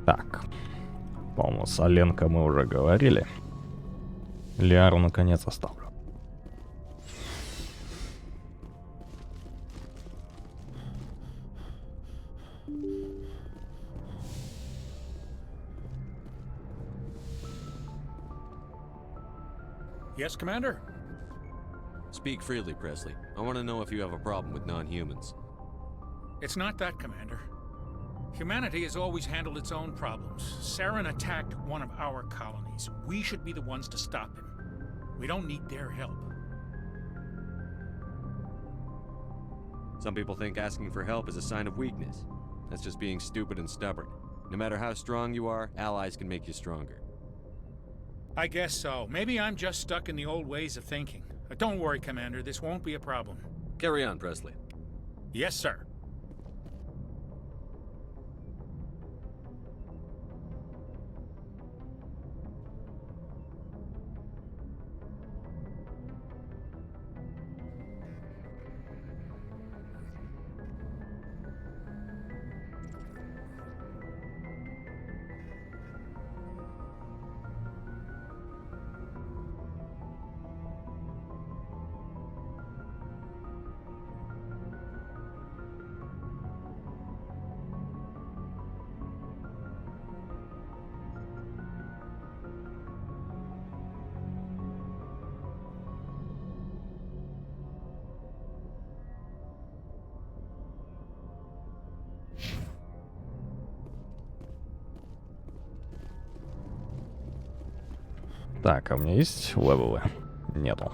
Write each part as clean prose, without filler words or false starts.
Так. По-моему, с Оленко мы уже говорили. Лиару наконец оставлю. Yes, Commander? Speak freely, Presley. I want to know if you have a problem with non-humans. It's not that, Commander. Humanity has always handled its own problems. Saren attacked one of our colonies. We should be the ones to stop him. We don't need their help. Some people think asking for help is a sign of weakness. That's just being stupid and stubborn. No matter how strong you are, allies can make you stronger. I guess so. Maybe I'm just stuck in the old ways of thinking. Don't worry, Commander. This won't be a problem. Carry on, Presley. Yes, sir. Так, а у меня есть левелы? Нету.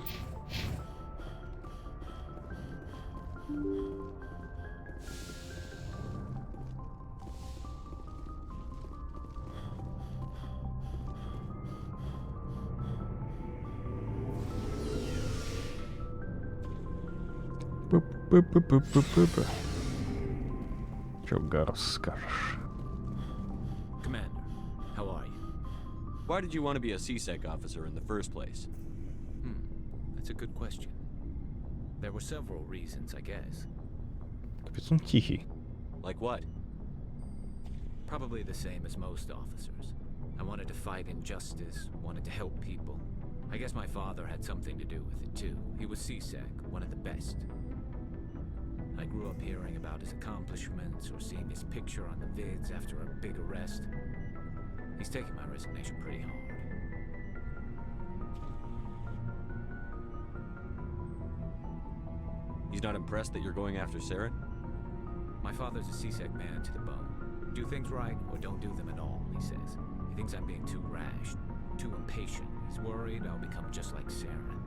Пы-пы-пы-пы-пы-пы. Чё, Гарс, скажешь? Commander, how are you? Why did you want to be a CSEC officer in the first place? That's a good question. There were several reasons, I guess. Капец, он тихий. Like what? Probably the same as most officers. I wanted to fight injustice, wanted to help people. I guess my father had something to do with it too. He was CSEC, one of the best. I grew up hearing about his accomplishments or seeing his picture on the vids after a big arrest. He's taking my resignation pretty hard. He's not impressed that you're going after Saren? My father's a CSEC man to the bone. Do things right or don't do them at all, he says. He thinks I'm being too rash, too impatient. He's worried I'll become just like Saren.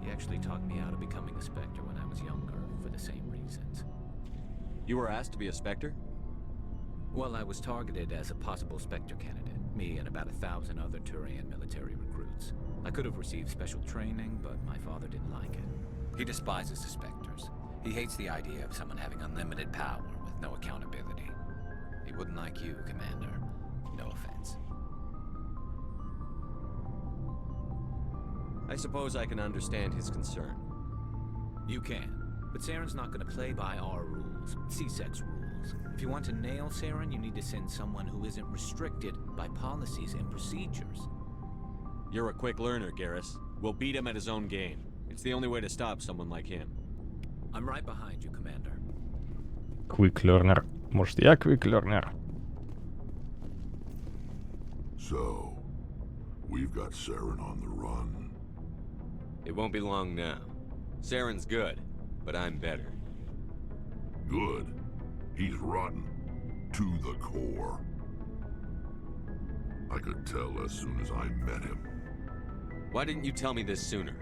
He actually talked me out of becoming a Spectre when I was younger, for the same reasons. You were asked to be a Spectre? Well, I was targeted as a possible Spectre candidate, me and about 1,000 other Turian military recruits. I could have received special training, but my father didn't like it. He despises the Spectres. He hates the idea of someone having unlimited power with no accountability. He wouldn't like you, Commander. No offense. I suppose I can understand his concern. You can, but Saren's not going to play by our rules, CSEC's rules. If you want to nail Saren, you need to send someone who isn't restricted by policies and procedures. You're a quick learner, Garrus. We'll beat him at his own game. It's the only way to stop someone like him. I'm right behind you, Commander. Quick learner. Может, я quick learner? So, we've got Saren on the run. It won't be long now. Saren's good, but I'm better. Good. He's rotten. To the core. I could tell as soon as I met him. Why didn't you tell me this sooner?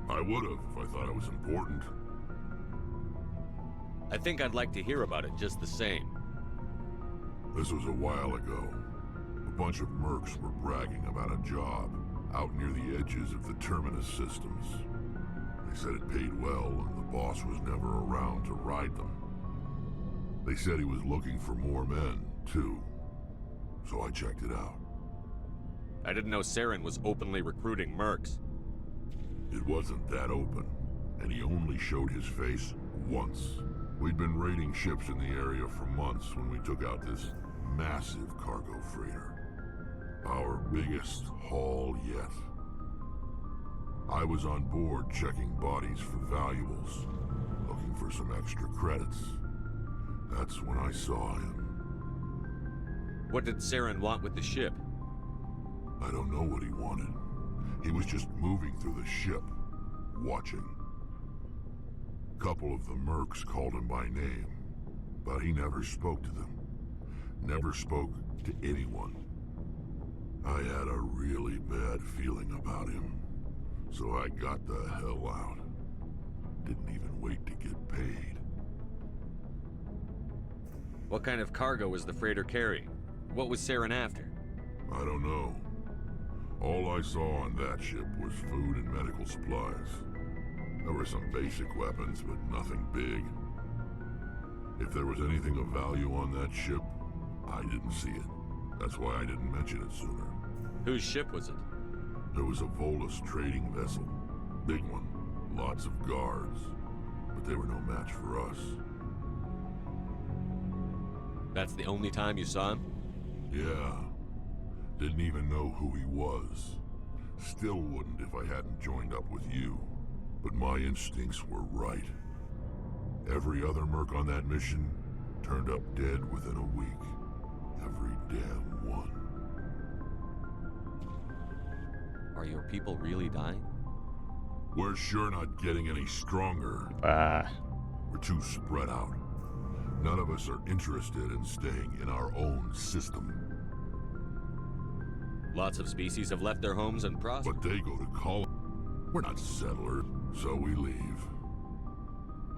I would've if I thought it was important. I think I'd like to hear about it just the same. This was a while ago. A bunch of mercs were bragging about a job out near the edges of the Terminus systems. They said it paid well and the boss was never around to ride them. They said he was looking for more men, too. So I checked it out. I didn't know Saren was openly recruiting mercs. It wasn't that open, and he only showed his face once. We'd been raiding ships in the area for months when we took out this massive cargo freighter. Our biggest haul yet. I was on board checking bodies for valuables, looking for some extra credits. That's when I saw him. What did Saren want with the ship? I don't know what he wanted. He was just moving through the ship, watching. Couple of the mercs called him by name, but he never spoke to them. Never spoke to anyone. I had a really bad feeling about him, so I got the hell out. Didn't even wait to get paid. What kind of cargo was the freighter carrying? What was Saren after? I don't know. All I saw on that ship was food and medical supplies. There were some basic weapons, but nothing big. If there was anything of value on that ship, I didn't see it. That's why I didn't mention it sooner. Whose ship was it? It was a Volus trading vessel. Big one. Lots of guards. But they were no match for us. That's the only time you saw him? Yeah. Didn't even know who he was. Still wouldn't if I hadn't joined up with you. But my instincts were right. Every other merc on that mission turned up dead within a week. Every damn one. Are your people really dying? We're sure not getting any stronger. Ah, We're too spread out. None of us are interested in staying in our own system. Lots of species have left their homes and prospered. But they go to college. We're not settlers, so we leave.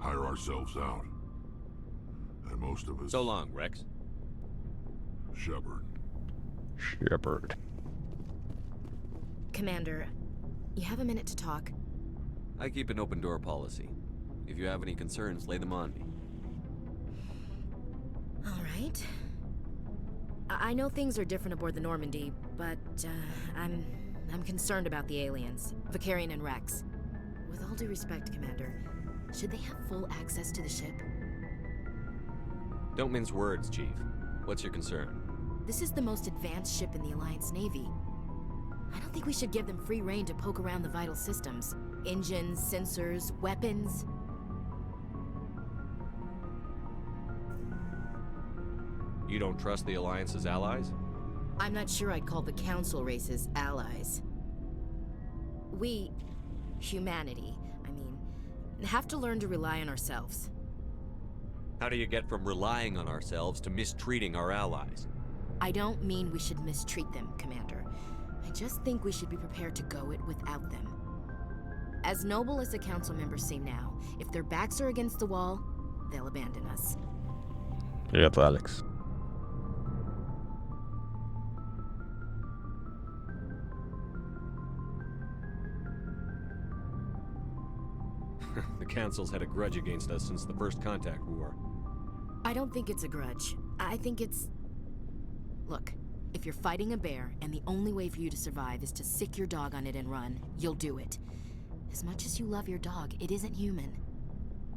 Hire ourselves out. And most of us... So long, Rex. Shepard. Shepard. Commander, you have a minute to talk? I keep an open door policy. If you have any concerns, lay them on me. All right. I know things are different aboard the Normandy, but I'm concerned about the aliens, Vicarian and Rex. With all due respect, Commander, should they have full access to the ship? Don't mince words, Chief. What's your concern? This is the most advanced ship in the Alliance Navy. I don't think we should give them free rein to poke around the vital systems. Engines, sensors, weapons. You don't trust the Alliance's allies? I'm not sure I'd call the Council races allies. We, humanity, have to learn to rely on ourselves. How do you get from relying on ourselves to mistreating our allies? I don't mean we should mistreat them, Commander. I just think we should be prepared to go it without them. As noble as the Council members seem now, if their backs are against the wall, they'll abandon us. Привет, Алекс. The Council's had a grudge against us since the First Contact War. I don't think it's a grudge. I think it's... Look, if you're fighting a bear and the only way for you to survive is to sick your dog on it and run, you'll do it. As much as you love your dog, it isn't human.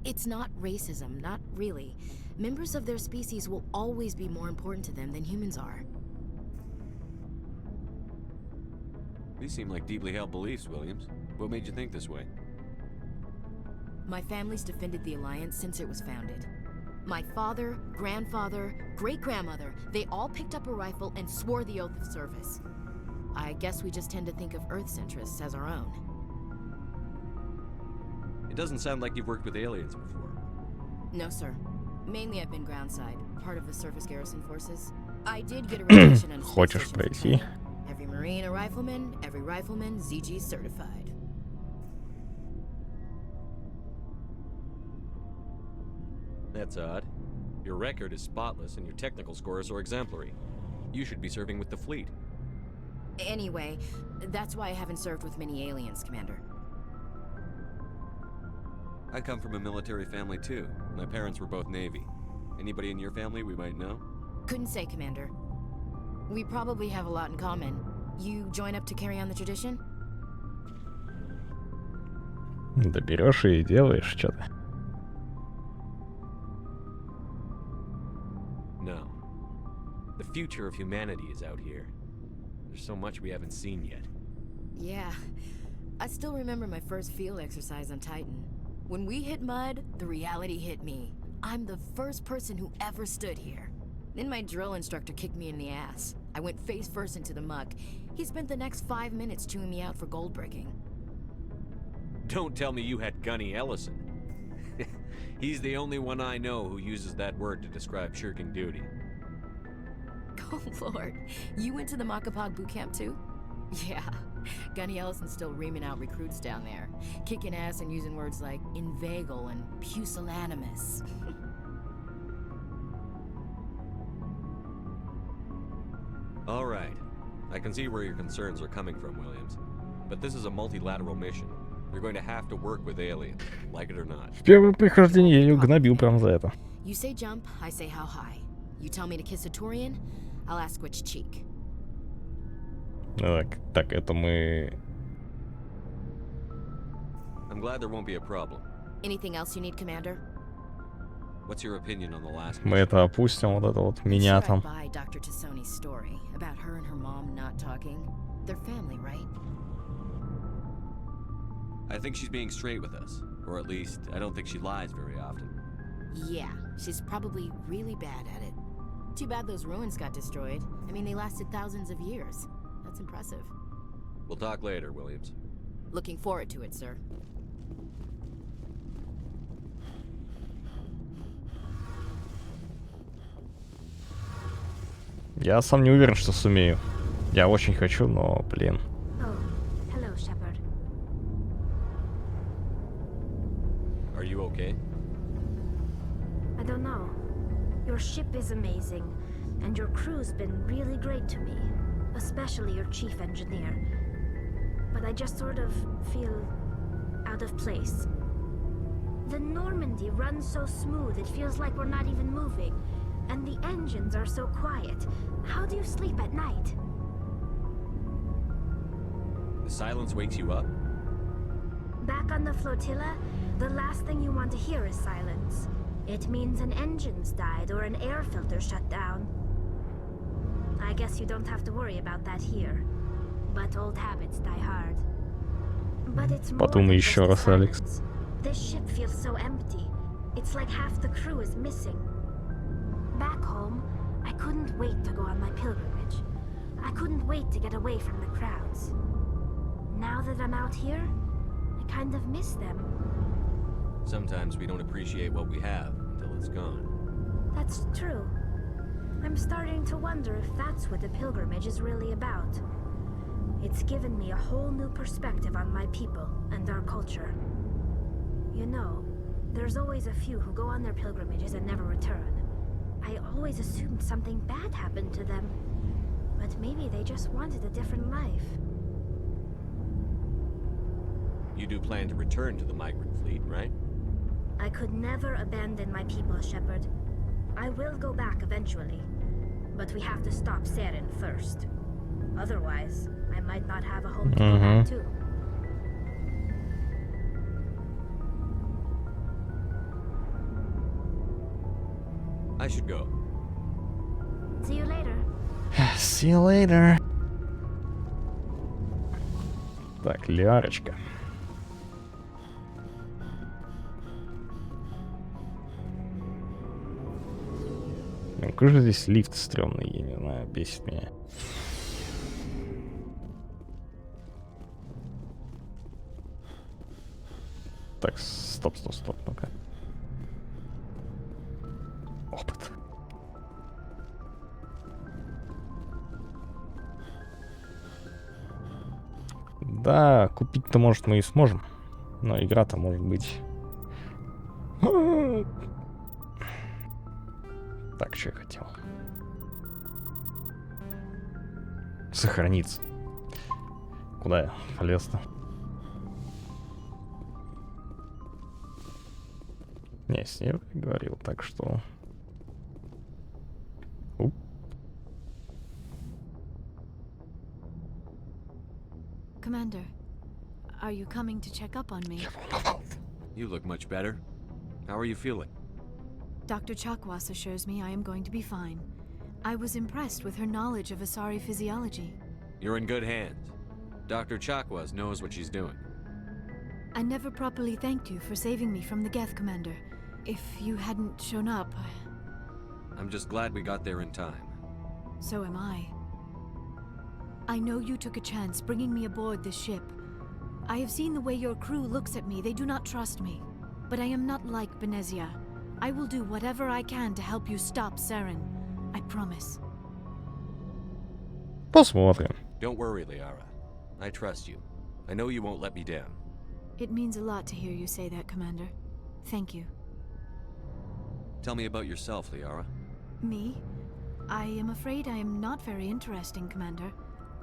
It's not racism, not really. Members of their species will always be more important to them than humans are. These seem like deeply held beliefs, Williams. What made you think this way? My family's defended the Alliance since it was founded. My father, grandfather, great-grandmother, they all picked up a rifle and swore the oath of service. I guess we just tend to think of Earth's interests as our own. It doesn't sound like you've worked with aliens before. No, sir. Mainly I've been groundside, part of the surface garrison forces. I did get a rotation on a space Хочешь station пройти? for training. Every Marine a rifleman, every rifleman ZG certified. That's odd. Your record is spotless and your technical scores are exemplary. You should be serving with the fleet. Anyway, that's why I haven't served with many aliens, Commander. I come from a military family too. My parents were both Navy. Anybody in your family we might know? Couldn't say, Commander. We probably have a lot in common. You join up to carry on the tradition? Да берешь и делаешь что-то. No. The future of humanity is out here. There's so much we haven't seen yet. Yeah. I still remember my first field exercise on Titan. When we hit mud, the reality hit me. I'm the first person who ever stood here. Then my drill instructor kicked me in the ass. I went face first into the muck. He spent the next 5 minutes chewing me out for gold breaking. Don't tell me you had Gunny Ellison. He's the only one I know who uses that word to describe shirking duty. Oh lord, you went to the Makapog boot camp too? Yeah, Gunny Ellison's still reaming out recruits down there, kicking ass and using words like inveigle and pusillanimous. All right. I can see where your concerns are coming from, Williams. But this is a multilateral mission. You're going to have to work with aliens, like it or not. В первое прохождение я ее гнобил прям за это. You say jump, I say how high. You tell me to kiss a Turian, I'll ask which cheek. Так, это мы... I'm glad there won't be a problem. Anything else you need, Commander? What's your opinion on the last Мы это опустим, вот это вот меня там. Sure, I buy Dr. Tassoni's story about her and her mom not talking. They're family, right? I think she's being straight with us. Or at least, I don't think she lies very often. Yeah, she's probably really bad at it. Too bad those ruins got destroyed. I mean, they lasted thousands of years. That's impressive. We'll talk later, Williams. Looking forward to it, sir. Я сам не уверен, что сумею. Я очень хочу, но, блин. Oh, hello, Shepard. Are you okay? I don't know. Your ship is amazing, and your crew's been really great to me, especially your chief engineer. But I just sort of feel out of place. The Normandy runs so smooth, it feels like we're not even moving. And the engines are so quiet. How do you sleep at night? The silence wakes you up? Back on the flotilla, the last thing you want to hear is silence. It means an engine's died or an air filter shut down. I guess you don't have to worry about that here. But old habits die hard. But it's more Подумай than еще just раз, the Алекс. silence. This ship feels so empty. It's like half the crew is missing. Back home, I couldn't wait to go on my pilgrimage. I couldn't wait to get away from the crowds. Now that I'm out here, I kind of miss them. Sometimes we don't appreciate what we have until it's gone. That's true. I'm starting to wonder if that's what the pilgrimage is really about. It's given me a whole new perspective on my people and our culture. You know, there's always a few who go on their pilgrimages and never return. I always assumed something bad happened to them. But maybe they just wanted a different life. You do plan to return to the migrant fleet, right? I could never abandon my people, Shepard. I will go back eventually. But we have to stop Saren first. Otherwise, I might not have a home to go back to. I should go. See you later. See you later. Так, Лярочка. Ну, какой же здесь лифт стрёмный, я не знаю, бесит меня. Так, стоп, ну-ка. Опыт. Да, купить-то, может, мы и сможем. Но игра-то может быть... Так, что я хотел? Сохраниться. Куда я полез-то? Не, с ней говорил, так что... Commander, are you coming to check up on me? You look much better. How are you feeling? Dr. Chakwas assures me I am going to be fine. I was impressed with her knowledge of Asari physiology. You're in good hands. Dr. Chakwas knows what she's doing. I never properly thanked you for saving me from the Geth, Commander. If you hadn't shown up, I'm just glad we got there in time. so am I. I know you took a chance bringing me aboard this ship. I have seen the way your crew looks at me. They do not trust me. But I am not like Benezia. I will do whatever I can to help you stop Saren. I promise. Посмотрим. Don't worry, Liara. I trust you. I know you won't let me down. It means a lot to hear you say that, Commander. Thank you. Tell me about yourself, Liara. Me? I am afraid I am not very interesting, Commander.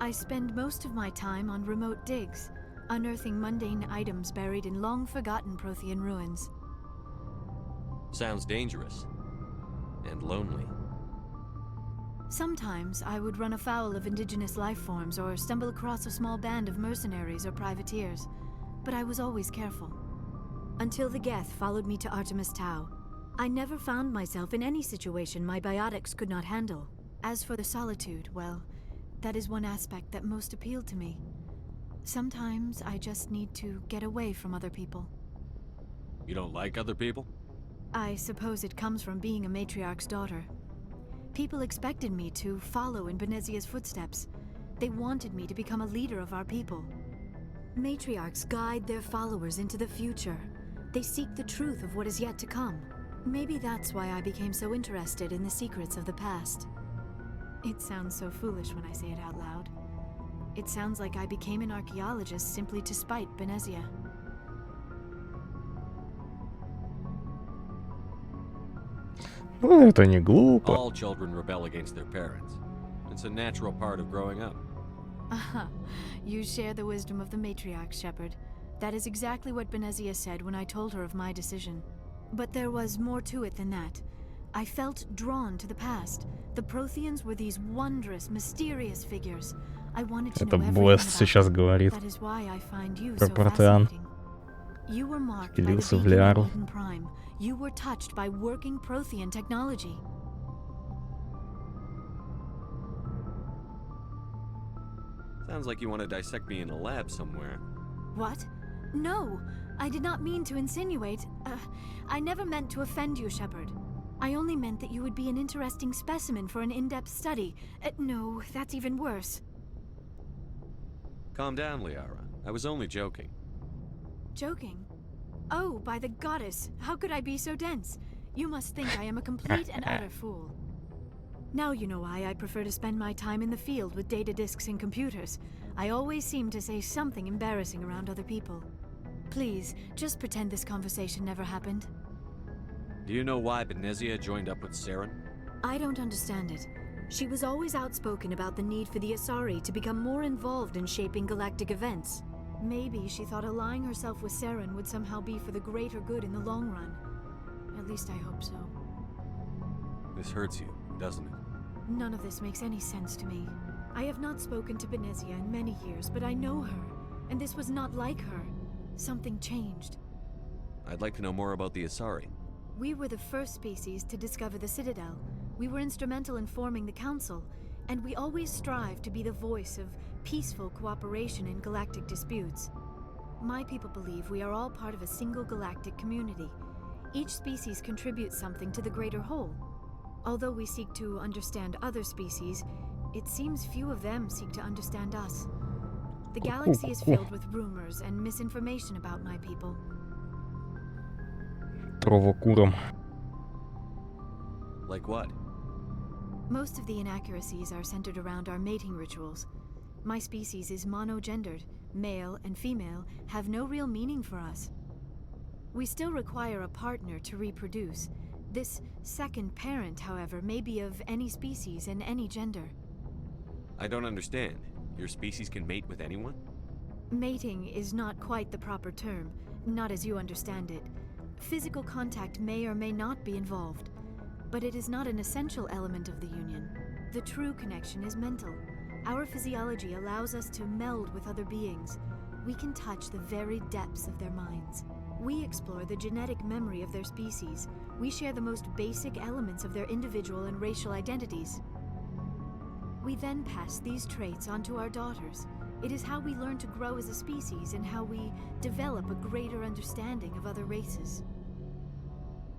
I spend most of my time on remote digs, unearthing mundane items buried in long-forgotten Prothean ruins. Sounds dangerous. And lonely. Sometimes I would run afoul of indigenous life forms or stumble across a small band of mercenaries or privateers, but I was always careful. Until the Geth followed me to Artemis Tau, I never found myself in any situation my biotics could not handle. As for the solitude, well, that is one aspect that most appealed to me. Sometimes I just need to get away from other people. You don't like other people? I suppose it comes from being a matriarch's daughter. People expected me to follow in Benezia's footsteps. They wanted me to become a leader of our people. Matriarchs guide their followers into the future. They seek the truth of what is yet to come. Maybe that's why I became so interested in the secrets of the past. It sounds so foolish when I say it out loud. It sounds like I became an archaeologist simply to spite Benezia. Ну, это не глупо. All children rebel against their parents. It's a natural part of growing up. Aha, you share the wisdom of the matriarch, Shepard. That is exactly what Benezia said when I told her of my decision. But there was more to it than that. I felt drawn to the past. The Protheans were these wondrous, mysterious figures. I wanted to know Это everything Блэст about сейчас them. говорит. That is why I find you Про so Протеан. fascinating. You were marked by the Впилился в beacon of Лиару. Molten Prime. You were touched by working Prothean technology. Sounds like you want to dissect me in a lab somewhere. What? No, I did not mean to insinuate. I never meant to offend you, Shepard. I only meant that you would be an interesting specimen for an in-depth study. No, that's even worse. Calm down, Liara. I was only joking. Joking? Oh, by the goddess, how could I be so dense? You must think I am a complete and utter fool. Now you know why I prefer to spend my time in the field with data disks and computers. I always seem to say something embarrassing around other people. Please, just pretend this conversation never happened. Do you know why Benezia joined up with Saren? I don't understand it. She was always outspoken about the need for the Asari to become more involved in shaping galactic events. Maybe she thought allying herself with Saren would somehow be for the greater good in the long run. At least I hope so. This hurts you, doesn't it? None of this makes any sense to me. I have not spoken to Benezia in many years, but I know her, and this was not like her. Something changed. I'd like to know more about the Asari. We were the first species to discover the Citadel. We were instrumental in forming the Council, and we always strive to be the voice of peaceful cooperation in galactic disputes. My people believe we are all part of a single galactic community. Each species contributes something to the greater whole. Although we seek to understand other species, it seems few of them seek to understand us. The galaxy is filled with rumors and misinformation about my people. Провокуром. Like what? Most of the inaccuracies are centered around our mating rituals. My species is monogendered. Male and female have no real meaning for us. We still require a partner to reproduce. This second parent, however, may be of any species and any gender. I don't understand. Your species can mate with anyone? Mating is not quite the proper term, not as you understand it. Physical contact may or may not be involved, but it is not an essential element of the union. The true connection is mental. Our physiology allows us to meld with other beings. We can touch the very depths of their minds. We explore the genetic memory of their species. We share the most basic elements of their individual and racial identities. We then pass these traits on to our daughters. It is how we learn to grow as a species and how we develop a greater understanding of other races.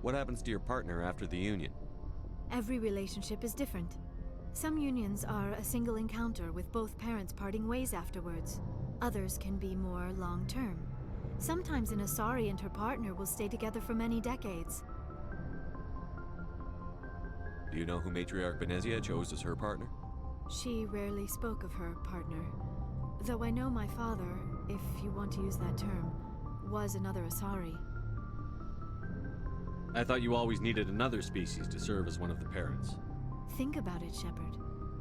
What happens to your partner after the union? Every relationship is different. Some unions are a single encounter with both parents parting ways afterwards. Others can be more long-term. Sometimes an Asari and her partner will stay together for many decades. Do you know who Matriarch Benezia chose as her partner? She rarely spoke of her partner. Though I know my father, if you want to use that term, was another Asari. I thought you always needed another species to serve as one of the parents. Think about it, Shepard.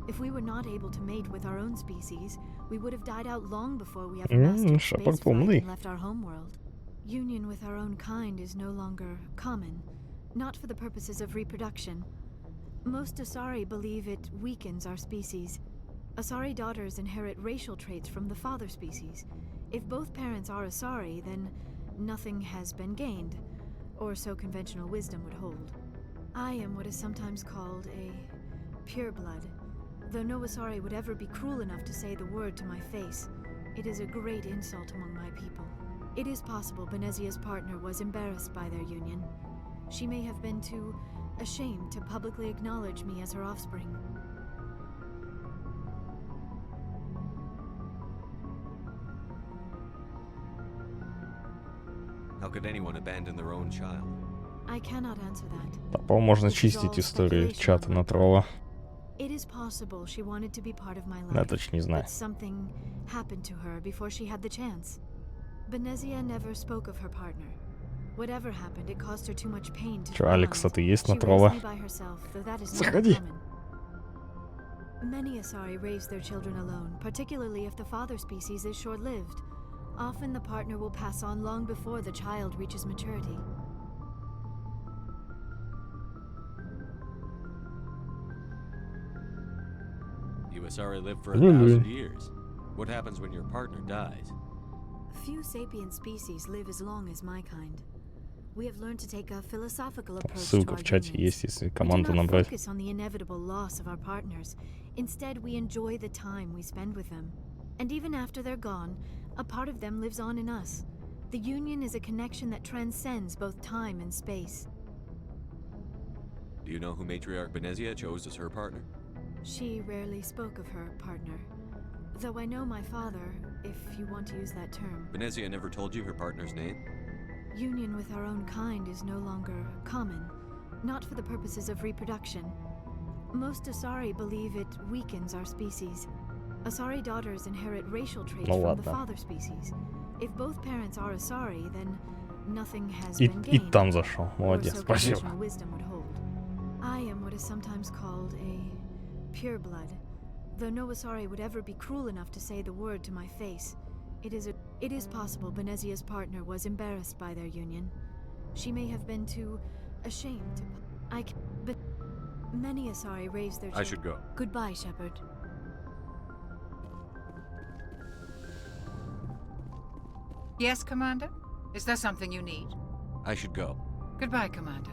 If we were not able to mate with our own species, we would have died out long before we ever mastered Shepard spaceflight умный. and left our homeworld. Union with our own kind is no longer common, not for the purposes of reproduction. Most Asari believe it weakens our species. Asari daughters inherit racial traits from the father species. If both parents are Asari, then nothing has been gained, or so conventional wisdom would hold. I am what is sometimes called a pureblood. Though no Asari would ever be cruel enough to say the word to my face, it is a great insult among my people. It is possible Benezia's partner was embarrassed by their union. She may have been too ashamed to publicly acknowledge me as her offspring. How could anyone abandon their own child? I cannot answer that. Да, по-моему, можно This is чистить all историю speculation чата on my на part. тролла. It is possible she wanted to be part of my Я life, точно не знаю. but something happened to her before she had the chance. Benezia never spoke of her partner. Whatever happened, it caused her too much pain to Чё, Алекс, а bond. ты есть на She тролла? raised me by herself, though that is not Заходи. common. Many Asari raise their children alone, particularly if the father species is short-lived. Often the partner will pass on long before the child reaches maturity. You Asari live for Really? 1,000 years. What happens when your partner dies? Few sapient species live as long as my kind. We have learned to take a philosophical approach to Ссылка our в чате unions. есть, если We do команду not набрать. focus on the inevitable loss of our partners. Instead, we enjoy the time we spend with them. And even after they're gone, a part of them lives on in us. The union is a connection that transcends both time and space. Do you know who Matriarch Benezia chose as her partner? She rarely spoke of her partner. Though I know my father, if you want to use that term. Benezia never told you her partner's name? Union with our own kind is no longer common, not for the purposes of reproduction. Most Asari believe it weakens our species. Asari daughters inherit racial traits Ну from the ладно. father species. If both parents are Asari, then nothing has И been gained, там зашел. or Молодец, so спасибо. conventional wisdom would hold. I am what is sometimes called a pureblood. Though no Asari would ever be cruel enough to say the word to my face, it is possible Benezia's partner was embarrassed by their union. She may have been too ashamed to... But many Asari raise their children... I should go. Goodbye, Shepard. Yes, Commander? Is there something you need? I should go. Goodbye, Commander.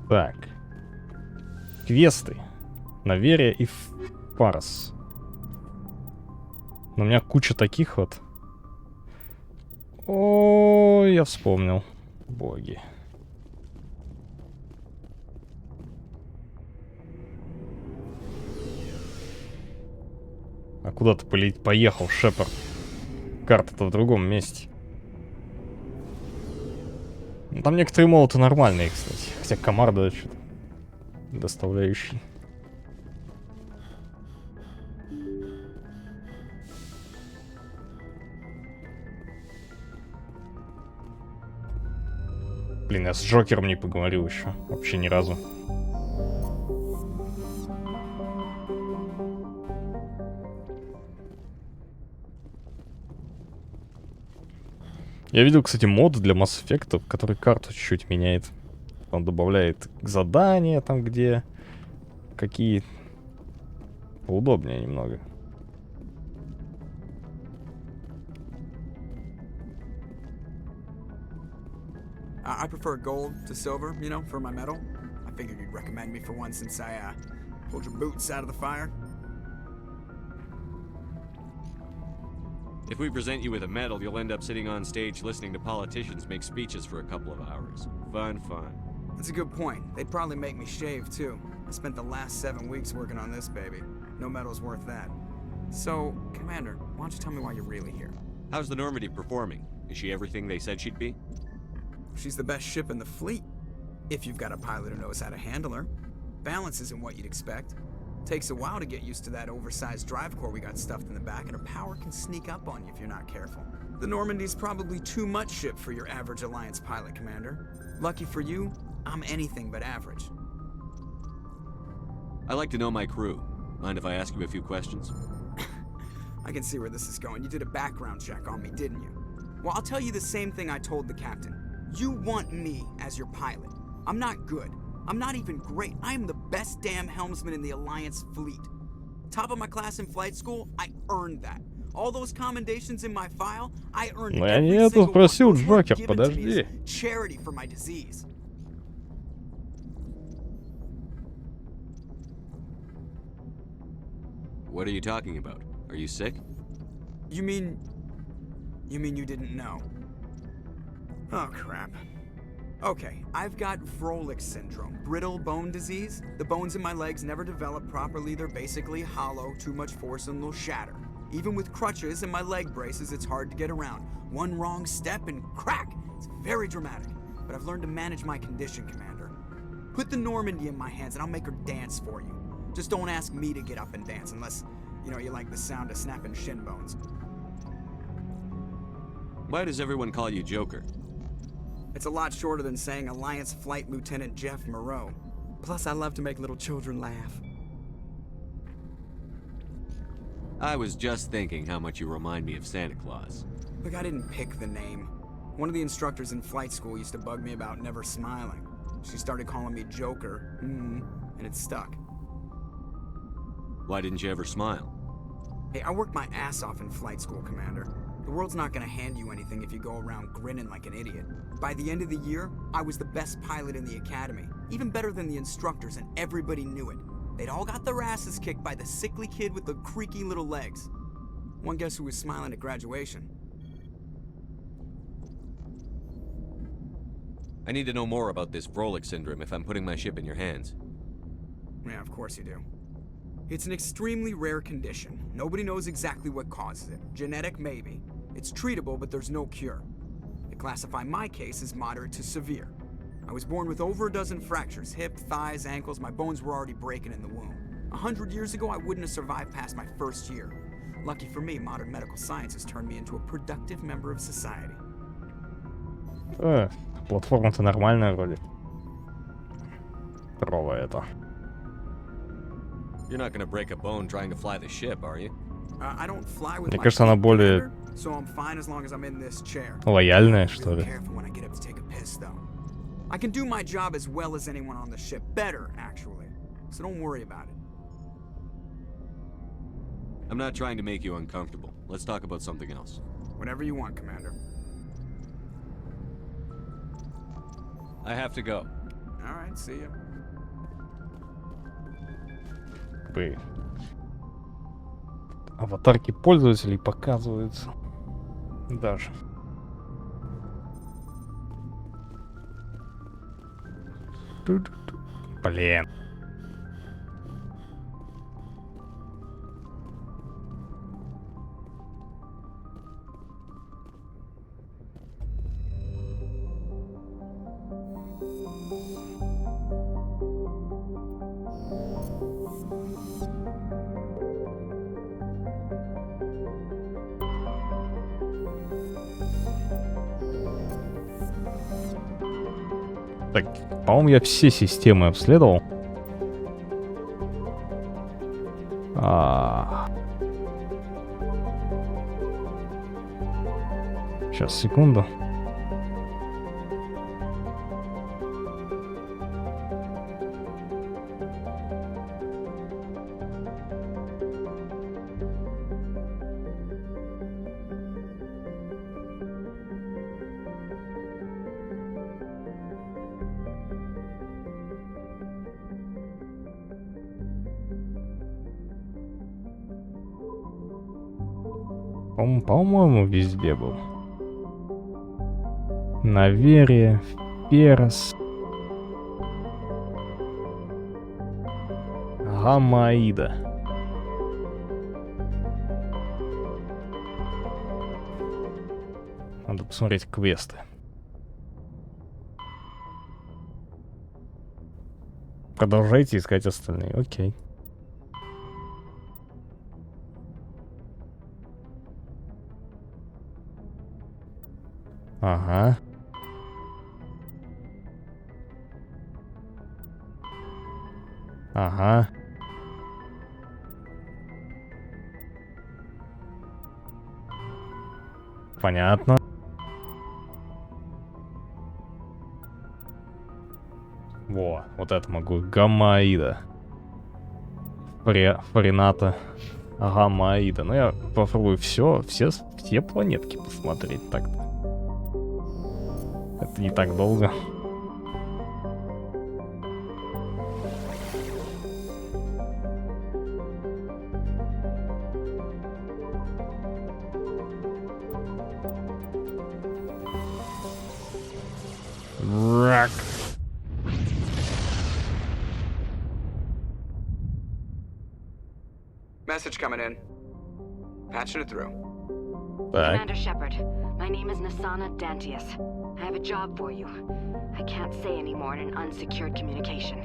Так. Квесты. На Вере и Фарс. Но у меня куча таких вот. О, я вспомнил. Боги. А куда ты поехал, Шепард? Карта-то в другом месте. Ну, там некоторые молоты нормальные, кстати. Хотя комарда что-то доставляющий. Блин, я с Джокером не поговорил еще. Вообще ни разу. Я видел, кстати, мод для Mass Effect, который карту чуть-чуть меняет. Он добавляет задания там, где какие... Поудобнее немного. I prefer gold to silver, you know, for my medal. I figured you'd recommend me for one since I pulled your boots out of the fire. If we present you with a medal, you'll end up sitting on stage listening to politicians make speeches for a couple of hours. Fun. That's a good point. They'd probably make me shave, too. I spent the last 7 weeks working on this baby. No medal's worth that. So, Commander, why don't you tell me why you're really here? How's the Normandy performing? Is she everything they said she'd be? She's the best ship in the fleet. If you've got a pilot who knows how to handle her. Balance isn't what you'd expect. Takes a while to get used to that oversized drive core we got stuffed in the back, and her power can sneak up on you if you're not careful. The Normandy's probably too much ship for your average Alliance pilot, Commander. Lucky for you, I'm anything but average. I like to know my crew. Mind if I ask you a few questions? I can see where this is going. You did a background check on me, didn't you? Well, I'll tell you the same thing I told the captain. You want me as your pilot. I'm not good. I'm not even great. I am the best damn helmsman in the Alliance fleet. Top of my class in flight school, I earned that. All those commendations in my file, I earned Ну, я every не это single спросил, one. Those weren't Джокер, given to me as подожди. charity for my disease. What are you talking about? Are you sick? You mean you didn't know? Oh, crap. Okay, I've got Froelich syndrome, brittle bone disease. The bones in my legs never develop properly. They're basically hollow, too much force and they'll shatter. Even with crutches and my leg braces, it's hard to get around. One wrong step and crack! It's very dramatic. But I've learned to manage my condition, Commander. Put the Normandy in my hands and I'll make her dance for you. Just don't ask me to get up and dance unless, you know, you like the sound of snapping shin bones. Why does everyone call you Joker? It's a lot shorter than saying Alliance Flight Lieutenant Jeff Moreau. Plus, I love to make little children laugh. I was just thinking how much you remind me of Santa Claus. Look, I didn't pick the name. One of the instructors in flight school used to bug me about never smiling. She started calling me Joker, and it stuck. Why didn't you ever smile? Hey, I worked my ass off in flight school, Commander. The world's not gonna hand you anything if you go around grinning like an idiot. By the end of the year, I was the best pilot in the academy, even better than the instructors, and everybody knew it. They'd all got their asses kicked by the sickly kid with the creaky little legs. One guess who was smiling at graduation? I need to know more about this Froelich syndrome if I'm putting my ship in your hands. Yeah, of course you do. It's an extremely rare condition. Nobody knows exactly what causes it. Genetic, maybe. It's treatable, but there's no cure. They classify my case as moderate to severe. I was born with over a dozen fractures, hip, thighs, ankles. My bones were already breaking in the womb. 100 years ago, I wouldn't have survived past my first year. Lucky for me, modern medical science has turned me into a productive member of society. Платформа-то нормальная вроде. Здорово это. You're not gonna break a bone trying to fly the ship, are you? I don't fly with Мне my кажется, она feet, более Commander, so I'm fine as long as I'm in this chair. лояльная, что Really ли. careful when I get up to take a piss, though. I can do my job as well as anyone on the ship. Better, actually. So don't worry about it. I'm not trying to make you uncomfortable. Let's talk about something else. Whatever you want, Commander. I have to go. All right, see ya. Блин. Аватарки пользователей показываются. Даже. Блин. Так, по-моему, я все системы обследовал. Сейчас, секунду. Он, по-моему, везде был. На Вере, Перос. Гамаида. Надо посмотреть квесты. Продолжайте искать остальные. Окей. Ага. Ага. Понятно. Во, вот это могу. Гамаида. Фарината. Гамаида. Ну, я попробую все планетки посмотреть так-то. Это не так долго. Рак. Message coming in. Patching it through. Так. Commander Shepard, my name is Nasana Dantius. I have a job for you. I can't say any more in an unsecured communication.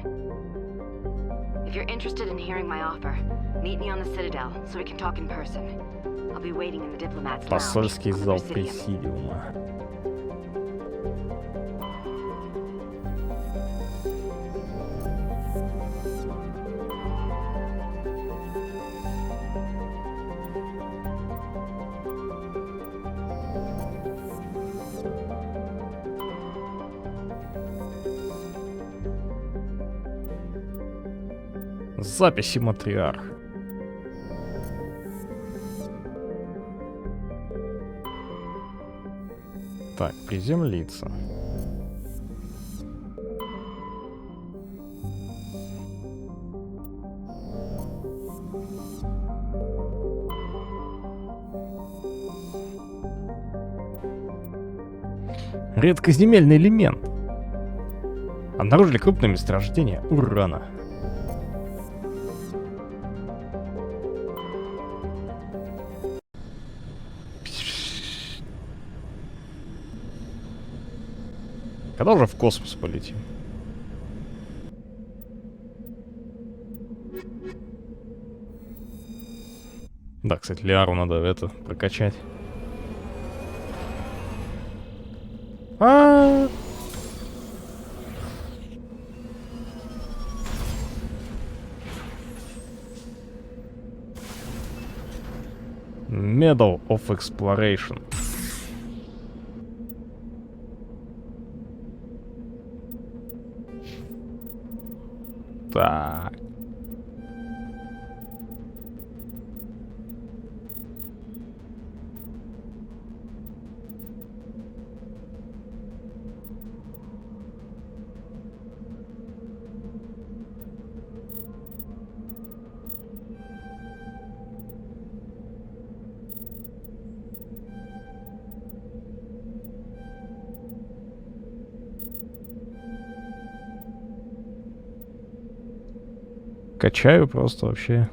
If you're interested in hearing my offer, meet me on the Citadel so we can talk in person. I'll be waiting in the diplomat's lounge Посольский on the зал Presidium. Пресидиума. Записи матриарх. Так, приземлиться. Редкоземельный элемент. Обнаружили крупное месторождение урана. Когда уже в космос полетим? Да, кстати, Лиару надо это прокачать. Medal of Exploration. Так. Качаю просто вообще.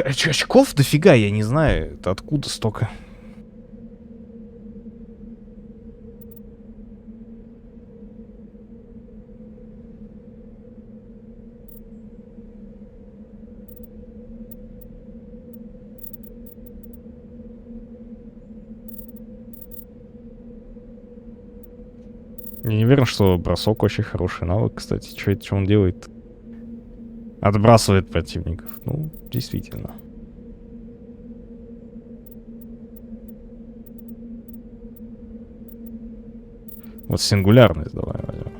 Очков дофига, я не знаю, это откуда столько. Я не уверен, что бросок очень хороший навык, кстати. Что он делает? Отбрасывает противников. Ну, действительно. Вот сингулярность давай возьмем.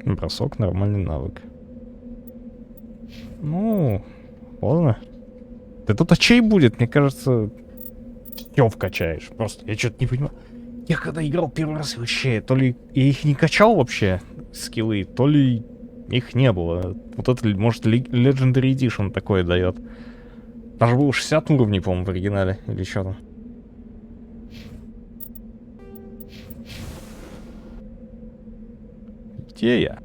Бросок — нормальный навык. Ну, ладно. Да тут чей будет? Мне кажется, всё вкачаешь. Просто я что-то не понимаю. Я когда играл первый раз вообще, то ли я их не качал вообще, скиллы, то ли их не было. Вот это, может, Legendary Edition такое дает. Даже было 60 уровней, по-моему, в оригинале. Или что там. Где я?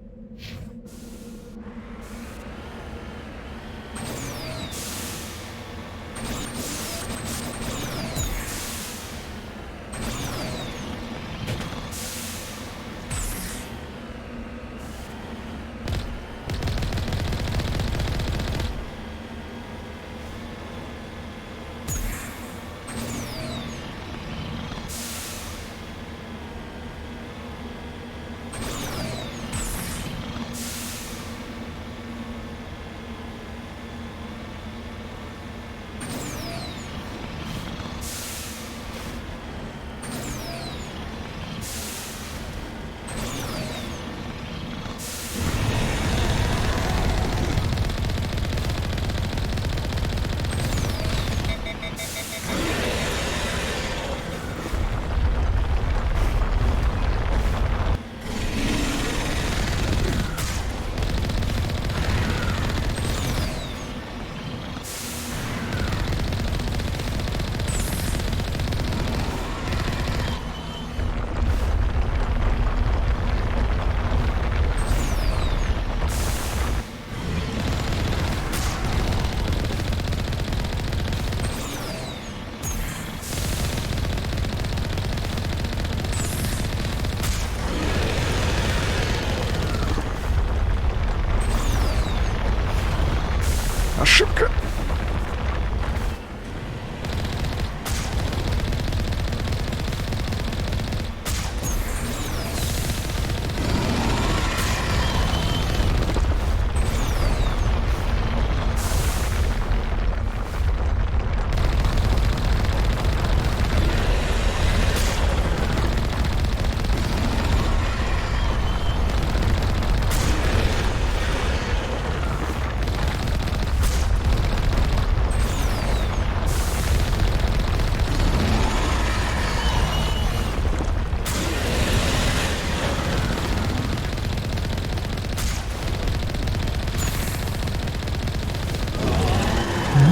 Ошибка.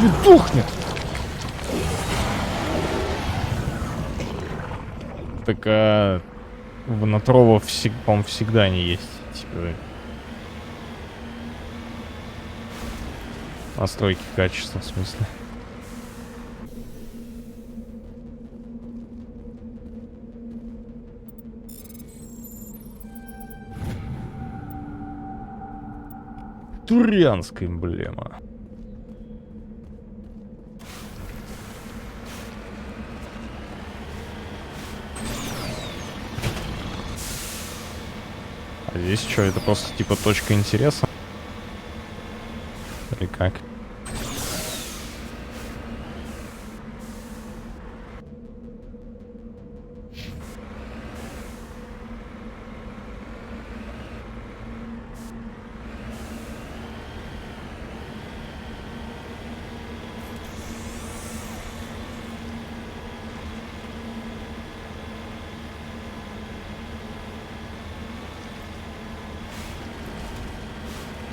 Не тухнет. Так, в Натрова, по-моему, всегда они есть. Типа... Настройки качества, в смысле. Турианская эмблема. А здесь что, это просто типа точка интереса? Или как?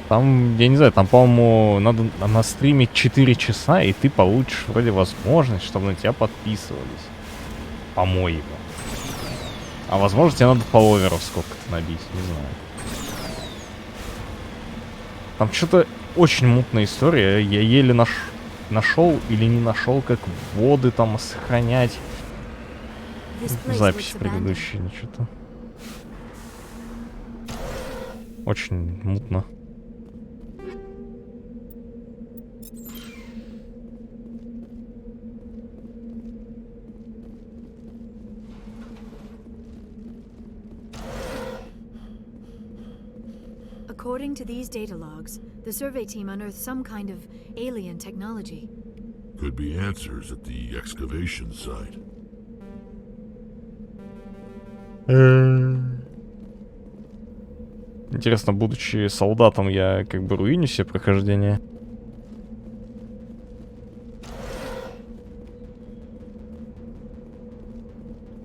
Там, я не знаю, там, по-моему, надо настримить 4 часа, и ты получишь вроде возможность, чтобы на тебя подписывались. По-моему. А возможно, тебе надо фолловеров сколько-то набить, не знаю. Там что-то очень мутная история. Я еле нашел или не нашел, как воды там сохранять. Запись предыдущие, или что-то. Очень мутно. According to these data logs, the survey team unearthed some kind of alien technology. Could be answers at the excavation site. Интересно, будучи солдатом, я как бы руиню себе прохождение.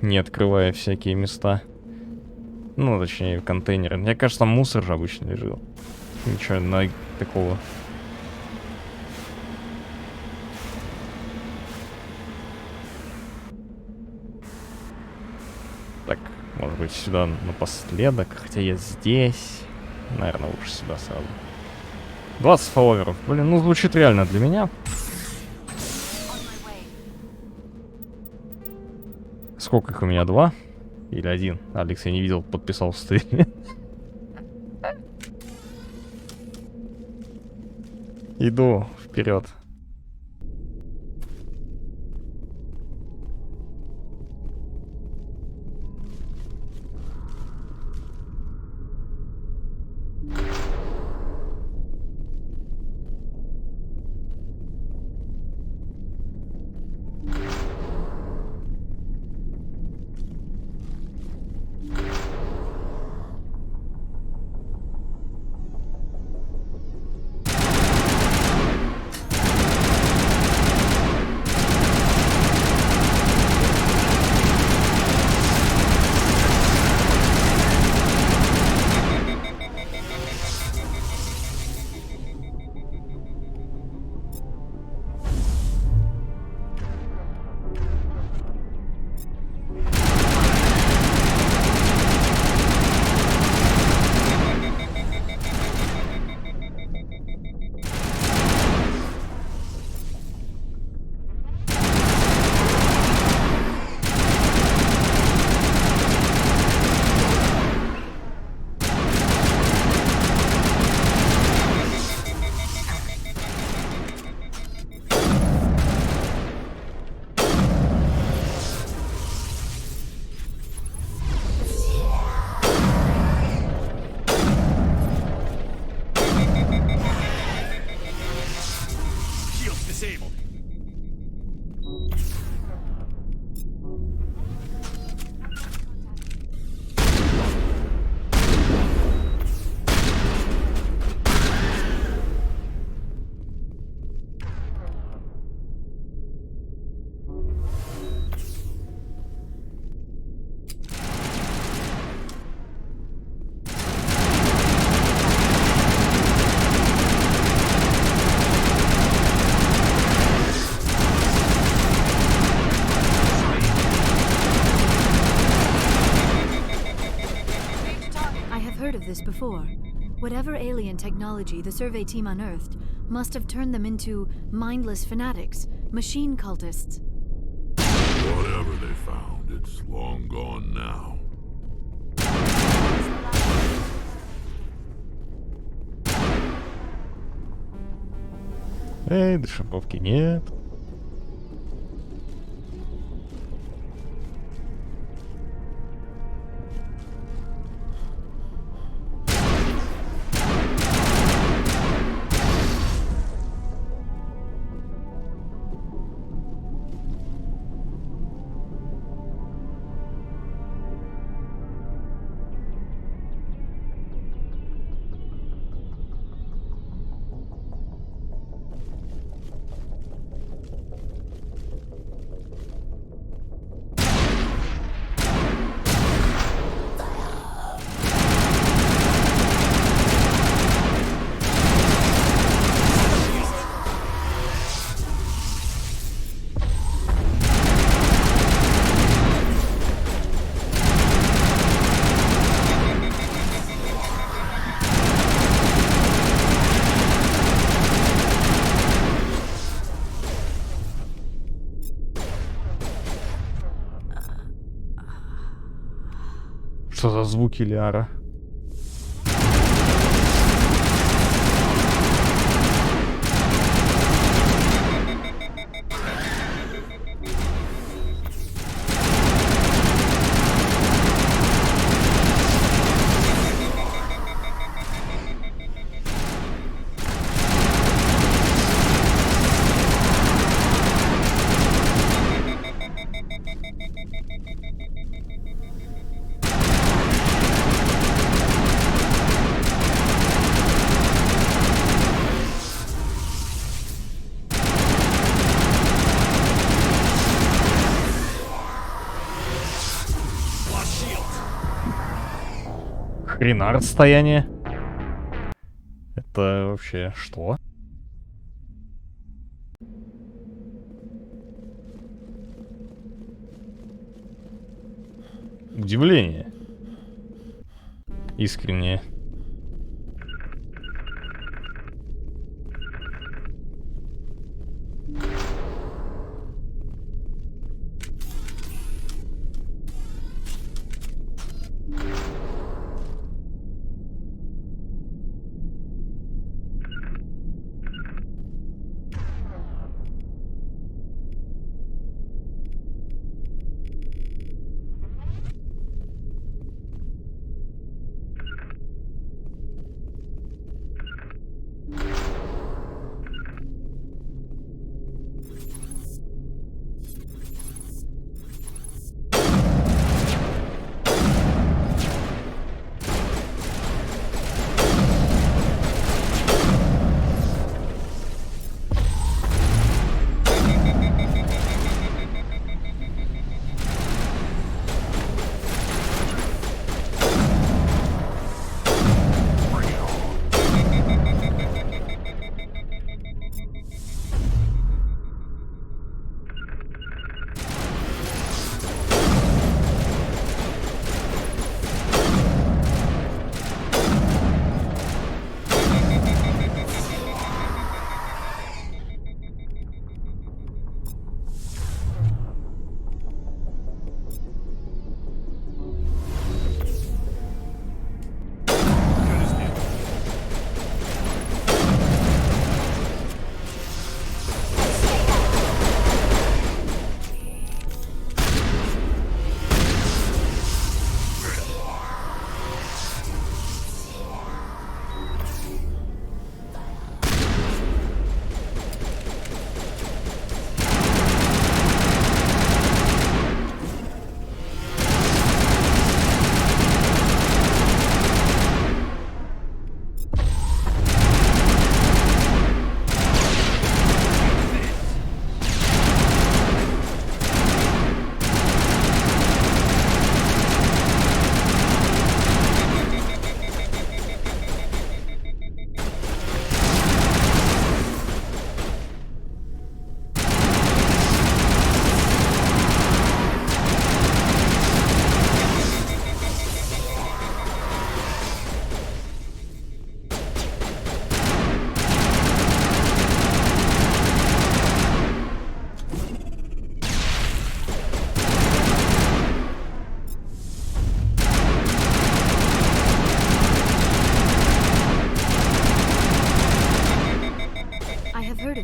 Не открывая всякие места. Ну, точнее, контейнеры. Мне кажется, там мусор же обычно лежит. Ничего такого. Так, может быть, сюда напоследок. Хотя я здесь. Наверное, лучше сюда сразу. 20 фолловеров. Блин, ну звучит реально для меня. Сколько их у меня? 2? Или 1? Алекс, я не видел, подписался ты. Иду вперед. This before. Whatever alien technology the survey team unearthed must have turned them into mindless fanatics, machine cultists. Whatever they found, it's long gone now. Эй, дешифровки нет. Что за звуки, Лиара? Нахрена расстояние? Это вообще что? Удивление. Искреннее.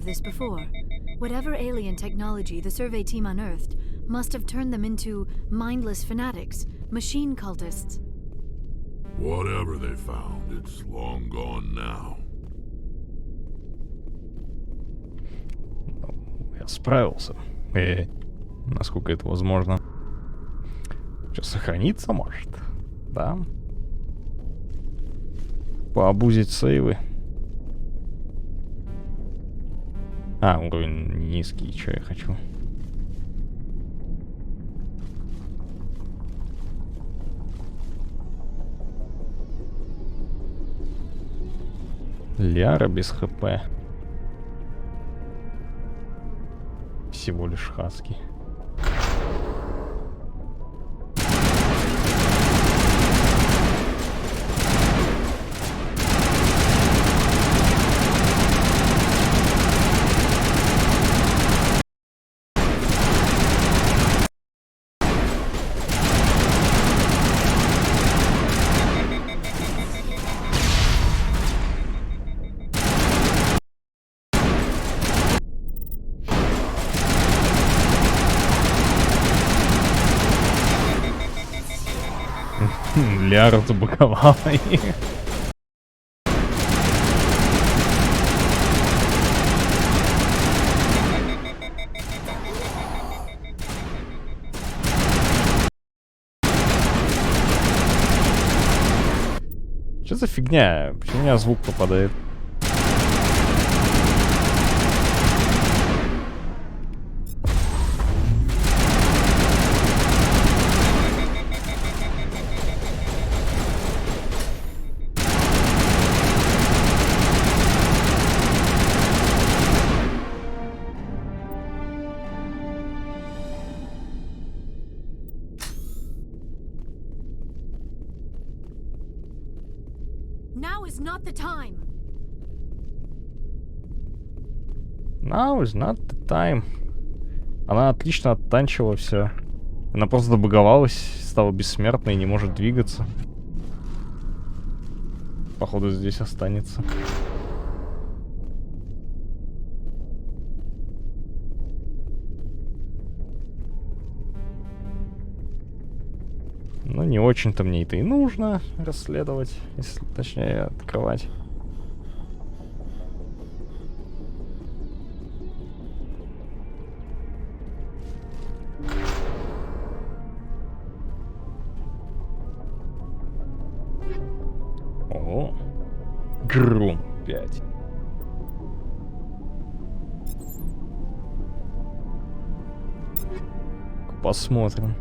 This before. Whatever alien technology the survey team unearthed must have turned them into mindless fanatics, machine cultists. Whatever they found, it's long gone now. Я справился. Насколько это возможно. Сейчас сохраниться может. Да. Пообузить сейвы. А, уровень низкий, что я хочу. Ляра без хп. Всего лишь хаски. Ляра забаговала их. Что за фигня? Почему у меня звук попадает? the time. Now is not the time. Она отлично оттанчила все. Она просто добаговалась, стала бессмертной и не может двигаться. Походу здесь останется. Ну, не очень-то мне это и нужно расследовать, если точнее открывать. О, Гром 5. Посмотрим.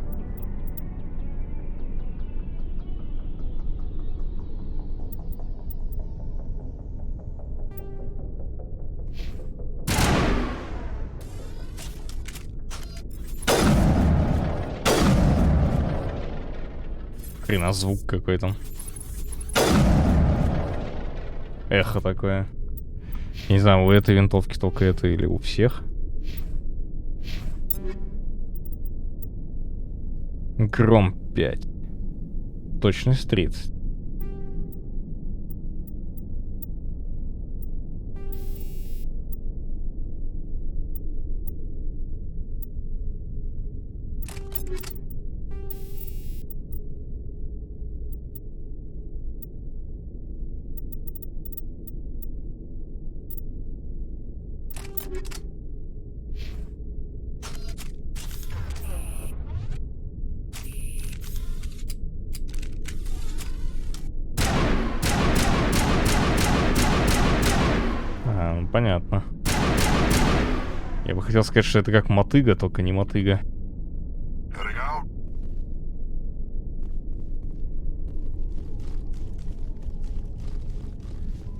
Хрена звук какой-то. Эхо такое. Не знаю, у этой винтовки только это или у всех. Гром 5. Точность 30. Ну, понятно. Я бы хотел сказать, что это как мотыга, только не мотыга. Heading out?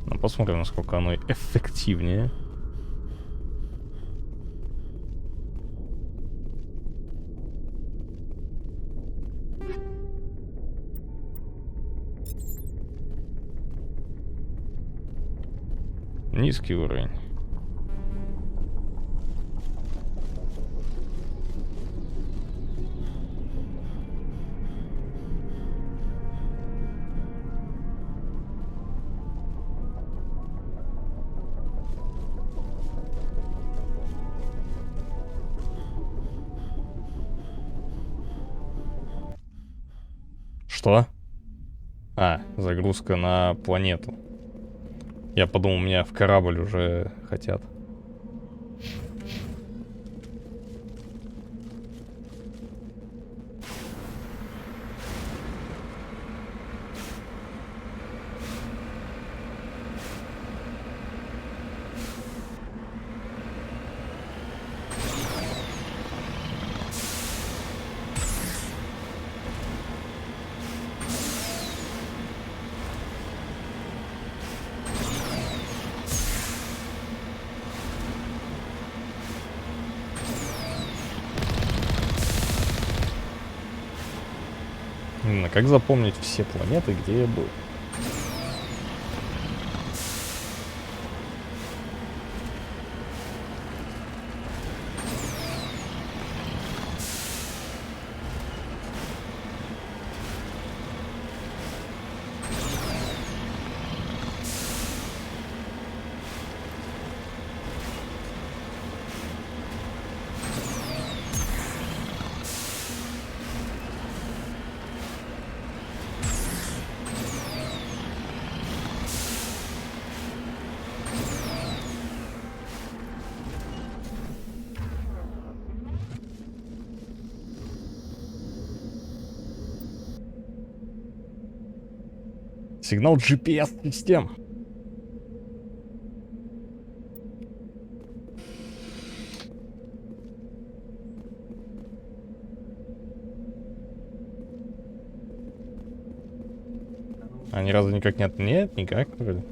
Ну, посмотрим, насколько оно эффективнее. Низкий уровень. Что? А, загрузка на планету. Я подумал, меня в корабль уже хотят. А как запомнить все планеты, где я был? Сигнал GPS-систем. А ни разу никак нет? Нет, никак вроде.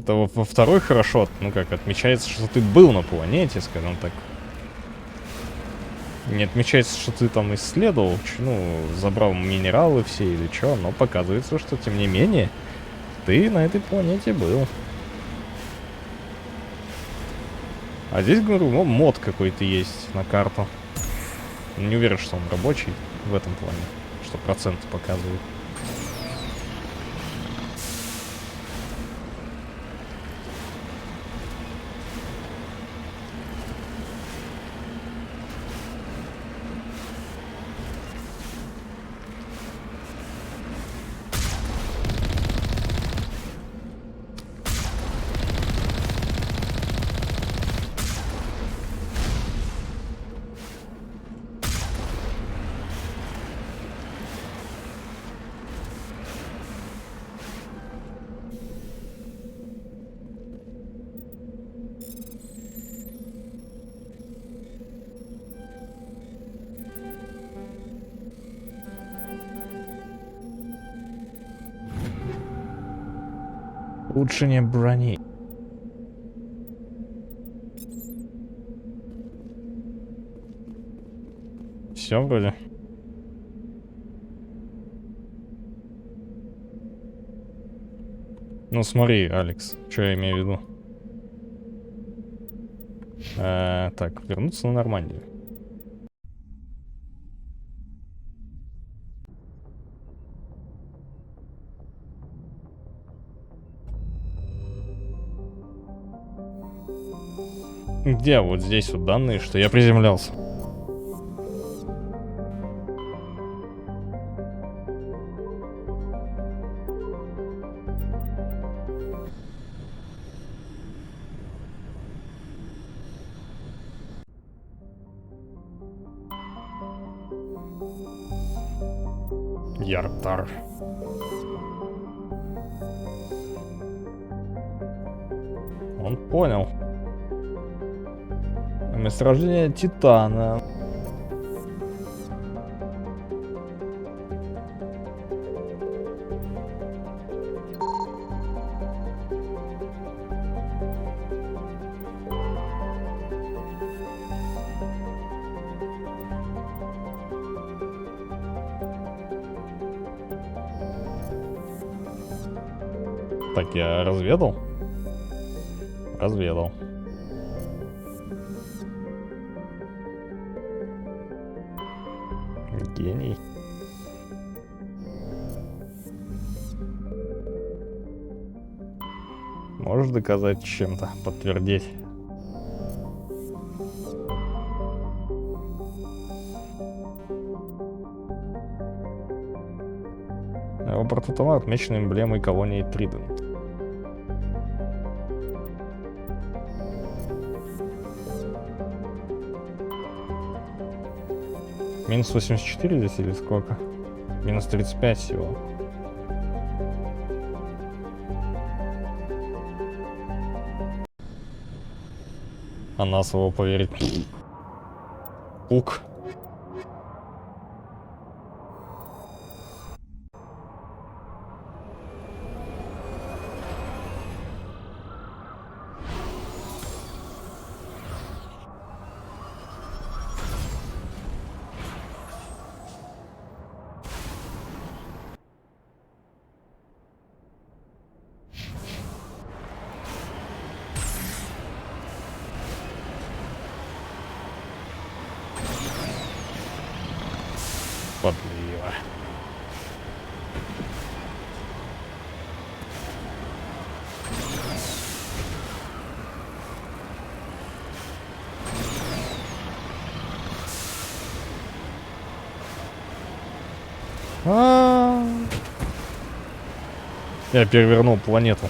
Это во второй хорошо, ну как, отмечается, что ты был на планете, скажем так. Не отмечается, что ты там исследовал, ну, забрал минералы все или что, но показывается, что тем не менее ты на этой планете был. А здесь, говорю, ну, мод какой-то есть на карту. Не уверен, что он рабочий в этом плане, что проценты показывает. Улучшение брони. Все вроде. Ну смотри, Алекс, что я имею в виду. Так, вернуться на Нормандию. Где вот здесь вот данные, что я приземлялся? Яртар. Он понял. Месторождение Титана. Так, я разведал? Разведал. Гений. Можешь доказать чем-то, подтвердить? Аэропорт Атома отмечен эмблемой колонии Тридент. Минус 84 здесь или сколько? Минус 35 всего. А на слово поверить. Ук. Подлива. Я перевернул планету.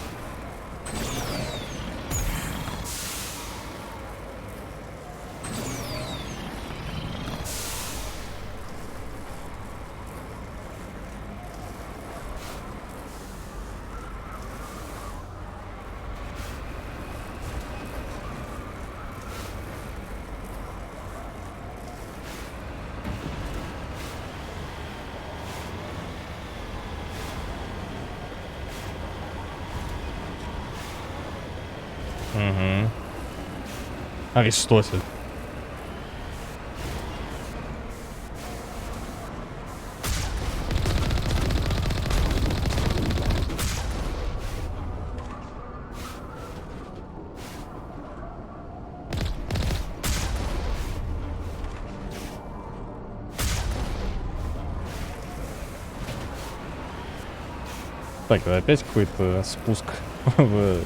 Угу. Аристотель. Так, это опять какой-то спуск в...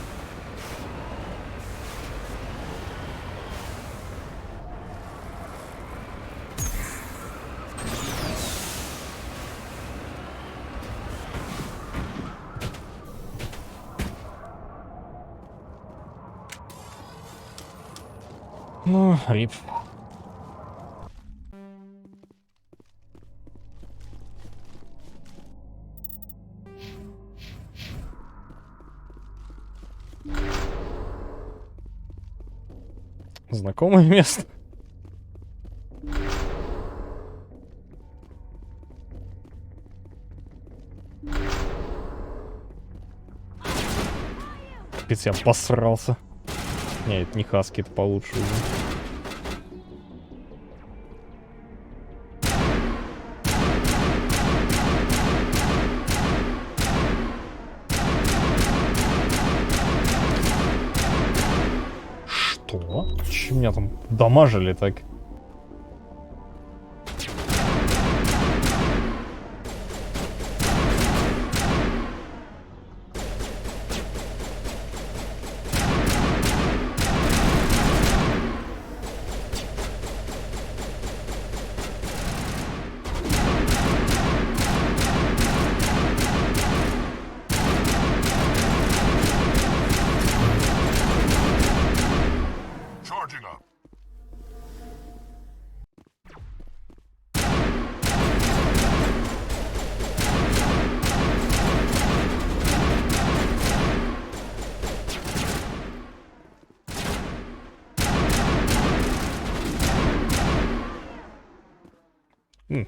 Ну, рип. Знакомое место. Капец, я посрался. Не, это не хаски, это получше уже. Что? Че меня там дамажили так? Charging up.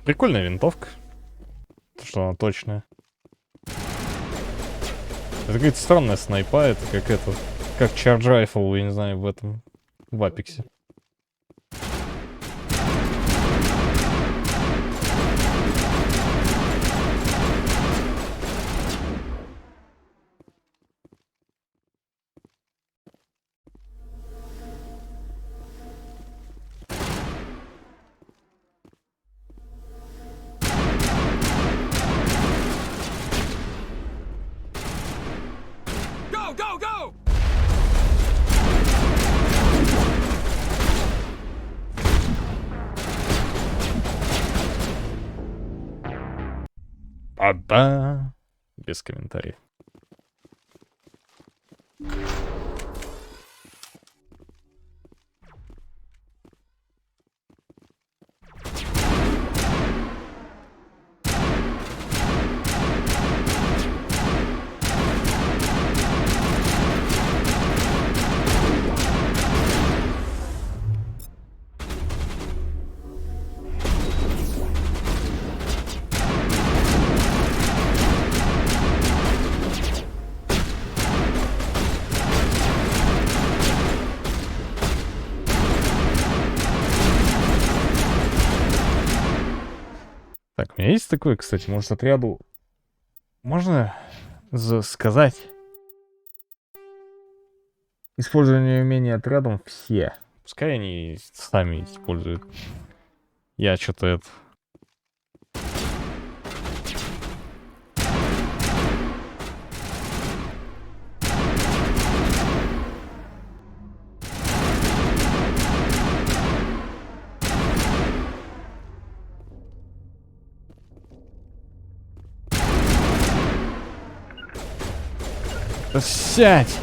Прикольная винтовка. То, что она точная. Это какая-то странная снайпа, это как это... Как Charge Rifle, я не знаю, в этом... В Апексе. Go, go, go! Ба-ба! Без комментариев. Так, у меня есть такое, кстати, может, отряду... Можно сказать? Использование умения отрядом все. Пускай они сами используют. Я что-то это... Да сядь!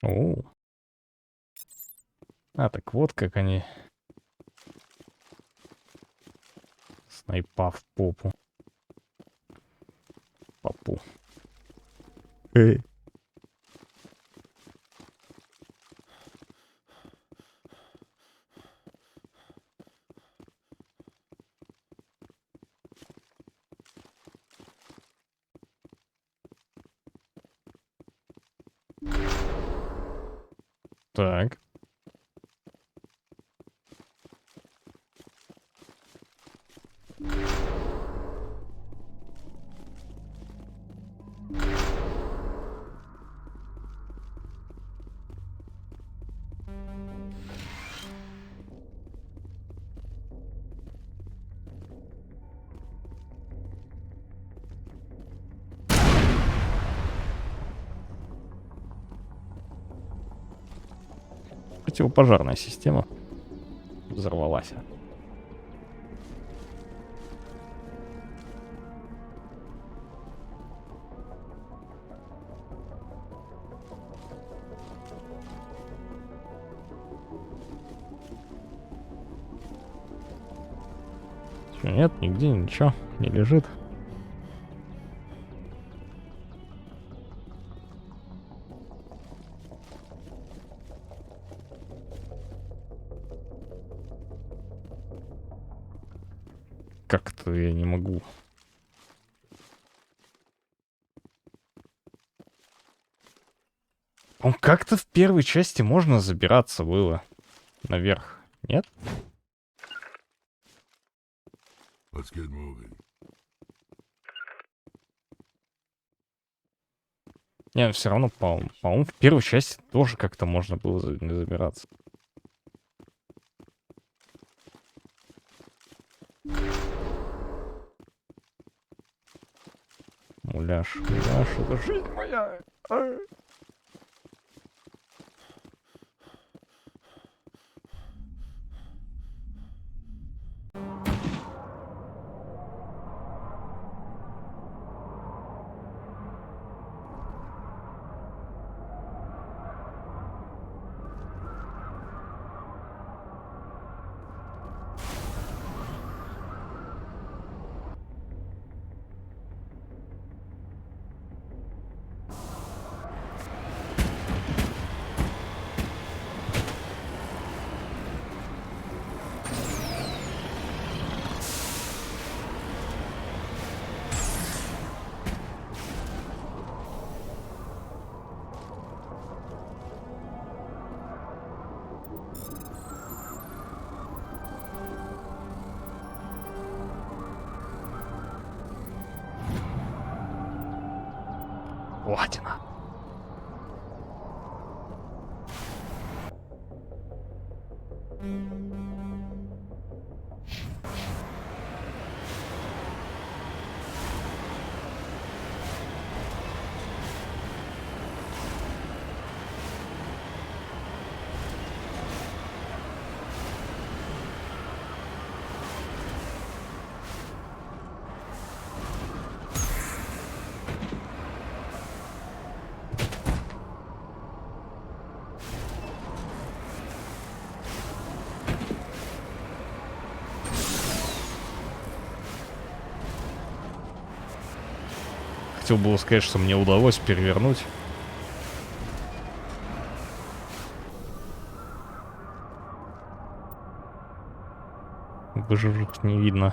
О. А, так вот как они. Снайпа в попу. Попу. Эй. Так. Противопожарная система взорвалась. Чё, нет, нигде ничего не лежит. Как-то я не могу. Он как-то в первой части можно забираться было наверх, нет? Let's get moving. Не, все равно, по-моему, в первой части тоже как-то можно было забираться. Муляж, это жизнь моя. Платина. Хотел было сказать, что мне удалось перевернуть. Выживших не видно.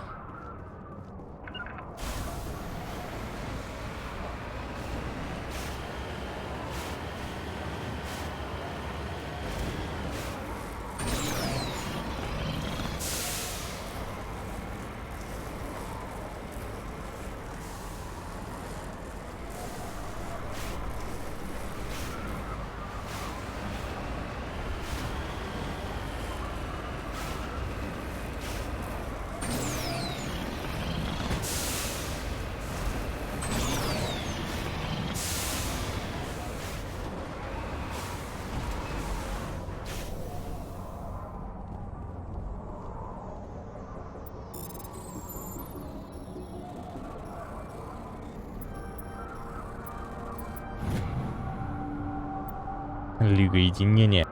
Лига Единения.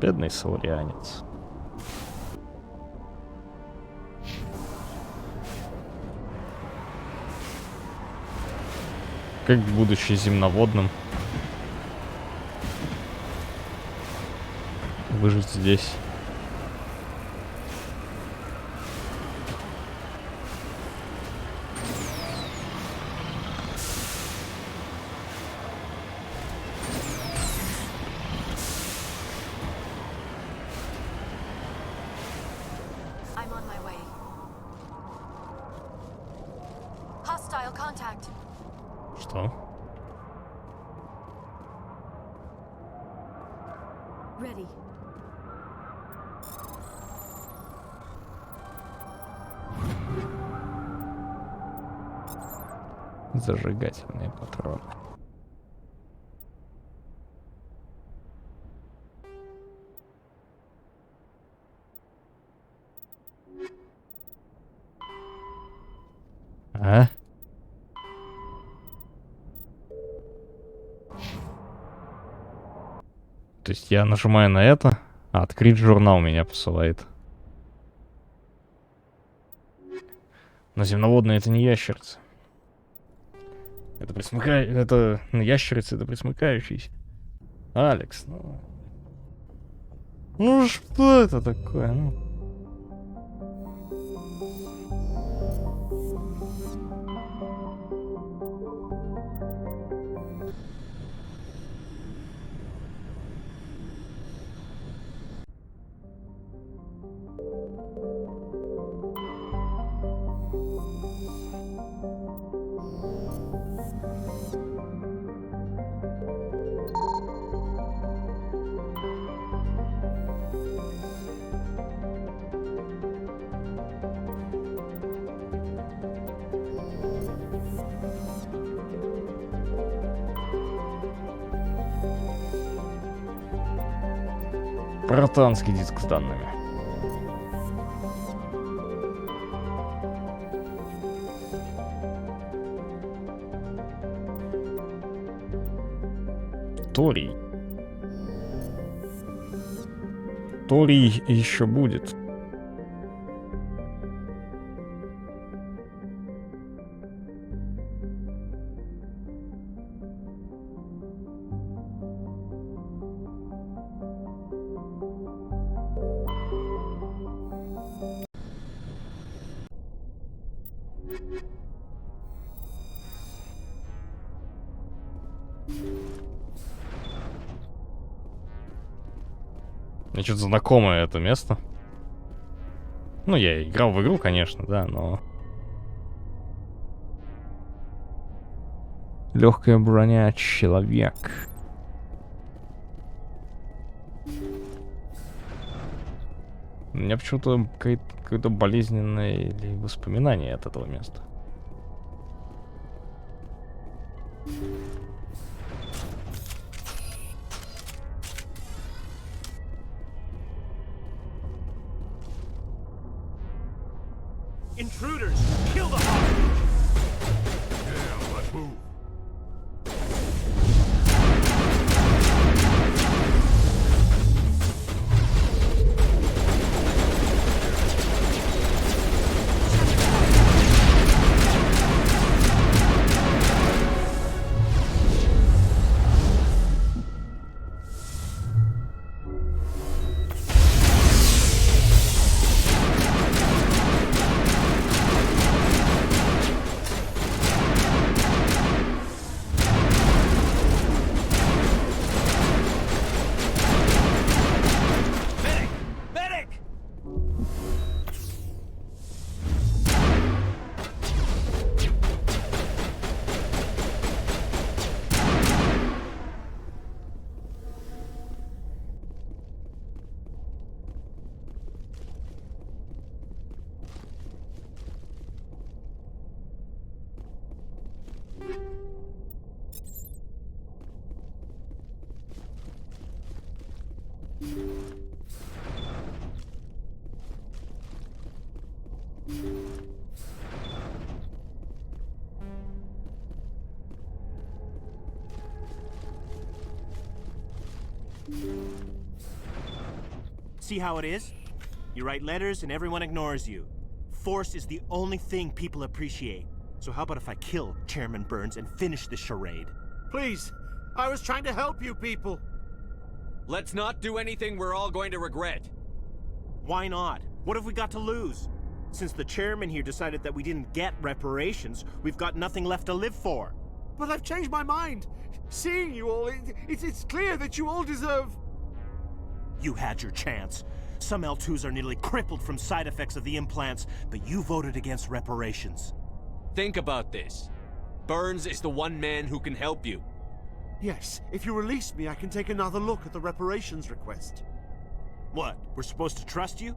Бедный саурианец. Как будучи земноводным выжить здесь. I'm on my way. Hostile contact. Что? Ready. Зажигательные патроны. А? То есть я нажимаю на это, а открыть журнал меня посылает. Но земноводные это не ящерицы. Это это ящерицы, это пресмыкающиеся. Алекс, ну... Ну что это такое, ну? Братанский диск с данными. Торий. Торий еще будет. Мне что-то знакомое это место. Ну, я играл в игру, конечно, да, но... Легкая броня, человек. У меня почему-то какое-то болезненное или воспоминание от этого места. Intruders! Kill the hostage! Yeah, let's move. See how it is? You write letters and everyone ignores you. Force is the only thing people appreciate. So how about if I kill Chairman Burns and finish this charade? Please, I was trying to help you people. Let's not do anything we're all going to regret. Why not? What have we got to lose? Since the chairman here decided that we didn't get reparations, we've got nothing left to live for. But I've changed my mind. Seeing you all, it's clear that you all deserve... You had your chance. Some L2s are nearly crippled from side effects of the implants, but you voted against reparations. Think about this. Burns is the one man who can help you. Yes, if you release me, I can take another look at the reparations request. What, we're supposed to trust you?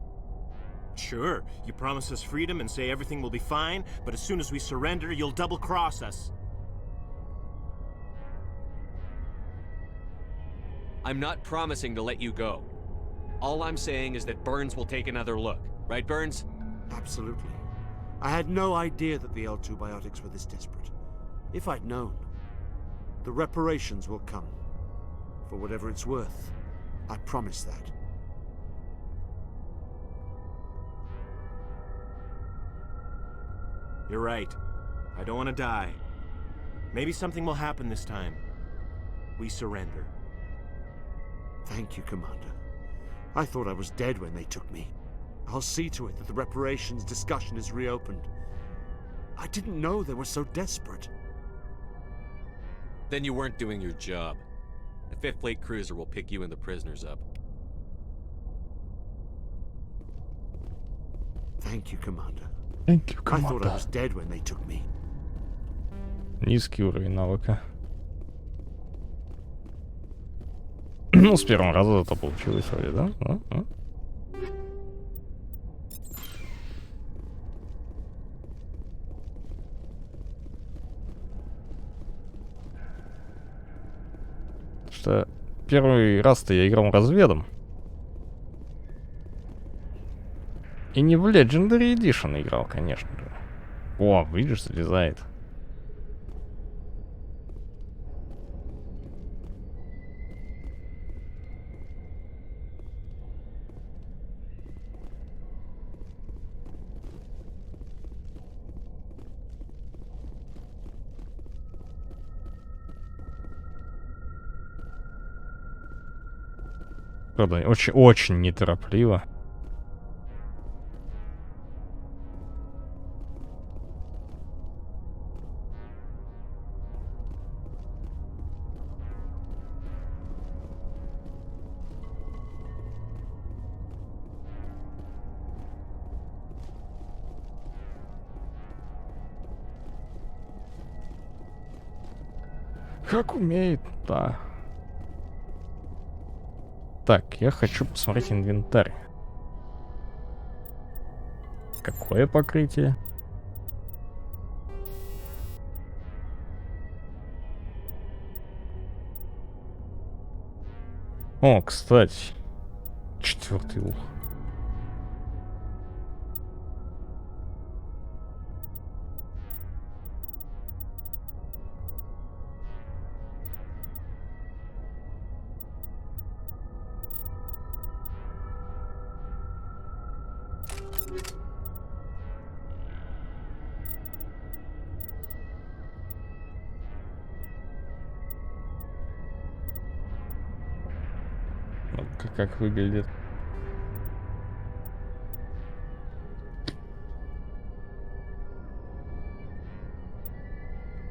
Sure, you promise us freedom and say everything will be fine, but as soon as we surrender, you'll double-cross us. I'm not promising to let you go. All I'm saying is that Burns will take another look. Right, Burns? Absolutely. I had no idea that the L2 biotics were this desperate. If I'd known, the reparations will come. For whatever it's worth. I promise that. You're right. I don't want to die. Maybe something will happen this time. We surrender. Thank you, Commander. I thought I was dead when they took me. I'll see to it that the reparations discussion is reopened. I didn't know they were so desperate. Then you weren't doing your job. The 5th Fleet cruiser will pick you and the prisoners up. Thank you, Commander. Thank you, I thought I Commander. was dead when they took me. Низкий уровень навыка. Ну, с первого раза это получилось вроде, да? Что первый раз-то я играл разведом. И не в Legendary Edition играл, конечно же. О, видишь, залезает. Правда, очень неторопливо. Как умеет, да. Так, я хочу посмотреть инвентарь. Какое покрытие? О, кстати. 4-й ух. Как выглядит.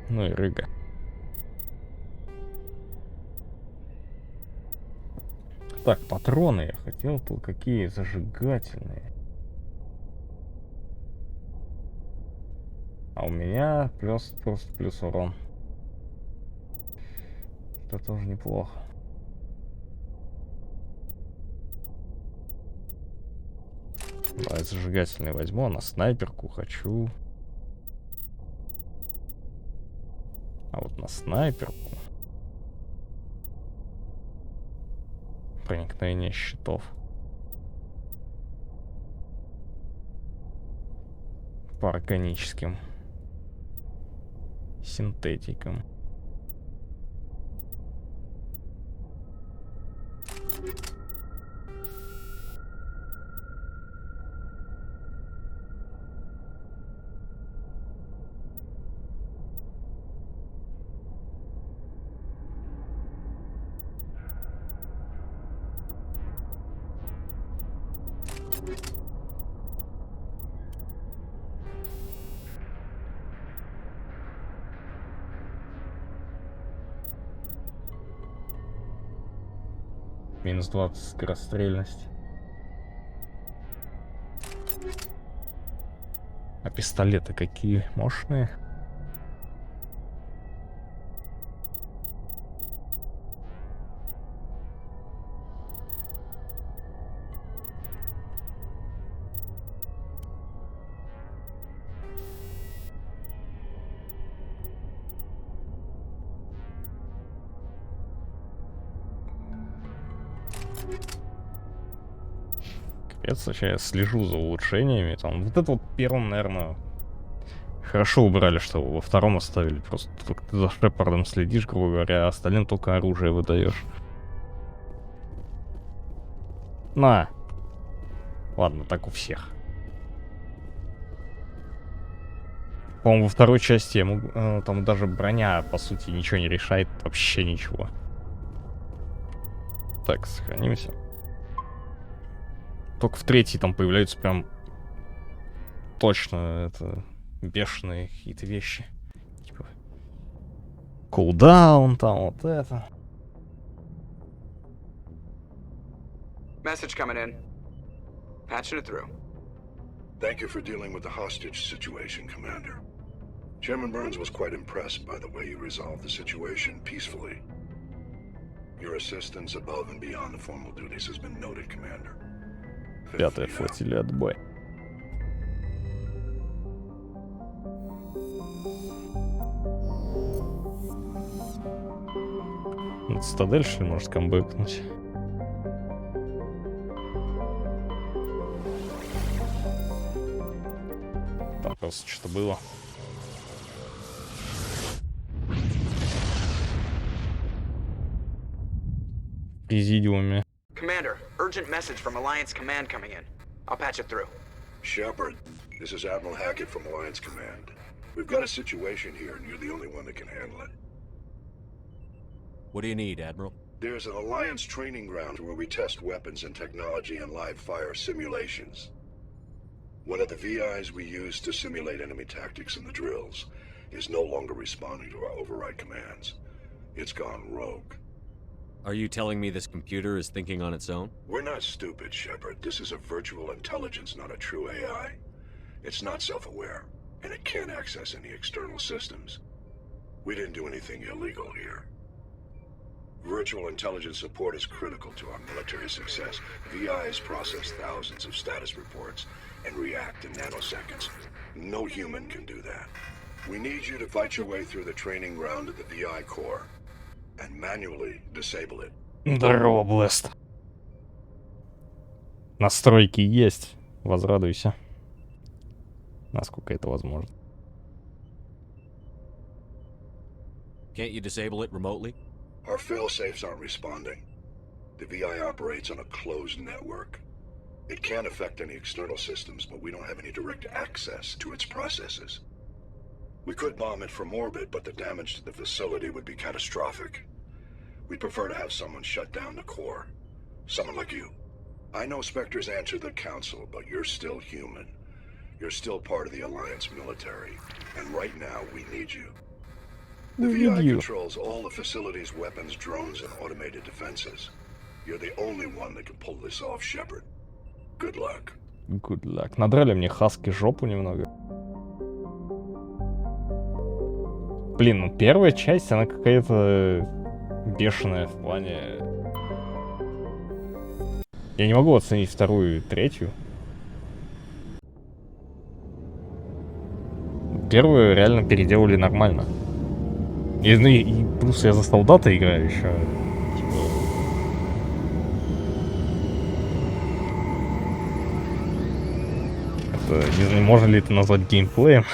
Ну и рыга. Так, патроны я хотел. Тут какие зажигательные. А у меня просто плюс урон. Это тоже неплохо. Давай зажигательный возьму, а на снайперку хочу. А вот на снайперку проникновение щитов. По органическим синтетикам. Минус 20 скорострельность. А пистолеты какие мощные. Капец, вообще я слежу за улучшениями. Там вот это вот первым, наверное, хорошо убрали, что во втором оставили. Просто только ты за Шепардом следишь, грубо говоря, а остальным только оружие выдаешь. На. Ладно, так у всех. По-моему, во второй части я могу, там даже броня, по сути, ничего не решает. Вообще ничего. Так, сохранимся. Только в третьей там появляются прям точно это бешеные какие-то вещи. Типа кулдаун там, вот это. Message coming in. Patching it through. Thank you for dealing with the hostage situation, Commander. Chairman Burns was quite impressed by the way you resolved the situation peacefully. Your assistance above and beyond the formal duties has been noted, Commander. Пятая флотилия, отбой. На цитадель, что ли, может камбэкнуть? Там просто что-то было. В президиуме. Commander, urgent message from Alliance Command coming in. I'll patch it through. Shepard, this is Admiral Hackett from Alliance Command. We've got a situation here, and you're the only one that can handle it. What do you need, Admiral? There's an Alliance training ground where we test weapons and technology in live fire simulations. One of the VIs we use to simulate enemy tactics in the drills is no longer responding to our override commands. It's gone rogue. Are you telling me this computer is thinking on its own? We're not stupid, Shepard. This is a virtual intelligence, not a true AI. It's not self-aware, and it can't access any external systems. We didn't do anything illegal here. Virtual intelligence support is critical to our military success. VIs process thousands of status reports and react in nanoseconds. No human can do that. We need you to fight your way through the training ground to the VI core and manually disable it. Здорово, Блэст. Настройки есть. Возрадуйся. Насколько это возможно. Can't you disable it remotely? Our fail-safes aren't responding. The VI operates on a closed network. It can affect any external systems, but we don't have any direct access to its processes. We could bomb it from orbit, but the damage to the facility would be catastrophic. We'd prefer to have someone shut down the core. Someone like you. I know Spectres answer the Council, but you're still human. You're still part of the Alliance military, and right now we need you. The VI controls all the facility's weapons, drones, and automated defenses. You're the only one that can pull this off, Shepard. Good luck. Good luck. Надрали мне хаски жопу немного. Блин, ну первая часть, она какая-то бешеная в плане... Я не могу оценить вторую и третью. Первую реально переделали нормально. И плюс я за солдата играю еще. Это, не знаю, можно ли это назвать геймплеем.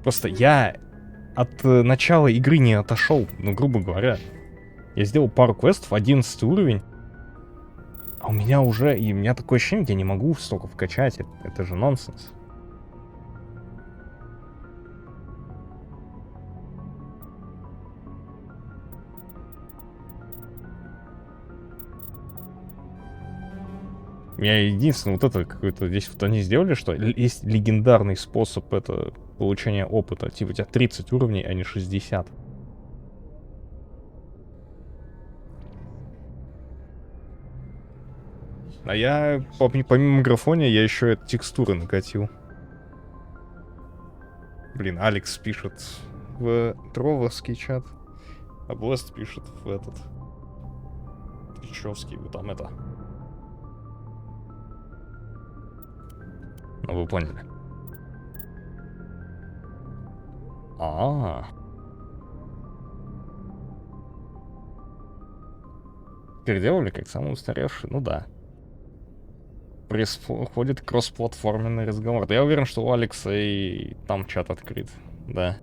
Просто я от начала игры не отошел, ну, грубо говоря. Я сделал пару квестов, 11 уровень. А у меня уже, и у меня такое ощущение, я не могу столько вкачать. Это же нонсенс. меня единственное, вот это какой-то здесь вот они сделали, что есть легендарный способ это получения опыта. Типа у тебя 30 уровней, а не 60. А я, помимо графония, я еще текстуры накатил. Блин, Алекс пишет в трововский чат, а Блэст пишет в этот Твичевский, вы там это. Ну, вы поняли. А-а-а. Переделали как самый устаревший, ну да. Происходит кроссплатформенный разговор. Да я уверен, что у Алекса и там чат открыт, да.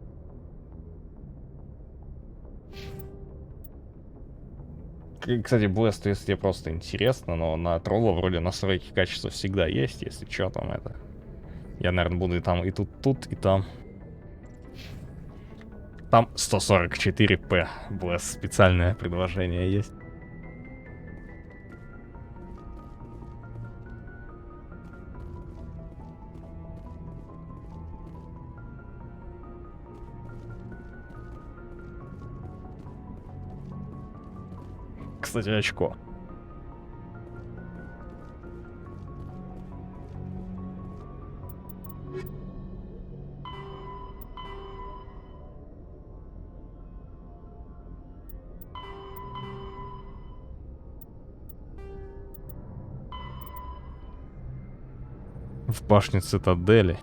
Кстати, Blast, если тебе просто интересно, но на тролла вроде настройки качества всегда есть, если что там это. Я, наверное, буду и там, и тут, и там. Там 144p. Blast, специальное предложение есть. Кстати, очко. В башне цитадели.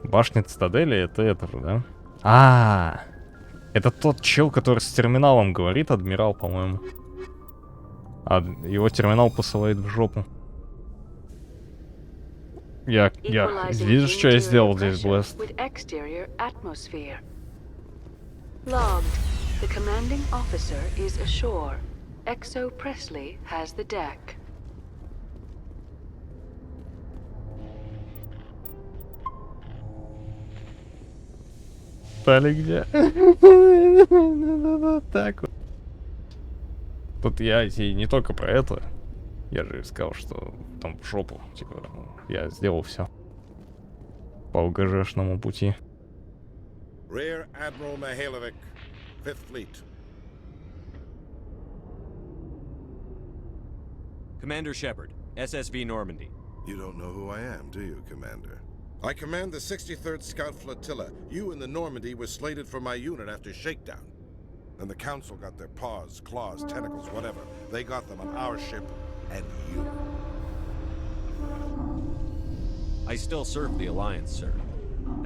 Башня цитадели это же, да? Это тот чел, который с терминалом говорит, адмирал, по-моему. А его терминал посылает в жопу. Видишь, что я сделал здесь, Блэст? Logged. The commanding officer is ashore. Exo Presley has the deck. Стали где? Так вот. Тут я и не только про это. Я же сказал, что там в жопу. Типа, я сделал все. По УГЖшному пути. Rear Admiral Mihailovic, Fifth Fleet. Commander Shepard, SSV Normandy. You don't know who I am, do you, Commander? I command the 63rd Scout Flotilla. You and the Normandy were slated for my unit after shakedown. Then the Council got their paws, claws, tentacles, whatever. They got them on our ship and you. I still serve the Alliance, sir.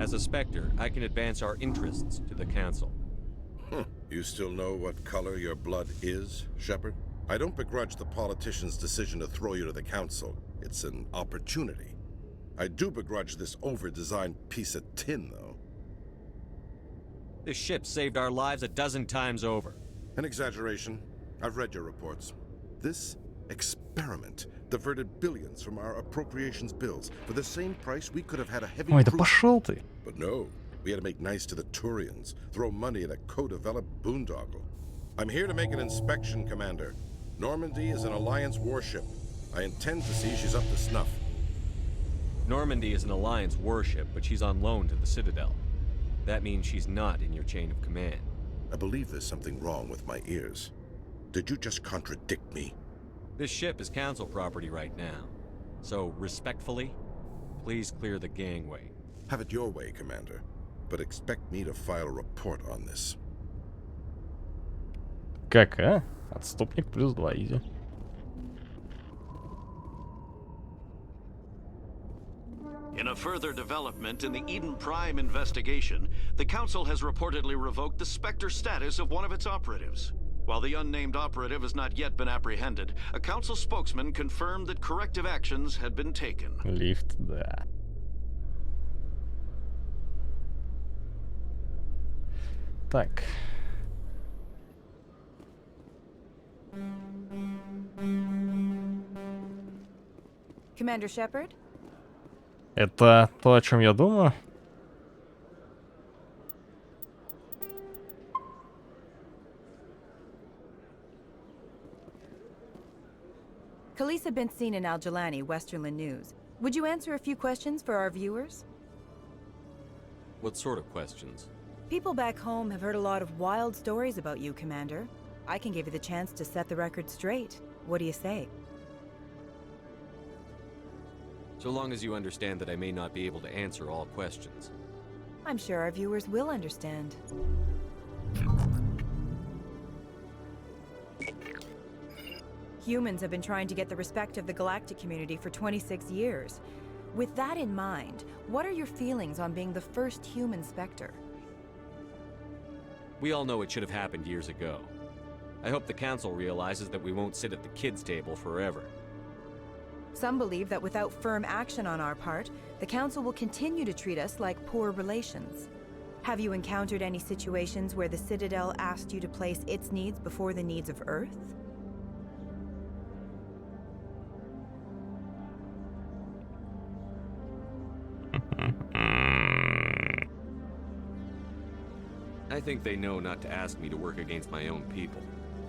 As a Spectre, I can advance our interests to the Council. You still know what color your blood is, Shepard? I don't begrudge the politician's decision to throw you to the Council. It's an opportunity. I do begrudge this over-designed piece of tin, though. This ship saved our lives a dozen times over. An exaggeration. I've read your reports. This experiment diverted billions from our appropriations bills. For the same price, we could have had a heavy Ой, да пошел ты. But no, we had to make nice to the Turians, throw money at a co-developed boondoggle. I'm here to make an inspection, Commander. Normandy is an Alliance warship. I intend to see she's up to snuff. Normandy is an Alliance warship, but she's on loan to the Citadel. That means she's not in your chain of command. I believe there's something wrong with my ears. Did you just contradict me? This ship is Council property right now. So, respectfully, please clear the gangway. Have it your way, Commander. But expect me to file a report on this. Как, а? Отступник плюс 2, изи. In a further development in the Eden Prime investigation, the Council has reportedly revoked the Spectre status of one of its operatives. While the unnamed operative has not yet been apprehended, a Council spokesman confirmed that corrective actions had been taken. Лифт, да. Так. Commander Shepard? Это то, о чем я думаю? Khalees had been seen in Al-Jalani, Westerland News. Would you answer a few questions for our viewers? What sort of questions? People back home have heard a lot of wild stories about you, Commander. I can give you the chance to set the record straight. What do you say? So long as you understand that I may not be able to answer all questions. I'm sure our viewers will understand. Humans have been trying to get the respect of the galactic community for 26 years. With that in mind, what are your feelings on being the first human Spectre? We all know it should have happened years ago. I hope the Council realizes that we won't sit at the kids' table forever. Some believe that without firm action on our part, the Council will continue to treat us like poor relations. Have you encountered any situations where the Citadel asked you to place its needs before the needs of Earth? I think they know not to ask me to work against my own people.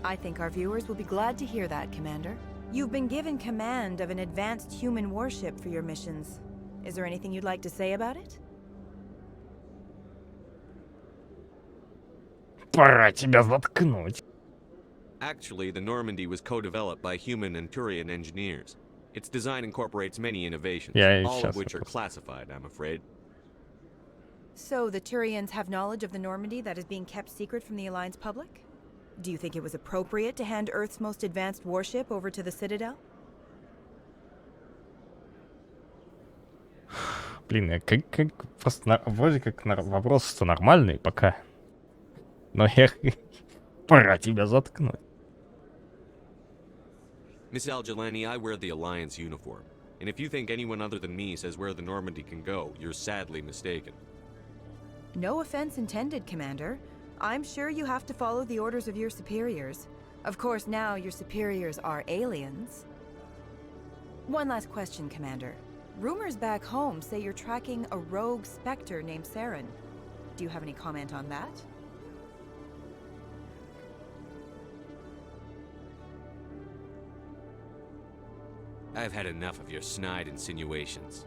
I think our viewers will be glad to hear that, Commander. You've been given command of an advanced human warship for your missions. Is there anything you'd like to say about it? Пора тебя заткнуть. Actually, the Normandy was co-developed by human and Turian engineers. Its design incorporates many innovations, all of which are classified, I'm afraid. So the Turians have knowledge of the Normandy that is being kept secret from the Alliance public? Do you think it was appropriate to hand Earth's most advanced warship over to the Citadel? Блин, как просто вроде как вопрос-то нормальный пока. Но я... Пора тебя заткнуть. Miss Al-Jalani, I wear the Alliance uniform. And if you think anyone other than me says where the Normandy can go, you're sadly mistaken. No offense intended, Commander. I'm sure you have to follow the orders of your superiors. Of course, now your superiors are aliens. One last question, Commander. Rumors back home say you're tracking a rogue Spectre named Saren. Do you have any comment on that? I've had enough of your snide insinuations.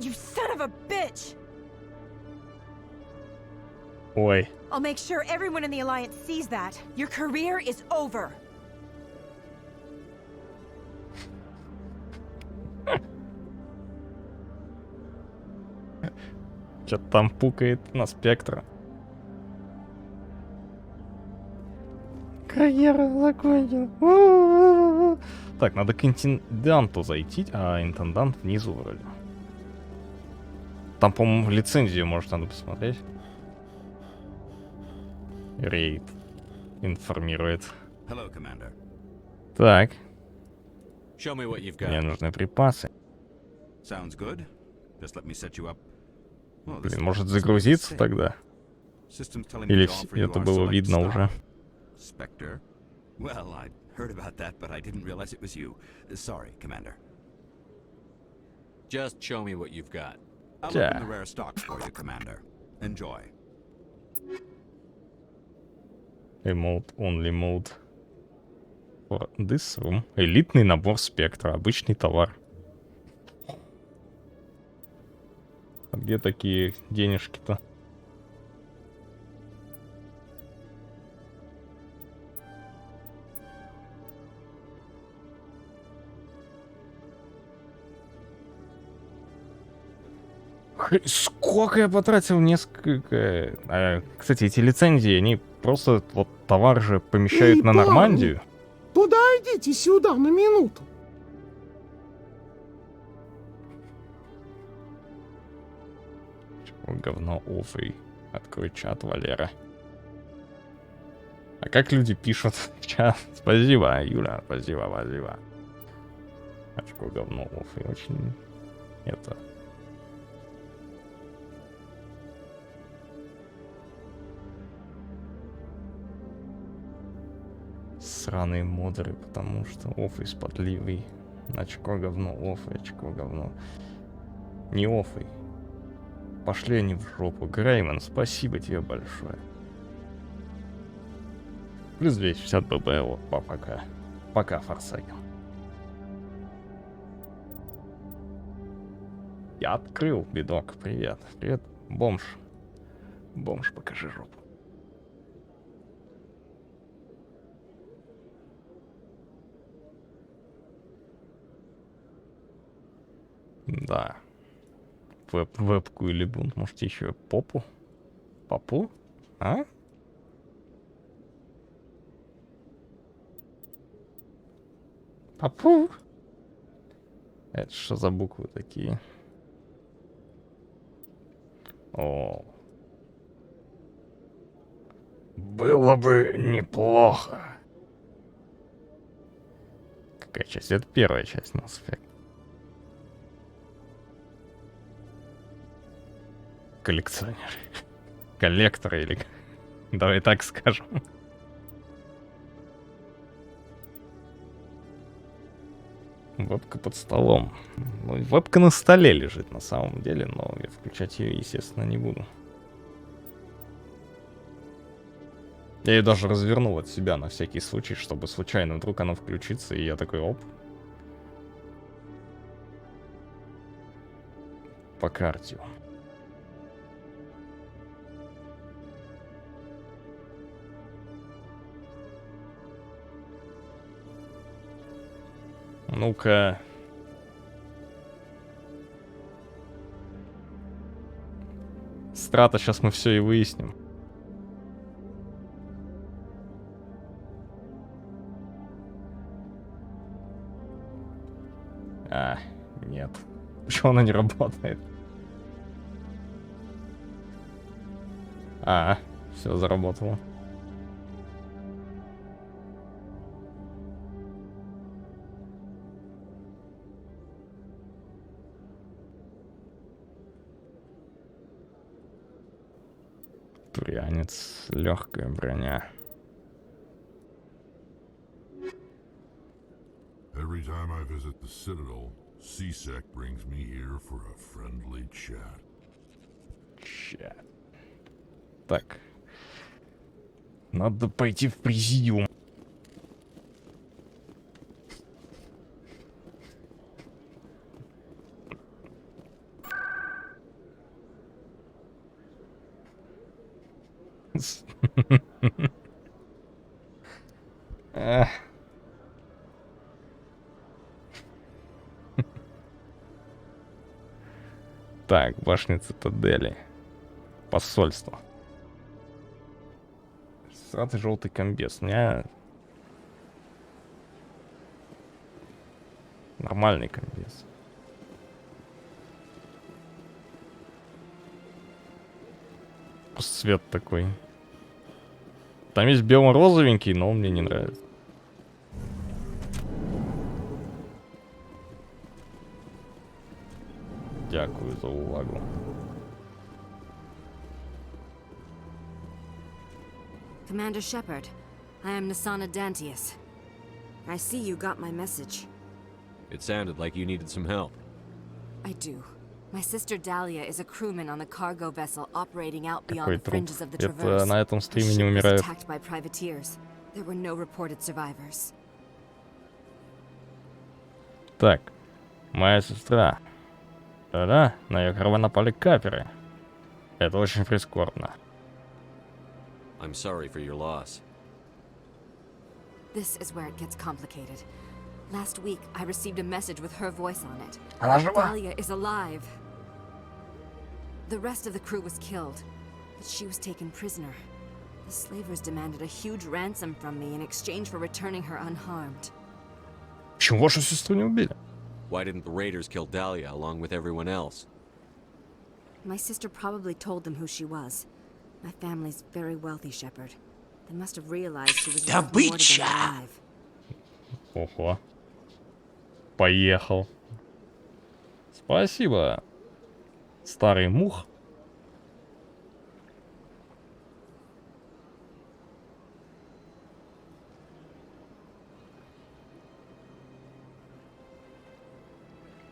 You son of a bitch! Ой. I'll make sure everyone in the Alliance sees that. Your career is over. Что-то там пукает на Спектра. Карьера закончена. Так, надо к интенданту зайти, а интендант внизу вроде. Там, по-моему, лицензию, может, надо посмотреть. Рейд информирует. Hello, Commander. Так. Show me what you've got. Мне нужны припасы. Sounds good. Just let me set you up. Блин, может загрузиться тогда? Или это было видно уже? Spectre? Well, I heard about that, but I didn't realize it was you. Sorry, Commander. Just show me what you've got. I'll open the rare stocks for you, Commander. Enjoy. Emote, only mode. For this room. Элитный набор Спектра. Обычный товар. А где такие денежки-то? Сколько я потратил? Несколько... кстати, эти лицензии, они просто вот товар же помещают на Нормандию. Подойдите сюда на минуту. Чего говно, офей. Открой чат, Валера. А как люди пишут в чат? Спасибо, Юля, спасибо. Очко говно, офей. Очень... Это... Сраные модеры, потому что офей спотливый. Очко говно, офей, очко говно. Не офей. Пошли они в жопу. Грейман, спасибо тебе большое. Плюс 260 ББ, вот, пока. Пока, Форсаген. Я открыл, бедок, привет. Привет, бомж. Бомж, покажи жопу. Да. Вебку или бунт, можете еще попу? Попу? А? Попу? Это что за буквы такие? О. Было бы неплохо. Какая часть? Это первая часть Mass Effect. Коллекционер. Коллекторы или... Давай так скажем. Вебка под столом. Ну, вебка на столе лежит на самом деле, но я включать ее, естественно, не буду. Я ее даже развернул от себя на всякий случай, чтобы случайно вдруг она включится, и я такой, оп. По карте. Ну-ка. Страта, сейчас мы все и выясним. А, нет. Почему она не работает? А, все заработало. Турианец, легкая броня. Every time I visit the Citadel, CSEC brings me here for a friendly chat. Чат. Так. Надо пойти в президиум. Так, башня цитадели. Посольство. Сратый желтый комбез. У меня нормальный комбез. Просто цвет такой. Там есть бело-розовенький, но он мне не нравится. Дякую за увагу. Commander Shepard, I am Nasana Dantius. I see you got my message. It sounded like you needed some help. I do. My sister Dahlia is a crewman on a cargo vessel operating out beyond the fringes of the Traverse. Это на этом стриме не The ship was умирают. attacked by privateers. There were no reported survivors. Так, моя сестра. Да-да, на ее корабль напали каперы. Это очень прискорбно. I'm sorry for your loss. This is where it gets complicated. Last week, I received a message with her voice on it. Она жива? Dahlia is alive. The rest of the crew was killed, but she was taken prisoner. The slavers demanded a huge ransom from me in exchange for returning her unharmed. Почему вашу сестру не убили? Why didn't the raiders kill Dahlia along with everyone else? My sister probably told them who she was. My family's very wealthy, Shepard. They must have realized she was worth more to them alive. Ого. Поехал. Спасибо, старый мух.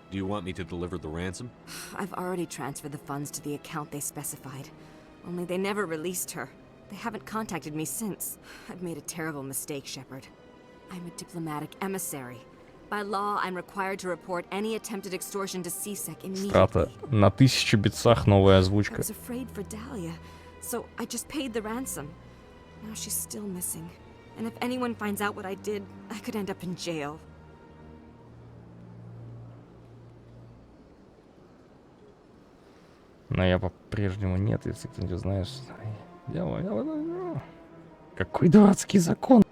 Do you want me to deliver the ransom? I've already transferred the funds to the account they specified. Only they never released her. They haven't contacted me since. I've made a terrible mistake, Shepard. I'm a diplomatic emissary. By law, I'm required to report any attempted extortion to CSEC immediately. Страта на 1000 битсах новая I озвучка. was afraid for Dahlia, so I just paid the ransom. Now she's still missing. And if anyone finds out what I did, I could end up in jail. Но я по-прежнему нет, если ты не знаешь. Какой дурацкий закон.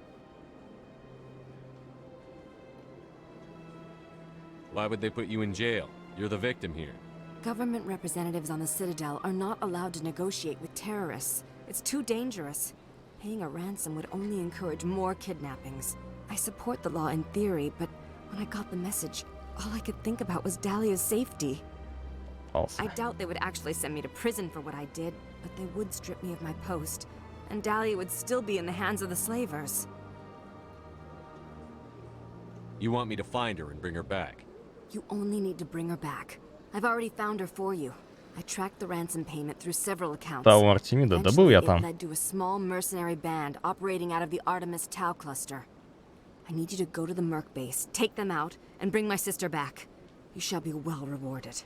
Why would they put you in jail? You're the victim here. Government representatives on the Citadel are not allowed to negotiate with terrorists. It's too dangerous. Paying a ransom would only encourage more kidnappings. I support the law in theory, but when I got the message, all I could think about was Dahlia's safety. False. I doubt they would actually send me to prison for what I did, but they would strip me of my post, and Dahlia would still be in the hands of the slavers. You want me to find her and bring her back? You only need to bring her back. I've already found her for you. I tracked the ransom payment through several accounts. Да, у Артемида добыл я It там. led to a small mercenary band operating out of the Artemis Tau cluster. I need you to go to the Merc base, take them out, and bring my sister back. You shall be well rewarded.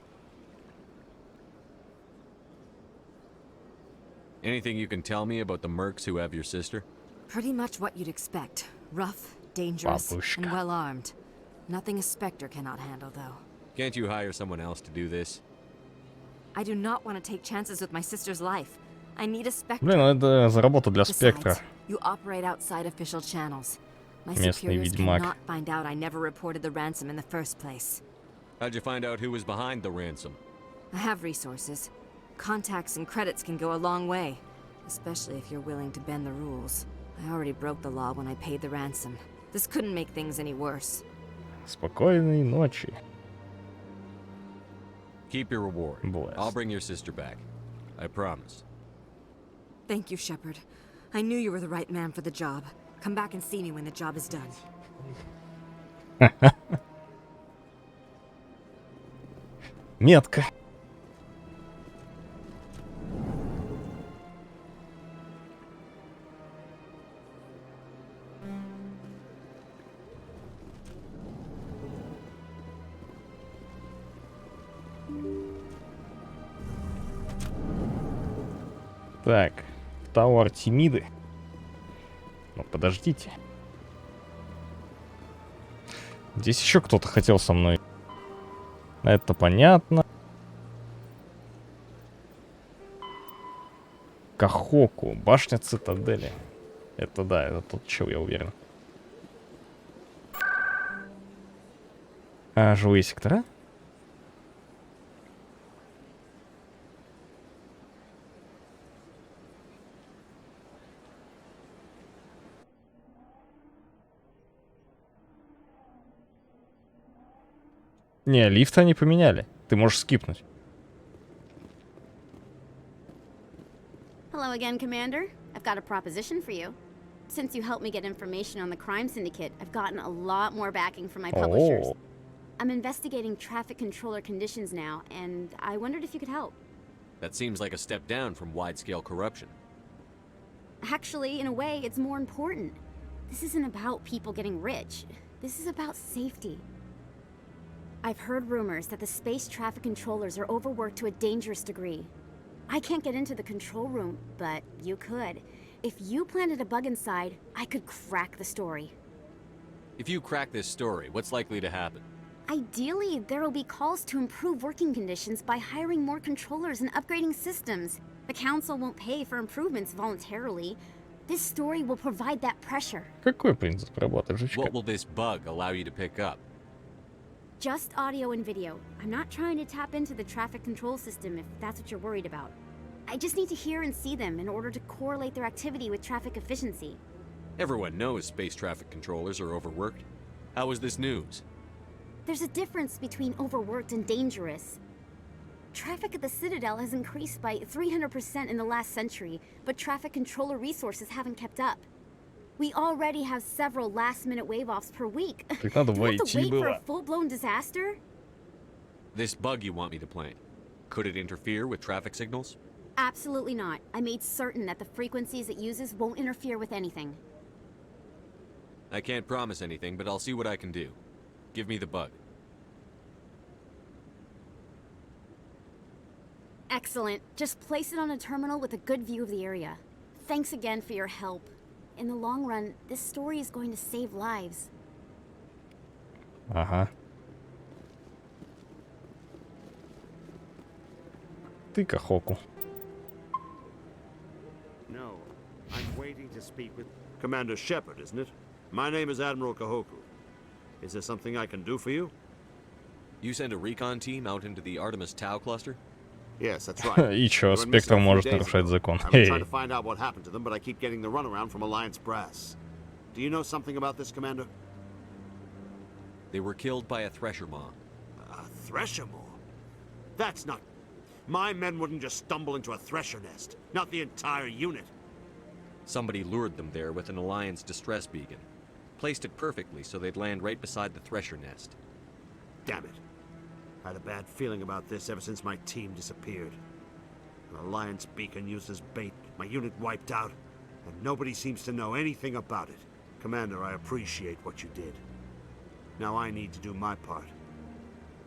Anything you can tell me about the mercs who have your sister? Pretty much what you'd expect. Rough, dangerous, Babushka. and well armed. Nothing a Spectre cannot handle, though. Can't you hire someone else to do this? I do not want to take chances with my sister's life. I need a Spectre. Блин, ну это заработа для Спектра. Besides, you operate outside official channels. My Местный superiors ведьмак. cannot find out I never reported the ransom in the first place. How'd you find out who was behind the ransom? I have resources. Contacts and credits can go a long way, especially if you're willing to bend the rules. I already broke the law when I paid the ransom. This couldn't make things any worse. Спокойной ночи. Keep your reward. Bless. I'll bring your sister back. I promise. Thank you, Shepard. I knew you were the right man for the job. Come back and see me when the job is done. Метка. Так, Тау Артемиды. Ну, подождите. Здесь еще кто-то хотел со мной. Это понятно. Кахоку, башня цитадели. Это да, это тот чел, я уверен. А, живые сектора? Не, лифт они поменяли. Ты можешь скипнуть. Hello again, Commander. I've got a proposition for you. Since you helped me get information on the crime syndicate, I've gotten a lot more backing from my publishers. Oh. I'm investigating traffic controller conditions now, and I wondered if you could help. That seems like a step down from wide-scale corruption. Actually, in a way, it's more important. This isn't about people getting rich. This is about safety. I've heard rumors that the space traffic controllers are overworked to a dangerous degree. I can't get into the control room, but you could. If you planted a bug inside, I could crack the story. If you crack this story, what's likely to happen? Ideally, there will be calls to improve working conditions by hiring more controllers and upgrading systems. The Council won't pay for improvements voluntarily. This story will provide that pressure. Какой принцип работы, жучка? What will this bug allow you to pick up? Just audio and video. I'm not trying to tap into the traffic control system if that's what you're worried about. I just need to hear and see them in order to correlate their activity with traffic efficiency. Everyone knows space traffic controllers are overworked. How is this news? There's a difference between overworked and dangerous. Traffic at the Citadel has increased by 300% in the last century, but traffic controller resources haven't kept up. We already have several last-minute wave-offs per week. Так надо Do we have to войти wait for было. a full-blown disaster? This bug you want me to plant, could it interfere with traffic signals? Absolutely not. I made certain that the frequencies it uses won't interfere with anything. I can't promise anything, but I'll see what I can do. Give me the bug. Excellent. Just place it on a terminal with a good view of the area. Thanks again for your help. In the long run, this story is going to save lives. Ага. Ты Кахоку. No, I'm waiting to speak with Commander Shepard, isn't it? My name is Admiral Kahoku. Is there something I can do for you? You send a recon team out into the Artemis Tau cluster? Yes, that's right. И чё, Спектр может нарушать закон. I've been trying to find out what happened to them, but I keep getting the runaround from Alliance brass. Do you know something about this, Commander? They were killed by a Thresher Maw. A Thresher Maw? That's not... My men wouldn't just stumble into a Thresher nest. Not the entire unit. Somebody lured them there with an Alliance distress beacon. Placed it perfectly so they'd land right beside the Thresher nest. Damn it. I had a bad feeling about this ever since my team disappeared. An Alliance beacon used as bait, my unit wiped out, and nobody seems to know anything about it. Commander, I appreciate what you did. Now I need to do my part.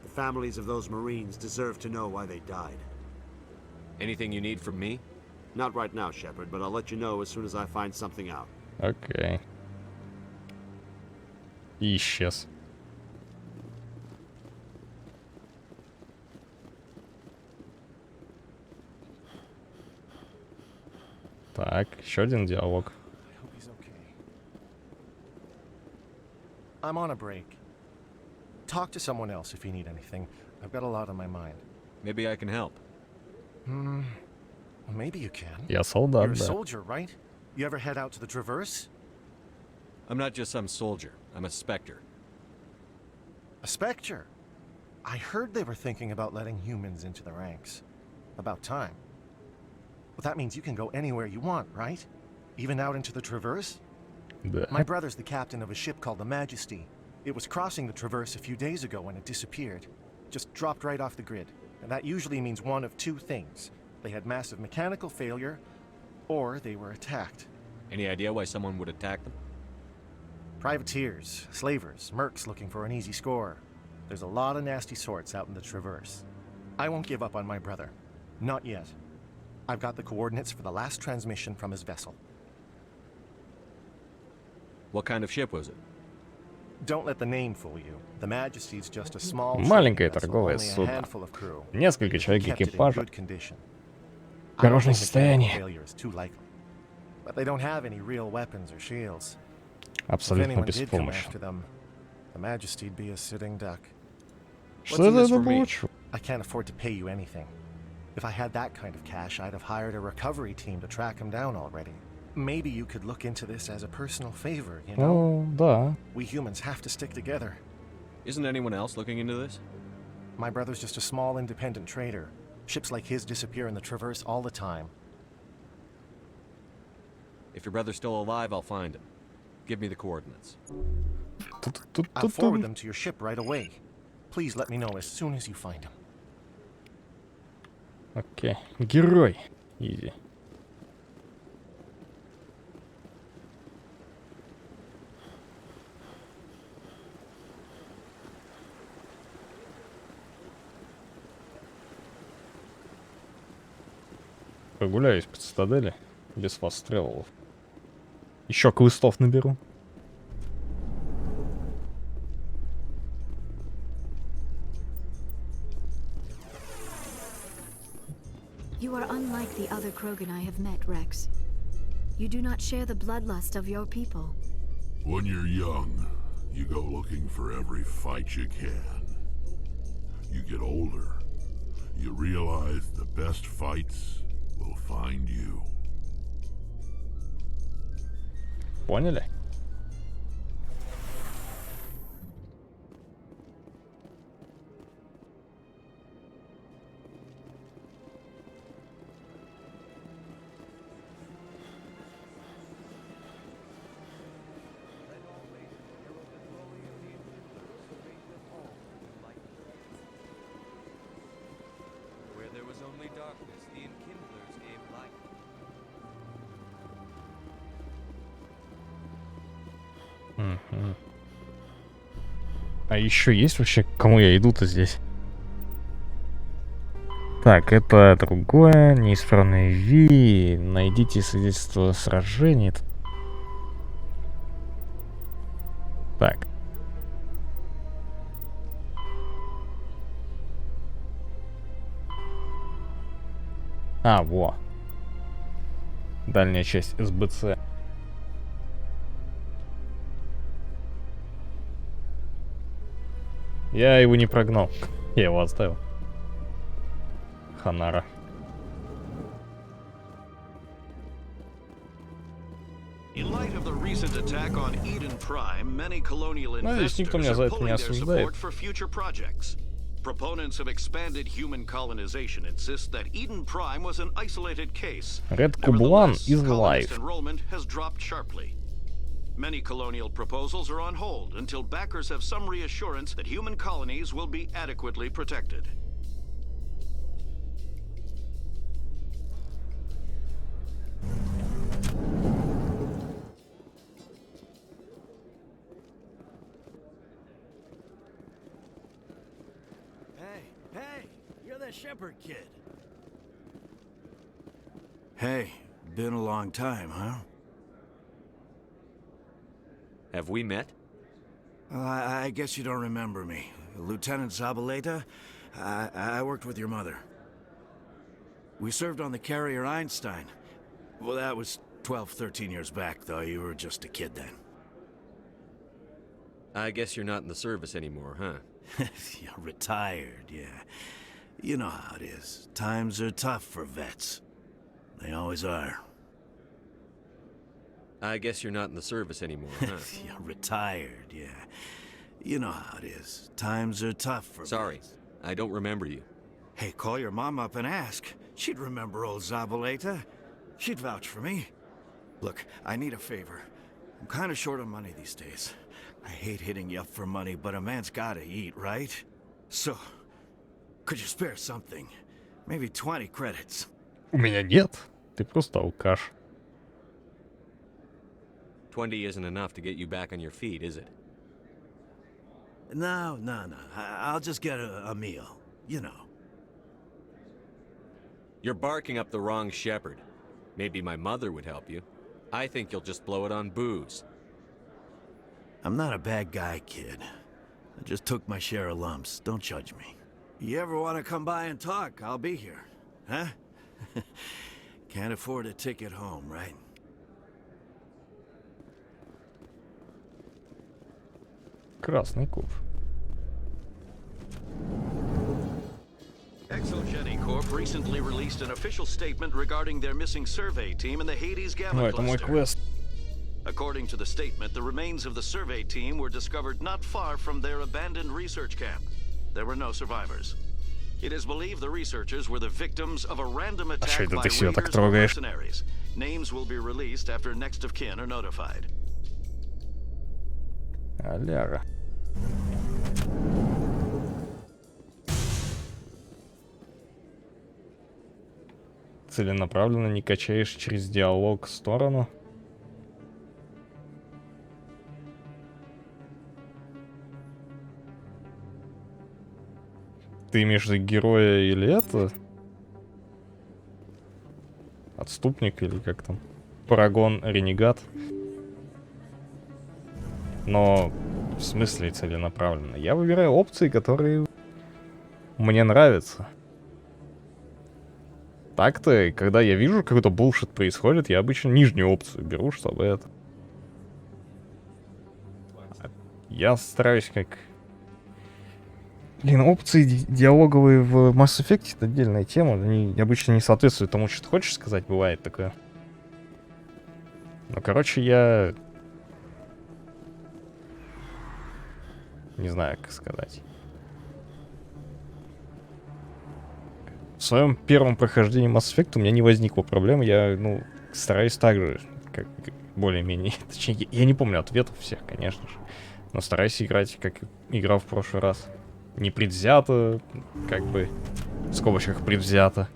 The families of those Marines deserve to know why they died. Anything you need from me? Not right now, Shepard, but I'll let you know as soon as I find something out. Окей. И исчез. Так, еще один диалог. I'm on a break. Talk to someone else if you need anything. I've got a lot on my mind. Maybe I can help. Maybe you can. Я солдат, You're a да. soldier, right? You ever head out to the Traverse? I'm not just some soldier. I'm a Spectre. A Spectre? I heard they were thinking about letting humans into the ranks. About time. Well, that means you can go anywhere you want, right? Even out into the Traverse? Да. My brother's the captain of a ship called the Majesty. It was crossing the Traverse a few days ago when it disappeared. Just dropped right off the grid. And that usually means one of two things. They had massive mechanical failure, or they were attacked. Any idea why someone would attack them? Privateers, slavers, mercs looking for an easy score. There's a lot of nasty sorts out in the Traverse. I won't give up on my brother. Not yet. I've got the coordinates for the last transmission from his vessel. What kind of ship was it? Don't let the name fool you. The Majesty's just a small Маленькое vessel, торговое only a судно. handful of crew. Несколько человек Kept it in экипажа. good condition. В I don't хорошем think mechanical состоянии. failure is too likely. But they don't have any real weapons or shields. If Абсолютно anyone did come беспомощно. after them, the Majesty'd be a sitting duck. Что это было? I can't afford to pay you anything. If I had that kind of cash, I'd have hired a recovery team to track him down already. Maybe you could look into this as a personal favor, you know? Ну, да. We humans have to stick together. Isn't anyone else looking into this? My brother's just a small independent trader. Ships like his disappear in the Traverse all the time. If your brother's still alive, I'll find him. Give me the coordinates. I'll forward them to your ship right away. Please let me know as soon as you find him. Окей. Герой. Изи. Прогуляюсь по цитадели без фаст-тревелов. Еще квестов наберу. You are unlike the other Krogan I have met, Rex. You do not share the bloodlust of your people. When you're young, you go looking for every fight you can. You get older, you realize the best fights will find you. Поняли? Where there was only darkness, the enkindlers А еще есть вообще, к кому я иду-то здесь? Так, это другое. Неисправный Ви. Найдите свидетельство сражений. Так. А, во. Дальняя часть СБЦ. Я его не прогнал. Я его оставил. Ханара. In light of the recent attack on Eden Prime, many colonial Надеюсь, никто меня investors за are это не pulling their осуждает. support for future projects. Proponents of expanded human colonization insist that Eden Prime was an isolated case. Red Kubulan Nevertheless, is colonist alive. enrollment has dropped sharply. Many colonial proposals are on hold until backers have some reassurance that human colonies will be adequately protected. Hey, you're that Shepherd kid. Hey, been a long time, huh? Have we met? Well, I guess you don't remember me. Lieutenant Zabaleta? I worked with your mother. We served on the carrier Einstein. Well, that was 12, 13 years back, though. You were just a kid then. I guess you're not in the service anymore, huh? You're retired, yeah. You know how it is. Times are tough for vets. They always are. I guess you're not in the service anymore, huh? You're retired, yeah. You know how it is. Times are tough for Sorry, vets. I don't remember you. Hey, call your mom up and ask. She'd remember old Zabaleta. She'd vouch for me. Look, I need a favor. I'm kind of short on money these days. I hate hitting you up for money, but a man's gotta eat, right? So, could you spare something? Maybe 20 credits. У меня нет. Ты просто алкаш. 20 isn't enough to get you back on your feet, is it? No. I'll just get a meal. You know. You're barking up the wrong shepherd. Maybe my mother would help you. I think you'll just blow it on booze. I'm not a bad guy, kid. I just took my share of lumps. Don't judge me. You ever want to come by and talk, I'll be here. Huh? Can't afford a ticket home, right? Красный куб. Exogeny Corp recently released an official statement regarding their missing survey team in the Hades Gamma Ну, это мой cluster. квест. According to the statement, the remains of the survey team were discovered not far from their abandoned research camp. There were no survivors. It is believed the researchers were the victims of a random attack это by ты всё так raiders or трогаешь? mercenaries. Names will be released after next of kin are notified. Аляра. Целенаправленно не качаешь через диалог в сторону. Ты имеешь в виду героя или это? Отступник или как там? Парагон, ренегат. Но в смысле целенаправленно? Я выбираю опции, которые мне нравятся. Так-то, когда я вижу, какой-то булшит происходит, я обычно нижнюю опцию беру, чтобы это... Я стараюсь как... Блин, опции диалоговые в Mass Effect — это отдельная тема. Они обычно не соответствуют тому, что ты хочешь сказать, бывает такое. Ну, короче, я... Не знаю, как сказать. В своем первом прохождении Mass Effect у меня не возникло проблем. Я, ну, стараюсь так же, как более-менее... Точнее, я не помню ответов всех, конечно же. Но стараюсь играть, как играл в прошлый раз. Не предвзято, как бы, в скобочках предвзято.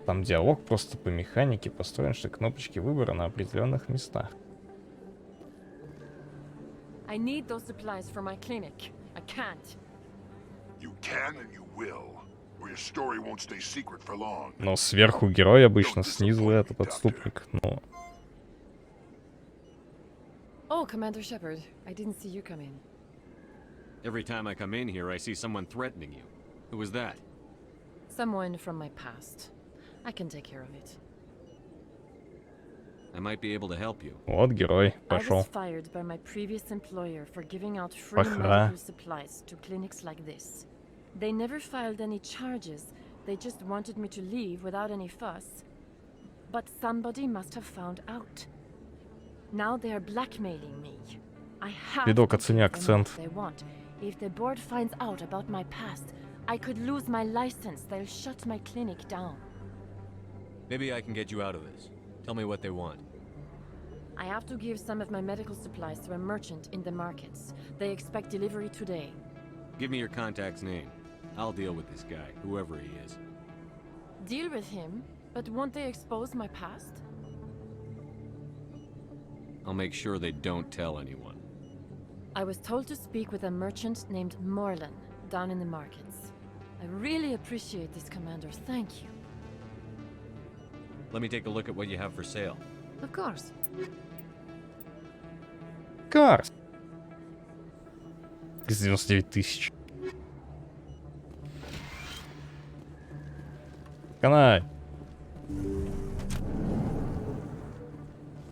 Там диалог просто по механике построен, что кнопочки выбора на определенных местах. I need those supplies for my clinic. I can't. You can and you will, or your story won't stay secret for long. Но сверху герой обычно, снизу этот отступник. Ну, Oh, Commander Shepard, I didn't see you come in. Every time I come in here, I see someone threatening you. Who was that? Someone from my past. I can take care of it. I might be able to help you. вот герой I пошел. was fired by my previous employer for giving out free Ага. medical supplies to clinics like this. They never filed any charges. They just wanted me to leave without any fuss. But somebody must have found out. Now they are blackmailing me. I have Видок, to оцени give them акцент. what they want. If the board finds out about my past, I could lose my license. They'll shut my clinic down. Maybe I can get you out of this. Tell me what they want. I have to give some of my medical supplies to a merchant in the markets. They expect delivery today. Give me your contact's name. I'll deal with this guy, whoever he is. Deal with him, but won't they expose my past? I'll make sure they don't tell anyone. I was told to speak with a merchant named Morlan down in the markets. I really appreciate this, Commander. Thank you. Let me take a look at what you have for sale. Of course. Карс. 99 тысяч. Канай.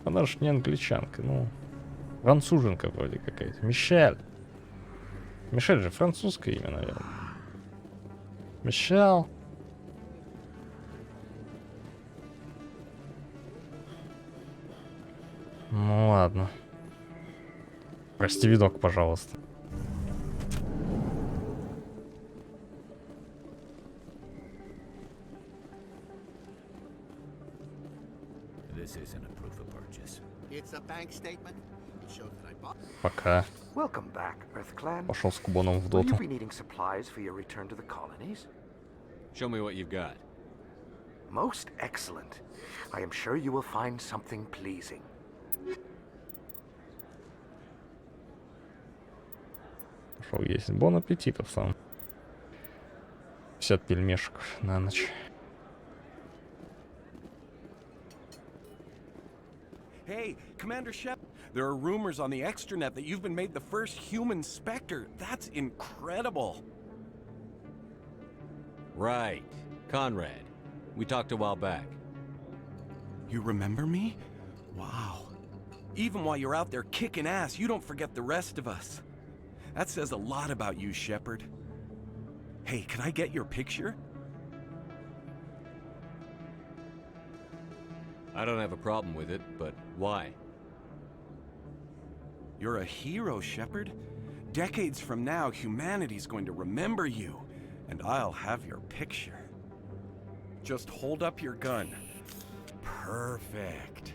Она ж не англичанка, ну. Француженка вроде какая-то. Мишель. Мишель же французское имя, наверное. Мишель. Ну ладно. Прости видок, пожалуйста. This isn't a proof of purchase. It's a bank statement. It shows that I bought. Пока. Welcome back, EarthClan. Пошел с кубоном в Will you доту. be needing supplies for your return to the colonies? Show me what you've got. Most excellent. I am sure you will find something pleasing. Пошел есть. Бон аппетит, пацан. 50 пельмешек на ночь. Hey, Commander Shep, there are rumors on the extranet that you've been made the first human Spectre. That's incredible. Right. Conrad. We talked a while back. You remember me? Wow. Even while you're out there kicking ass, you don't forget the rest of us. That says a lot about you, Shepard. Hey, can I get your picture? I don't have a problem with it, but why? You're a hero, Shepard. Decades from now, humanity's going to remember you, and I'll have your picture. Just hold up your gun. Perfect.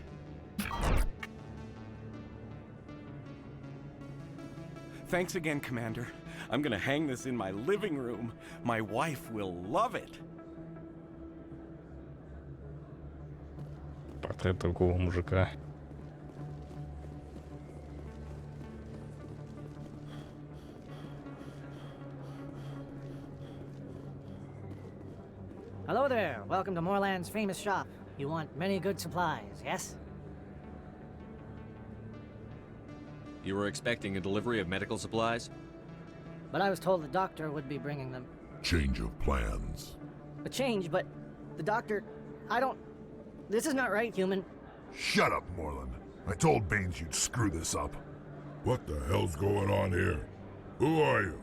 Thanks again, Commander. I'm gonna hang this in my living room. My wife will love it. Портрет другого мужика. Hello there. Welcome to Moorland's famous shop. You want many good supplies, yes? You were expecting a delivery of medical supplies? But I was told the doctor would be bringing them. Change of plans. A change, but the doctor... I don't... This is not right, human. Shut up, Moreland. I told Baines you'd screw this up. What the hell's going on here? Who are you?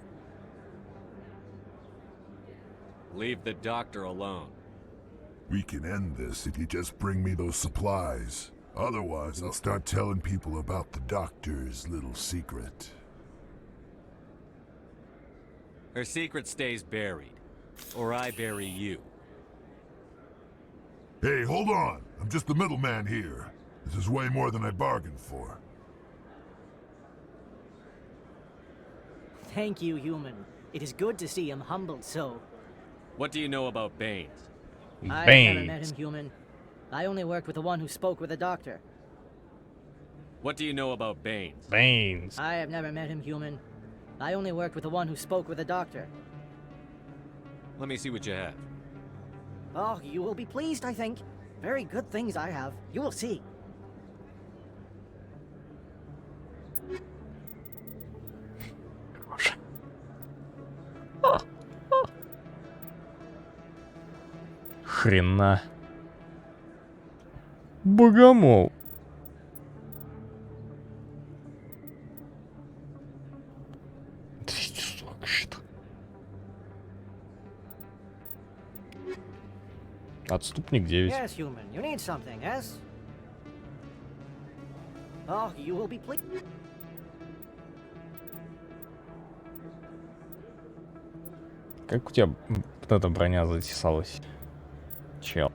Leave the doctor alone. We can end this if you just bring me those supplies. Otherwise, I'll start telling people about the doctor's little secret. Her secret stays buried. Or I bury you. Hey, hold on. I'm just the middleman here. This is way more than I bargained for. Thank you, human. It is good to see him humbled so. What do you know about Baines? I never met him, human. I only worked with the one who spoke with the doctor. What do you know about Baines? Baines. I have never met him, human. I only worked with the one who spoke with the doctor. Let me see what you have. Oh, you will be pleased, I think. Very good things I have. You will see. Хрена. Богомол. Отступник 9. Yes, human. You need something, yes? Oh, you will be pleased. Как у тебя вот эта броня затесалась? Чел.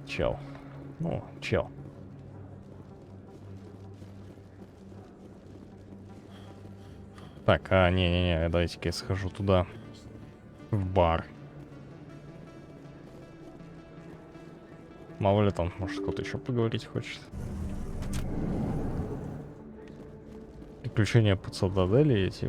Чел. Ну, чел. Так, не-не-не, давайте-ка я схожу туда. В бар. Мало ли там, может, кто-то еще поговорить хочет. Приключения по цитадели эти,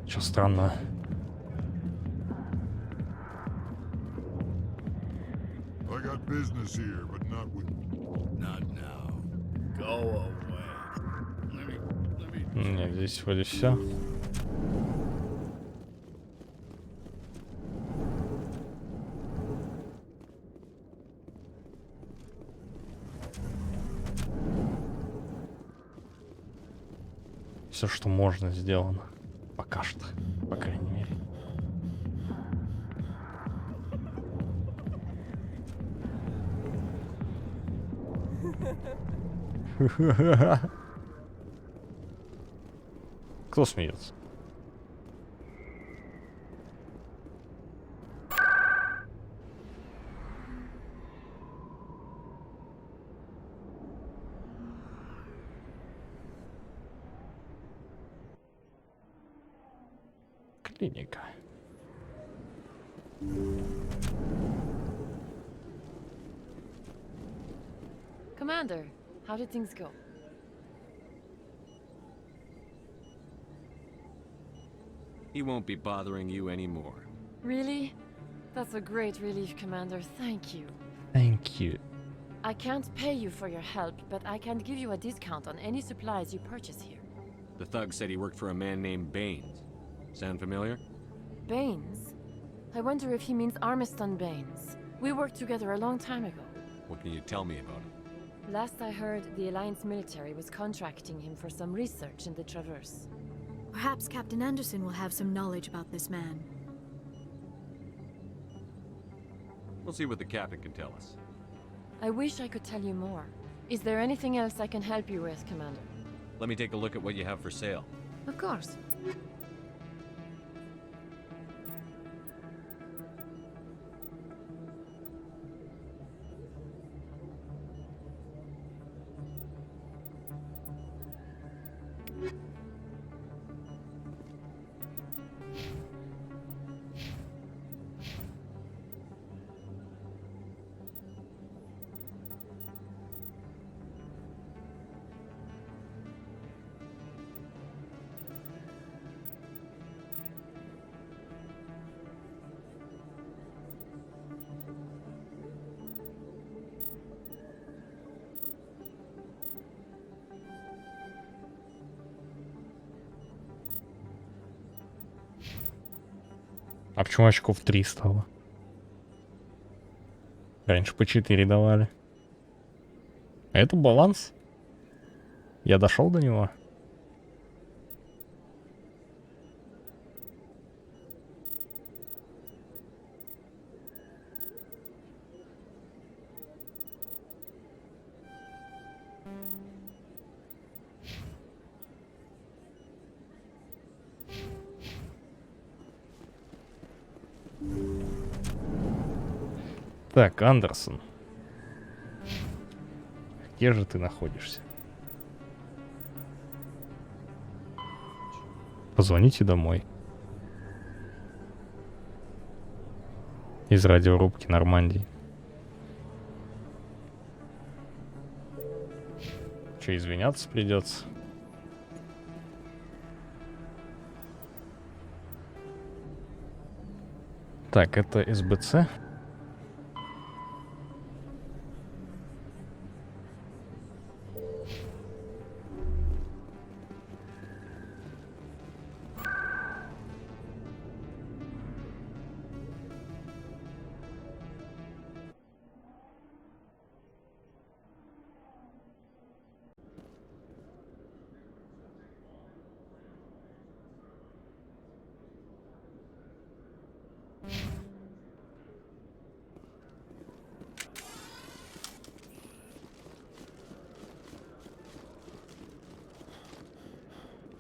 Чё странно? I got business here, but not with... Not now. Go away. Let me... Нет, здесь вроде все. Все, что можно, сделано. Пока что, по крайней мере. Кто смеется? Клиника. Commander, how did things go? He won't be bothering you anymore. Really? That's a great relief, Commander. Thank you. Thank you. I can't pay you for your help, but I can give you a discount on any supplies you purchase here. The thug said he worked for a man named Baines. Sound familiar? Baines? I wonder if he means Armiston Baines. We worked together a long time ago. What can you tell me about him? Last I heard, the Alliance military was contracting him for some research in the Traverse. Perhaps Captain Anderson will have some knowledge about this man. We'll see what the captain can tell us. I wish I could tell you more. Is there anything else I can help you with, Commander? Let me take a look at what you have for sale. Of course. А почему очков 3 стало? Раньше по 4 давали. А это баланс. Я дошел до него. Так, Андерсон. Где же ты находишься? Позвоните домой. Из радиорубки Нормандии. Че, извиняться придется? Так, это СБЦ.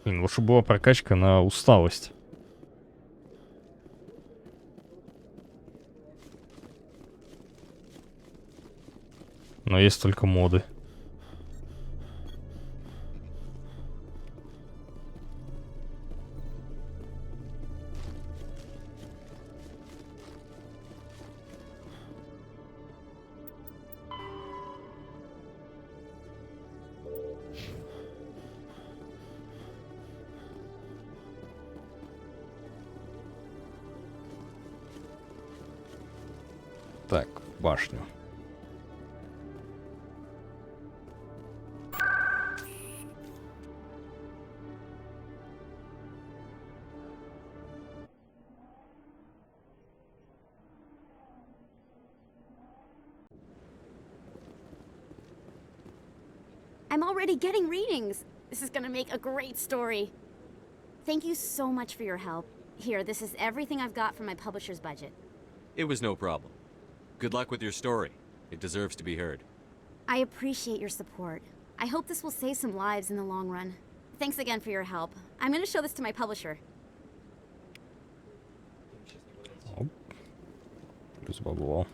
Блин, лучше была прокачка на усталость. Но есть только моды. Так, башню. I'm already getting readings. This is gonna make a great story. Thank you so much for your help. Here, this is everything I've got from my publisher's budget. It was no problem. Good luck with your story. It deserves to be heard. I appreciate your support. I hope this will save some lives in the long run. Thanks again for your help. I'm gonna show this to my publisher. Плюс бабло.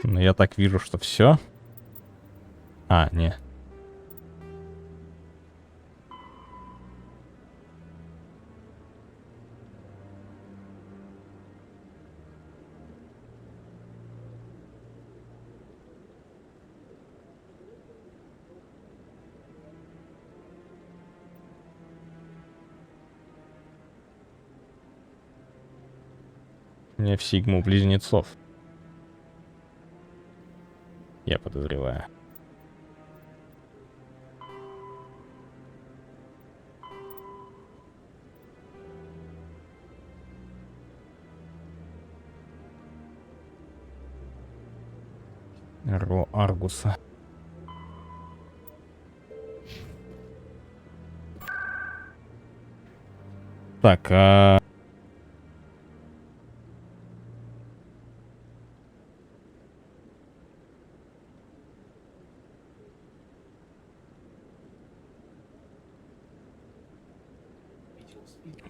Ну, я так вижу, что все. А, не. Не в Сигму близнецов. Я подозреваю. Ро Аргуса. Так,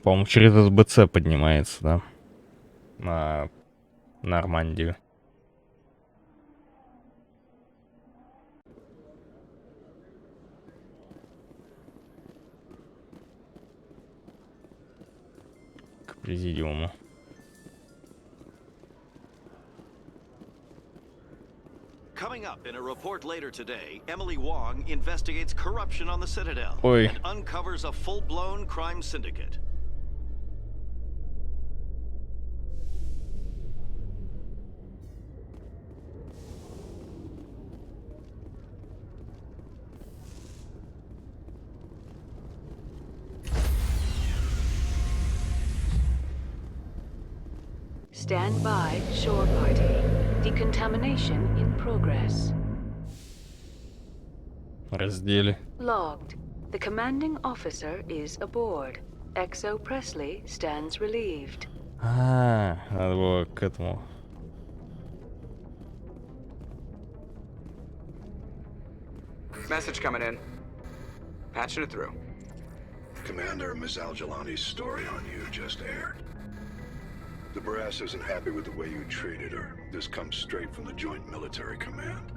по-моему, через СБЦ поднимается, да? На Нормандию. К президиуму. Coming up in a report later today, Emily Wong investigates corruption on the Citadel Oi. and uncovers a full-blown crime syndicate. Stand by, shore party. Decontamination in progress. Раздели. Logged. The commanding officer is aboard. XO Presley stands relieved. Надо было к этому. Message coming in. Patching it through. Commander, Ms. Al-Jalani's story on you just aired. The brass isn't happy with the way you treated her. This comes straight from the Joint Military Command.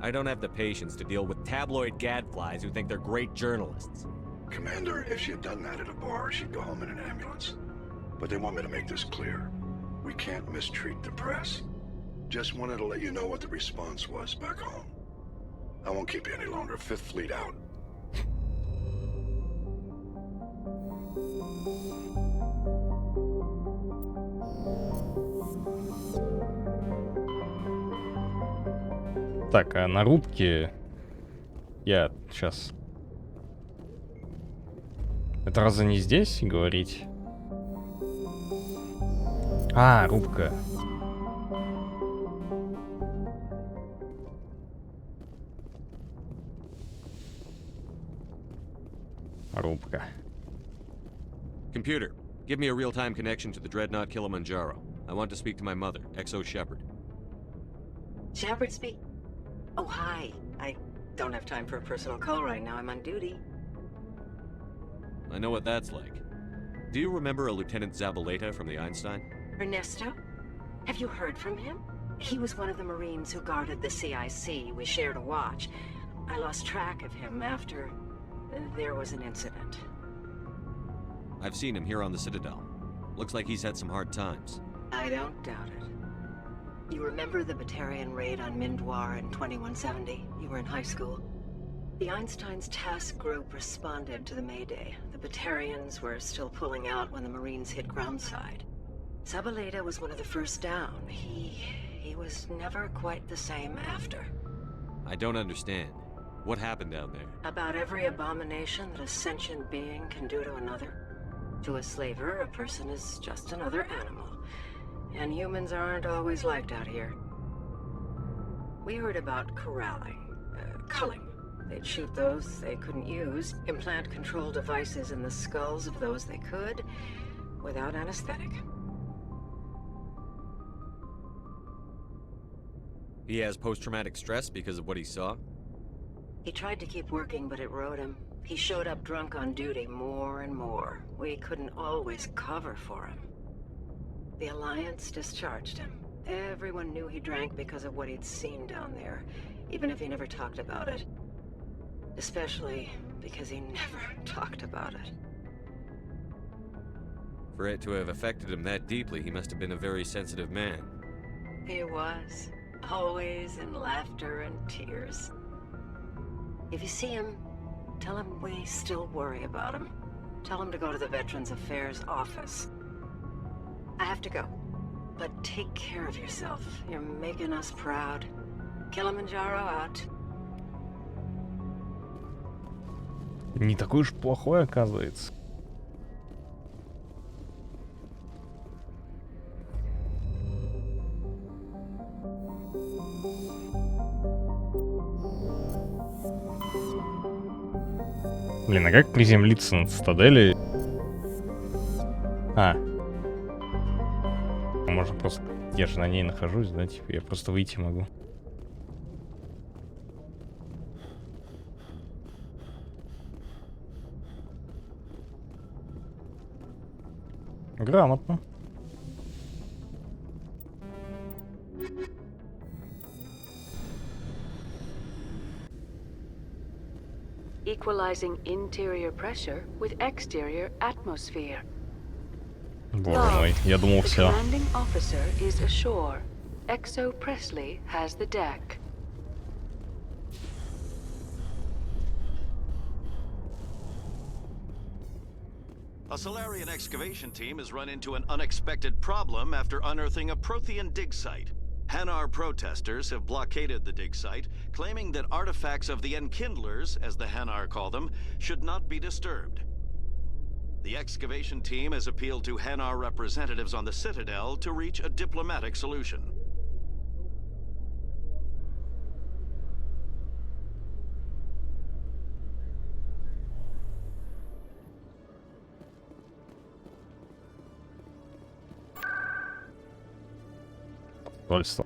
I don't have the patience to deal with tabloid gadflies who think they're great journalists. Commander, if she had done that at a bar, she'd go home in an ambulance. But they want me to make this clear. We can't mistreat the press. Just wanted to let you know what the response was back home. I won't keep you any longer. Fifth Fleet out. Так, а на рубке я сейчас... Это разве не здесь говорить? А, рубка. Рубка. Computer, give me a real-time connection to the Dreadnought Kilimanjaro. I want to speak to my mother, XO Shepard. Shepard speak? Oh, hi. I don't have time for a personal call right now. I'm on duty. I know what that's like. Do you remember a Lieutenant Zabaleta from the Einstein? Ernesto? Have you heard from him? He was one of the Marines who guarded the CIC. We shared a watch. I lost track of him after there was an incident. I've seen him here on the Citadel. Looks like he's had some hard times. I don't doubt it. You remember the Batarian raid on Mindwar in 2170? You were in high school. The Einstein's task group responded to the Mayday. The Batarians were still pulling out when the Marines hit groundside. Zabaleta was one of the first down. He was never quite the same after. I don't understand. What happened down there? About every abomination that a sentient being can do to another. To a slaver, a person is just another animal. And humans aren't always liked out here. We heard about corralling, culling. They'd shoot those they couldn't use, implant control devices in the skulls of those they could, without anesthetic. He has post-traumatic stress because of what he saw? He tried to keep working, but it rode him. He showed up drunk on duty more and more. We couldn't always cover for him. The Alliance discharged him. Everyone knew he drank because of what he'd seen down there, even if he never talked about it. Especially because he never talked about it. For it to have affected him that deeply, he must have been a very sensitive man. He was. Always in laughter and tears. If you see him, tell him we still worry about him. Tell him to go to the Veterans Affairs office. I have to go. But take care of yourself. You're making us proud. Kilimanjaro out. Не такой уж плохой, оказывается. Блин, а как приземлиться на цитадели? Можно просто... Я же на ней нахожусь, да? Типа я просто выйти могу. Грамотно. Equalizing interior pressure with exterior atmosphere. Боже мой, я думал, The все. commanding officer is ashore. XO Presley has the deck. A Solarian excavation team has run into an unexpected problem after unearthing a Prothean dig site. Hanar protesters have blockaded the dig site, claiming that artifacts of the Enkindlers, as the Hanar call them, should not be disturbed. The excavation team has appealed to Hanar representatives on the Citadel to reach a diplomatic solution. Пожалуйста.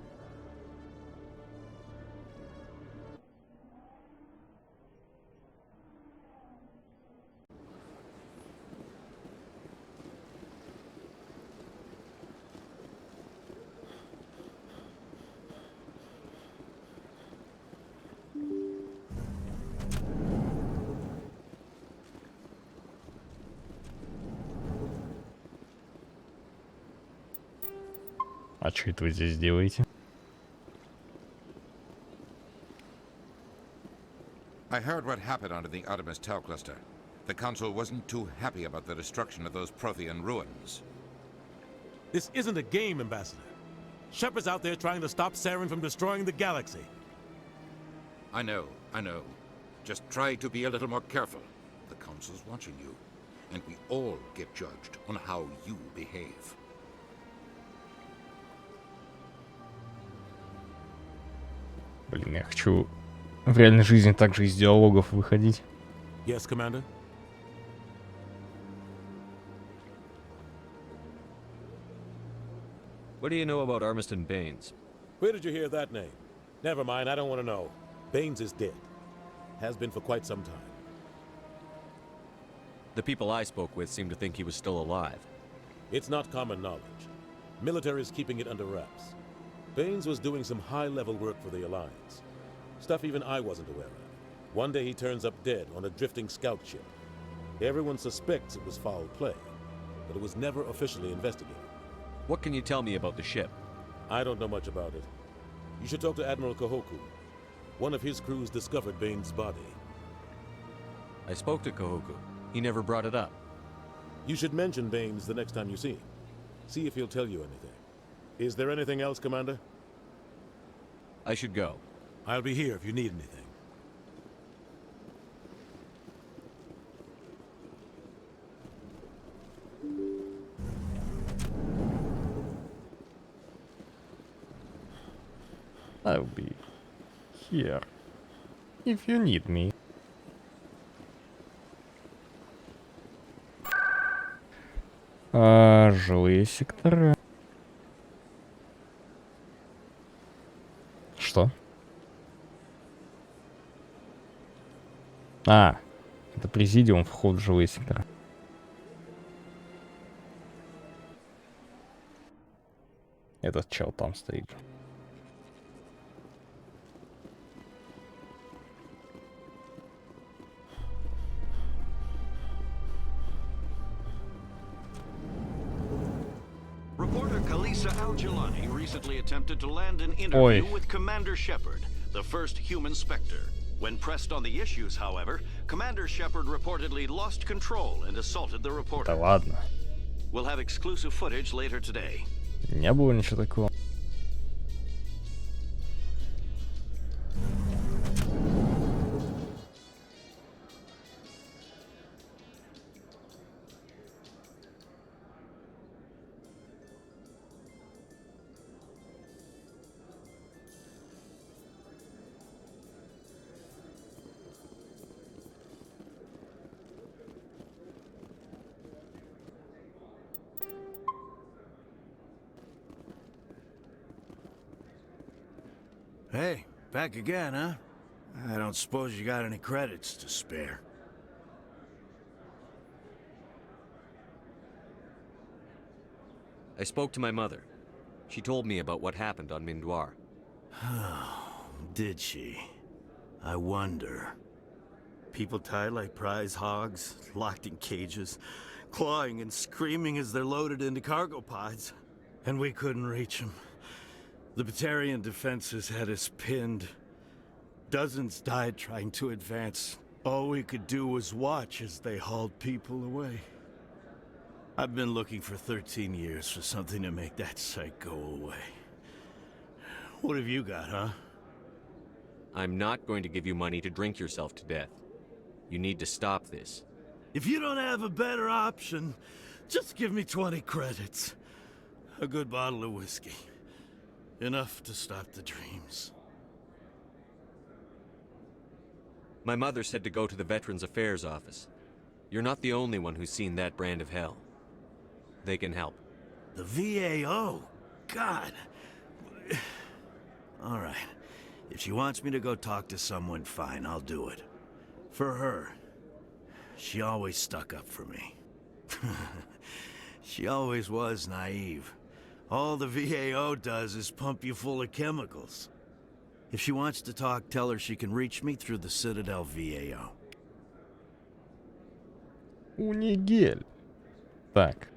А что это вы здесь делаете? I heard what happened under the Artemis Tau cluster. The Council wasn't too happy about the destruction of those Prothean ruins. This isn't a game, Ambassador. Shepard's out there trying to stop Saren from destroying the galaxy. I know. Just try to be a little more careful. The Council's watching you, and we all get judged on how you behave. Блин, я хочу в реальной жизни также из диалогов выходить. Yes, Commander? What do you know about Armiston Baines? Where did you hear that name? Never mind, I don't want to know. Baines is dead. Has been for quite some time. The people I spoke with seem to think he was still alive. It's not common knowledge. Military is keeping it under wraps. Baines was doing some high-level work for the Alliance. Stuff even I wasn't aware of. One day he turns up dead on a drifting scout ship. Everyone suspects it was foul play, but it was never officially investigated. What can you tell me about the ship? I don't know much about it. You should talk to Admiral Kahoku. One of his crews discovered Baines' body. I spoke to Kahoku. He never brought it up. You should mention Baines the next time you see him. See if he'll tell you anything. Is there anything else, Commander? I should go. I'll be here if you need anything. I'll be here if you need me. Жилые секторы. Что? А, это президиум, вход в жилые сектора. Этот чел там стоит. Reporter Kalisa Al-Jilani recently attempted to land an interview with Commander Shepard, the first human Spectre. When pressed on the issues, however, Commander Shepard reportedly lost control and assaulted the reporter. Да ладно. We'll have exclusive footage later today. Не было ничего такого. Hey, back again, huh? I don't suppose you got any credits to spare. I spoke to my mother. She told me about what happened on Mindoir. Did she? I wonder. People tied like prize hogs, locked in cages, clawing and screaming as they're loaded into cargo pods. And we couldn't reach them. The Batarian defenses had us pinned. Dozens died trying to advance. All we could do was watch as they hauled people away. I've been looking for 13 years for something to make that sight go away. What have you got, huh? I'm not going to give you money to drink yourself to death. You need to stop this. If you don't have a better option, just give me 20 credits. A good bottle of whiskey. Enough to stop the dreams. My mother said to go to the Veterans Affairs office. You're not the only one who's seen that brand of hell. They can help. The VAO? God. All right. If she wants me to go talk to someone, fine, I'll do it. For her, she always stuck up for me. She always was naive. All the VAO does is pump you full of chemicals. If she wants to talk, tell her she can reach me through the Citadel VAO. Унигель. Так.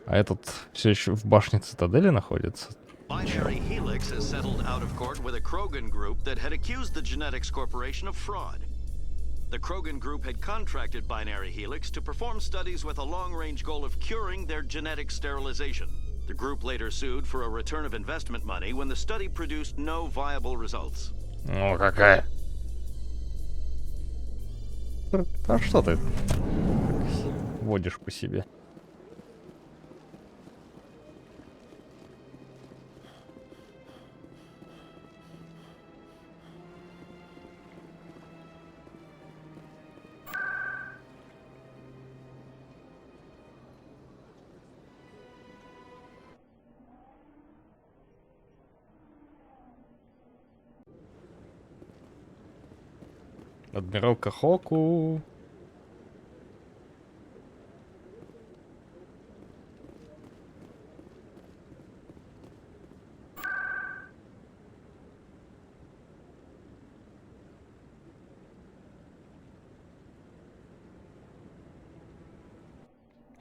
А этот все еще в башне Цитадели находится? Binary Helix has settled out of court with a Krogan group that had accused the Genetics Corporation of fraud. The Krogan group had contracted Binary Helix to perform studies with a long-range goal of curing their genetic sterilization. The group later sued for a return of investment money when the study produced no viable results. О, какая. А что ты водишь по себе? Адмирал Кахоку.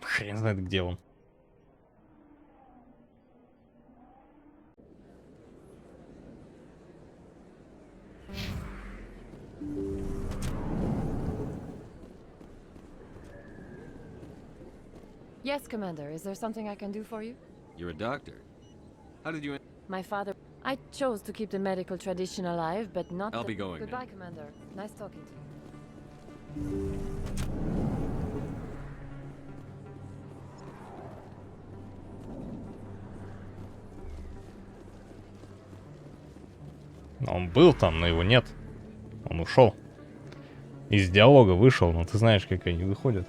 Хрен знает, где он. Yes, Commander. Is there something I can do for you? You're a doctor. How did you... My father... I chose to keep the medical tradition alive, but not... I'll be going Goodbye, now. Commander. Nice talking to you. Он был там, но его нет. Он ушел. Из диалога вышел, но ты знаешь, как они выходят.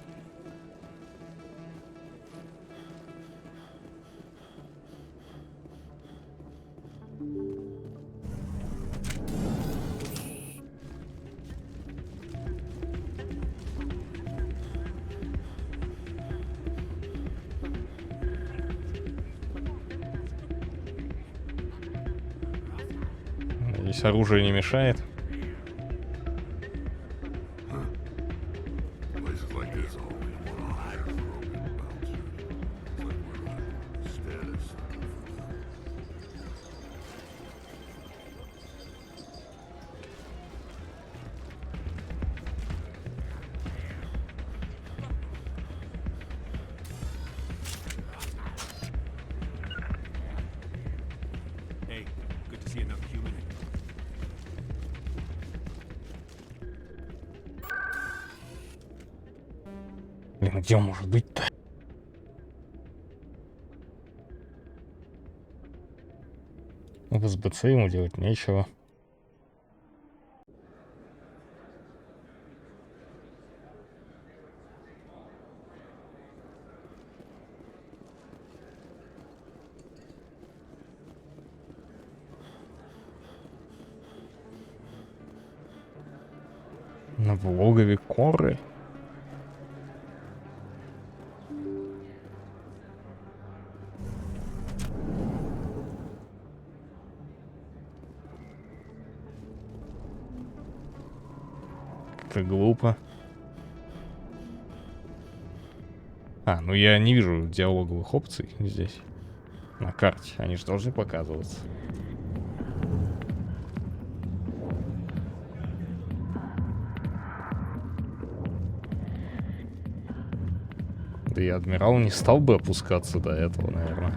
Здесь оружие не мешает. Places like this always want to hire broken bouncers. It's like we're a status symbol for them. Hey, good to see another human. Блин, где он может быть-то? В СБЦ ему делать нечего. В логове Коры. Как-то глупо. А, ну я не вижу диалоговых опций здесь. На карте. Они же должны показываться. Да и адмирал не стал бы опускаться до этого, наверное.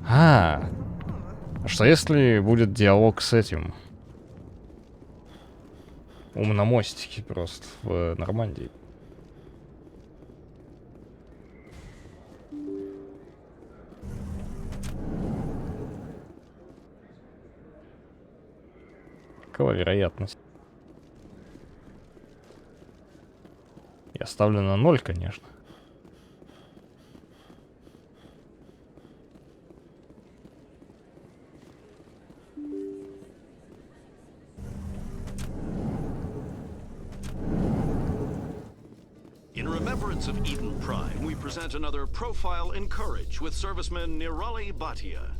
А что если будет диалог с этим? Умномостики просто в Нормандии. Какова вероятность? ставлю на 0, конечно. In remembrance of Eden Prime, we present another profile in courage with serviceman Nirali Bhatia.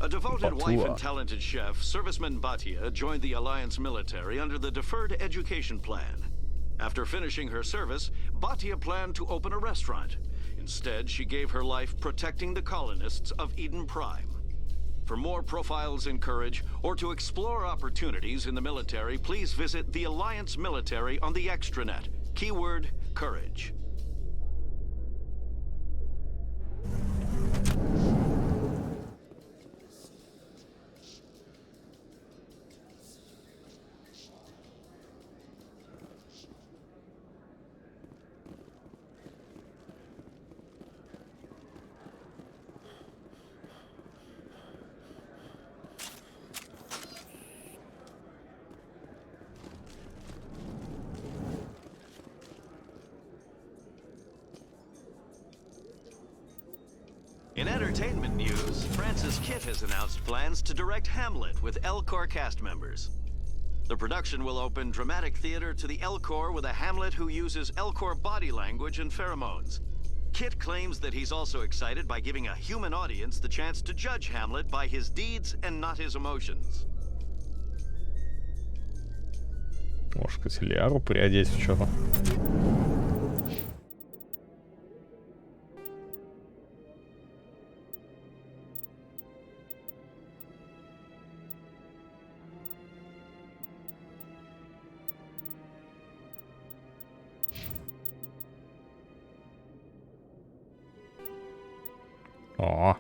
A devoted wife and talented chef, serviceman Bhatia joined the Alliance military under the Deferred Education Plan. After finishing her service, Bhatia planned to open a restaurant. Instead, she gave her life protecting the colonists of Eden Prime. For more profiles in courage, or to explore opportunities in the military, please visit the Alliance military on the extranet. Keyword, courage. In entertainment news, Francis Kitt has announced plans to direct Hamlet with L-Corps cast members. The production will open dramatic theater to the L-Corps with a Hamlet who uses L-Corps body language and pheromones. Kitt claims that he's also excited by giving a human audience the chance to judge Hamlet by his deeds and not his emotions. Может, канцеляру приодеть в что-то. О.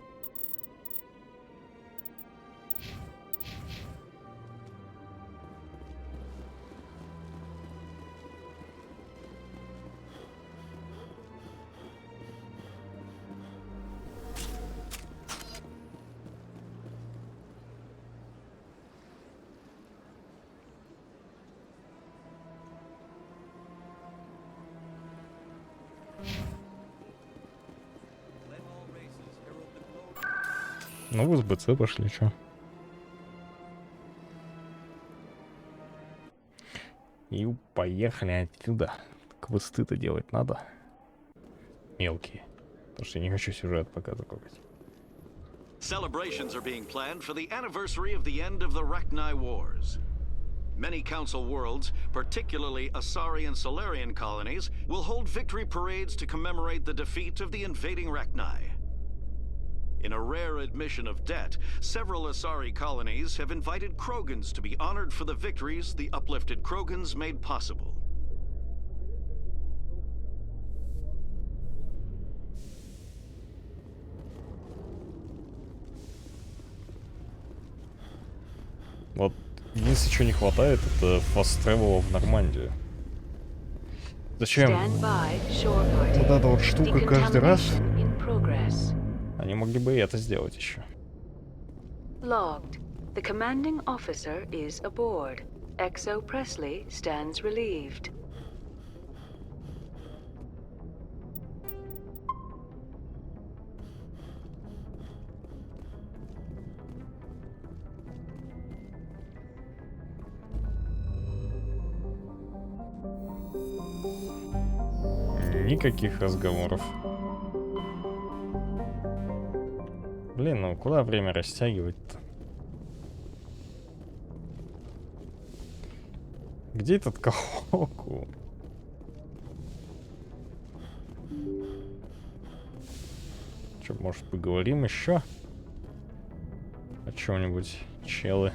Ну, в СБЦ пошли, чё. И поехали отсюда. Квесты-то делать надо. Мелкие. Потому что я не хочу сюжет пока закрыть. Celebrations are being planned for the anniversary of the end of the Rachni Wars. Many Council worlds, particularly Asari and Solarian colonies, will hold victory parades to commemorate the defeat of the invading Rachni. In a rare admission of debt, several Asari colonies have invited Krogans to be honored for the victories the uplifted Krogans made possible. Вот, единственное, чего не хватает, это фаст-тревела в Нормандию. Зачем вот эта вот штука каждый раз? Они могли бы и это сделать еще. Logged. The commanding officer is aboard. XO Presley stands relieved. Никаких разговоров. Блин, ну куда время растягивать-то? Где этот Кахоку? Че, может, поговорим еще? О чем-нибудь, челы?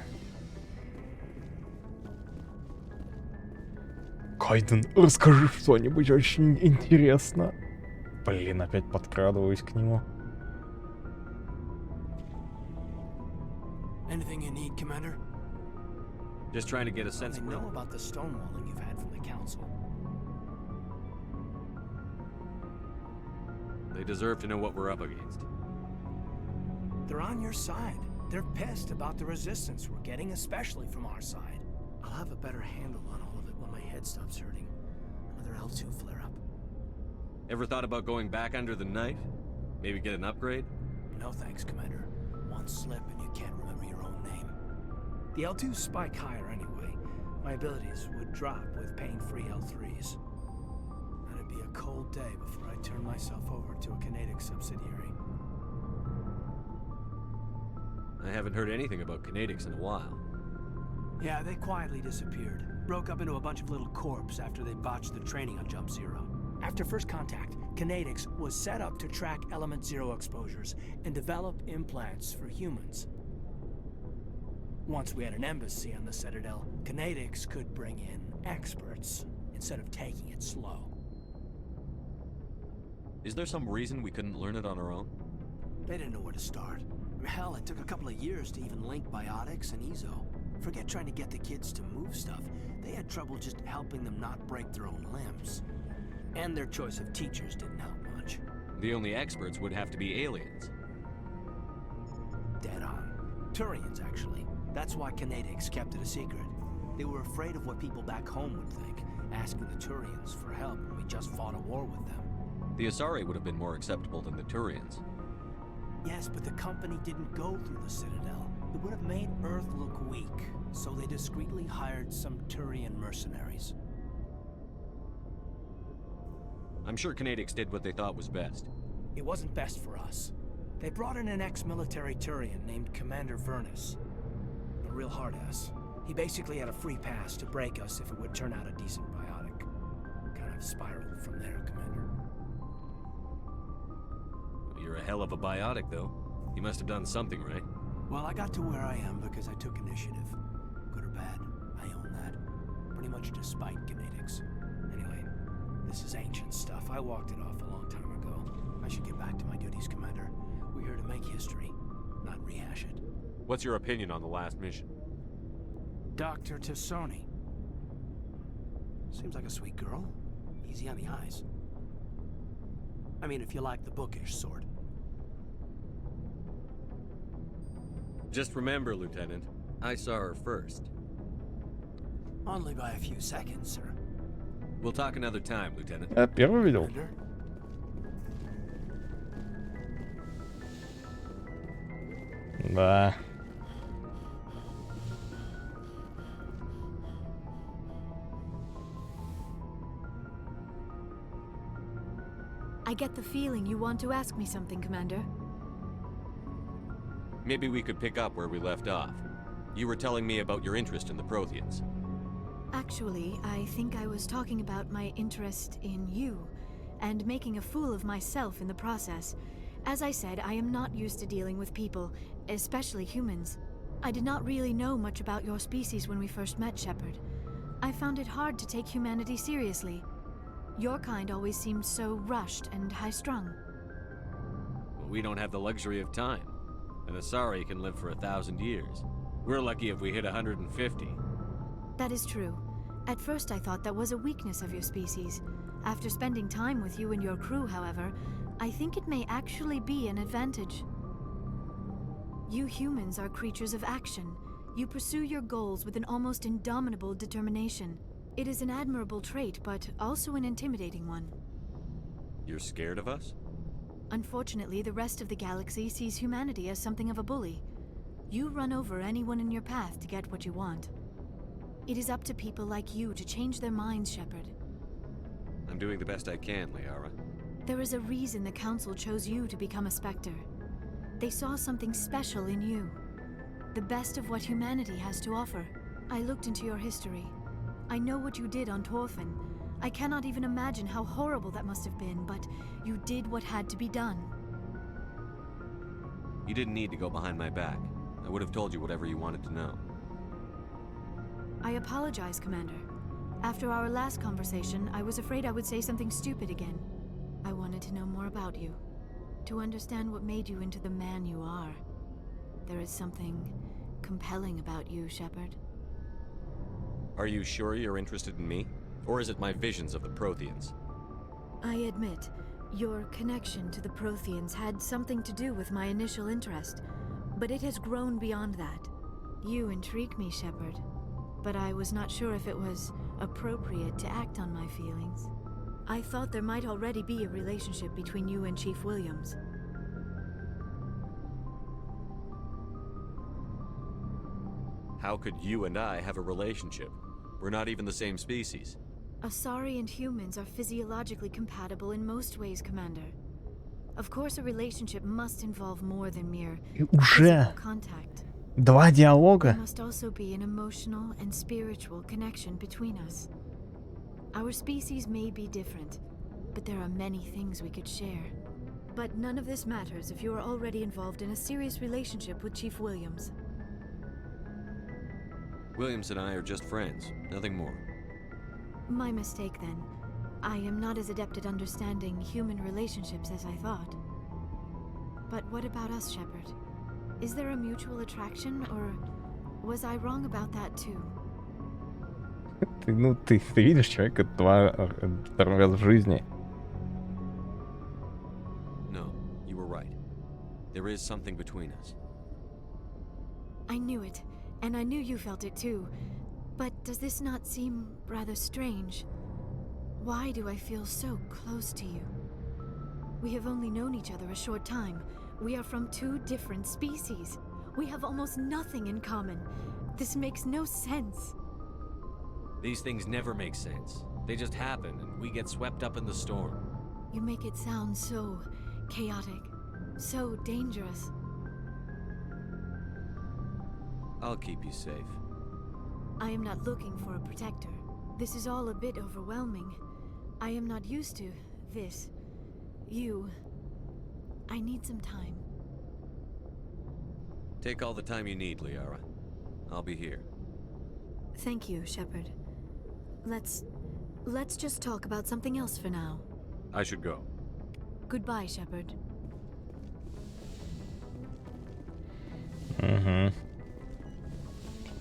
Кайден, расскажи что-нибудь очень интересно. Блин, опять подкрадываюсь к нему. Anything you need, Commander? Just trying to get a sense I know about the stonewalling you've had from the Council. They deserve to know what we're up against. They're on your side. They're pissed about the resistance we're getting, especially from our side. I'll have a better handle on all of it when my head stops hurting. Another L2 flare-up. Ever thought about going back under the knife? Maybe get an upgrade? No thanks, Commander. One slip and you can't remember your own name. The L2s spike higher anyway. My abilities would drop with pain-free L3s. And it'd be a cold day before I turn myself over to a Canadic subsidiary. I haven't heard anything about Canadics in a while. Yeah, they quietly disappeared. Broke up into a bunch of little corps after they botched the training on Jump Zero. After first contact, Canadics was set up to track Element Zero exposures and develop implants for humans. Once we had an embassy on the Citadel, Canadics could bring in experts instead of taking it slow. Is there some reason we couldn't learn it on our own? They didn't know where to start. Hell, it took a couple of years to even link biotics and Ezo. Forget trying to get the kids to move stuff. They had trouble just helping them not break their own limbs. And their choice of teachers didn't help much. The only experts would have to be aliens. Dead on. Turians, actually. That's why Canadics kept it a secret. They were afraid of what people back home would think, asking the Turians for help when we just fought a war with them. The Asari would have been more acceptable than the Turians. Yes, but the company didn't go through the Citadel. It would have made Earth look weak, so they discreetly hired some Turian mercenaries. I'm sure Canadics did what they thought was best. It wasn't best for us. They brought in an ex-military Turian named Commander Vernus. A real hard-ass. He basically had a free pass to break us if it would turn out a decent biotic. Kind of spiraled from there, Commander. You're a hell of a biotic, though. You must have done something right. Well, I got to where I am because I took initiative. Good or bad, I own that. Pretty much despite Canadics. Anyway, this is ancient stuff. I walked it off a long time ago. I should get back to my duties, Commander. We're here to make history, not rehash it. What's your opinion on the last mission? Dr. Tassoni. Seems like a sweet girl. Easy on the eyes. I mean, if you like the bookish sort. Just remember, Lieutenant, I saw her first. Only by a few seconds, sir. We'll talk another time, Lieutenant. Я первый видел. Да. I get the feeling you want to ask me something, Commander. Maybe we could pick up where we left off. You were telling me about your interest in the Protheans. Actually, I think I was talking about my interest in you, and making a fool of myself in the process. As I said, I am not used to dealing with people, especially humans. I did not really know much about your species when we first met, Shepard. I found it hard to take humanity seriously. Your kind always seemed so rushed and high-strung. We don't have the luxury of time. An Asari can live for 1,000 years. We're lucky if we hit 150. That is true. At first I thought that was a weakness of your species. After spending time with you and your crew, however, I think it may actually be an advantage. You humans are creatures of action. You pursue your goals with an almost indomitable determination. It is an admirable trait, but also an intimidating one. You're scared of us? Unfortunately, the rest of the galaxy sees humanity as something of a bully. You run over anyone in your path to get what you want. It is up to people like you to change their minds, Shepard. I'm doing the best I can, Liara. There is a reason the Council chose you to become a Spectre. They saw something special in you. The best of what humanity has to offer. I looked into your history. I know what you did on Torfin. I cannot even imagine how horrible that must have been, but you did what had to be done. You didn't need to go behind my back. I would have told you whatever you wanted to know. I apologize, Commander. After our last conversation, I was afraid I would say something stupid again. I wanted to know more about you. To understand what made you into the man you are. There is something compelling about you, Shepard. Are you sure you're interested in me? Or is it my visions of the Protheans? I admit, your connection to the Protheans had something to do with my initial interest, but it has grown beyond that. You intrigue me, Shepard, but I was not sure if it was appropriate to act on my feelings. I thought there might already be a relationship between you and Chief Williams. How could you and I have a relationship? We're not even the same species. Asari and humans are physiologically compatible in most ways, Commander. Of course, a relationship must involve more than mere physical contact. Два диалога. There must also be an emotional and spiritual connection between us. Our species may be different, but there are many things we could share. But none of this matters if you are already involved in a serious relationship with Chief Williams. Williams and I are just friends, nothing more. My mistake then. I am not as adept at understanding human relationships as I thought. But what about us, Shepard? Is there a mutual attraction, or was I wrong about that too? Ты видишь человека второй раз в жизни. No, you were right. There is something between us. I knew it, and I knew you felt it too. But does this not seem rather strange? Why do I feel so close to you? We have only known each other a short time. We are from two different species. We have almost nothing in common. This makes no sense. These things never make sense. They just happen, and we get swept up in the storm. You make it sound so chaotic, so dangerous. I'll keep you safe. I am not looking for a protector. This is all a bit overwhelming. I am not used to this. You. I need some time. Take all the time you need, Liara. I'll be here. Thank you, Shepard. Let's just talk about something else for now. I should go. Goodbye, Shepard. Угу.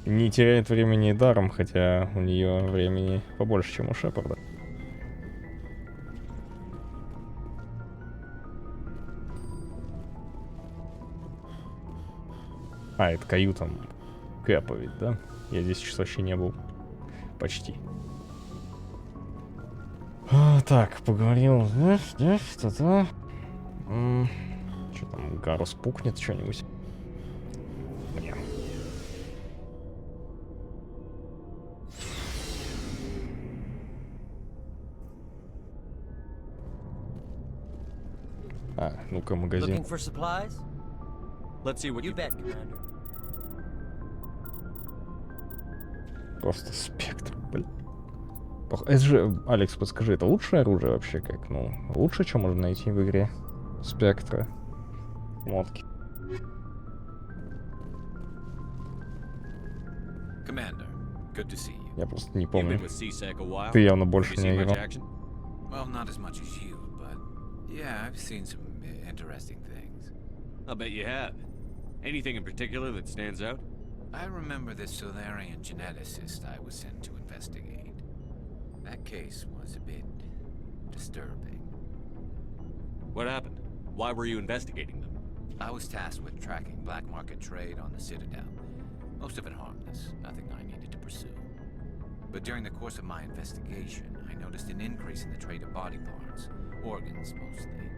Не теряет времени даром, хотя у нее времени побольше, чем у Шепарда. А, это каюта Кэпа ведь, да? Я здесь сейчас вообще не был. Почти. Так, поговорил. Что-то. Что там, Гарус пукнет что-нибудь? Блин. А, ну-ка, магазин. Looking for supplies? Let's see what you bet, Commander. Просто спектр, блин. Это же, Алекс, подскажи, это лучшее оружие вообще как? Ну, лучше, что можно найти в игре? Спектра. Мотки. Commander, good to see you. Я просто не помню. You've been with CSEC a while? Ты явно больше Have you не seen much играл. action? Well, not as much as you, but yeah, I've seen some interesting things. I'll bet you have. Anything in particular that stands out? I remember this Solarian geneticist I was sent to investigate. That case was a bit disturbing. What happened? Why were you investigating them? I was tasked with tracking black market trade on the Citadel. Most of it harmless, nothing I needed to pursue. But during the course of my investigation, I noticed an increase in the trade of body parts, organs mostly.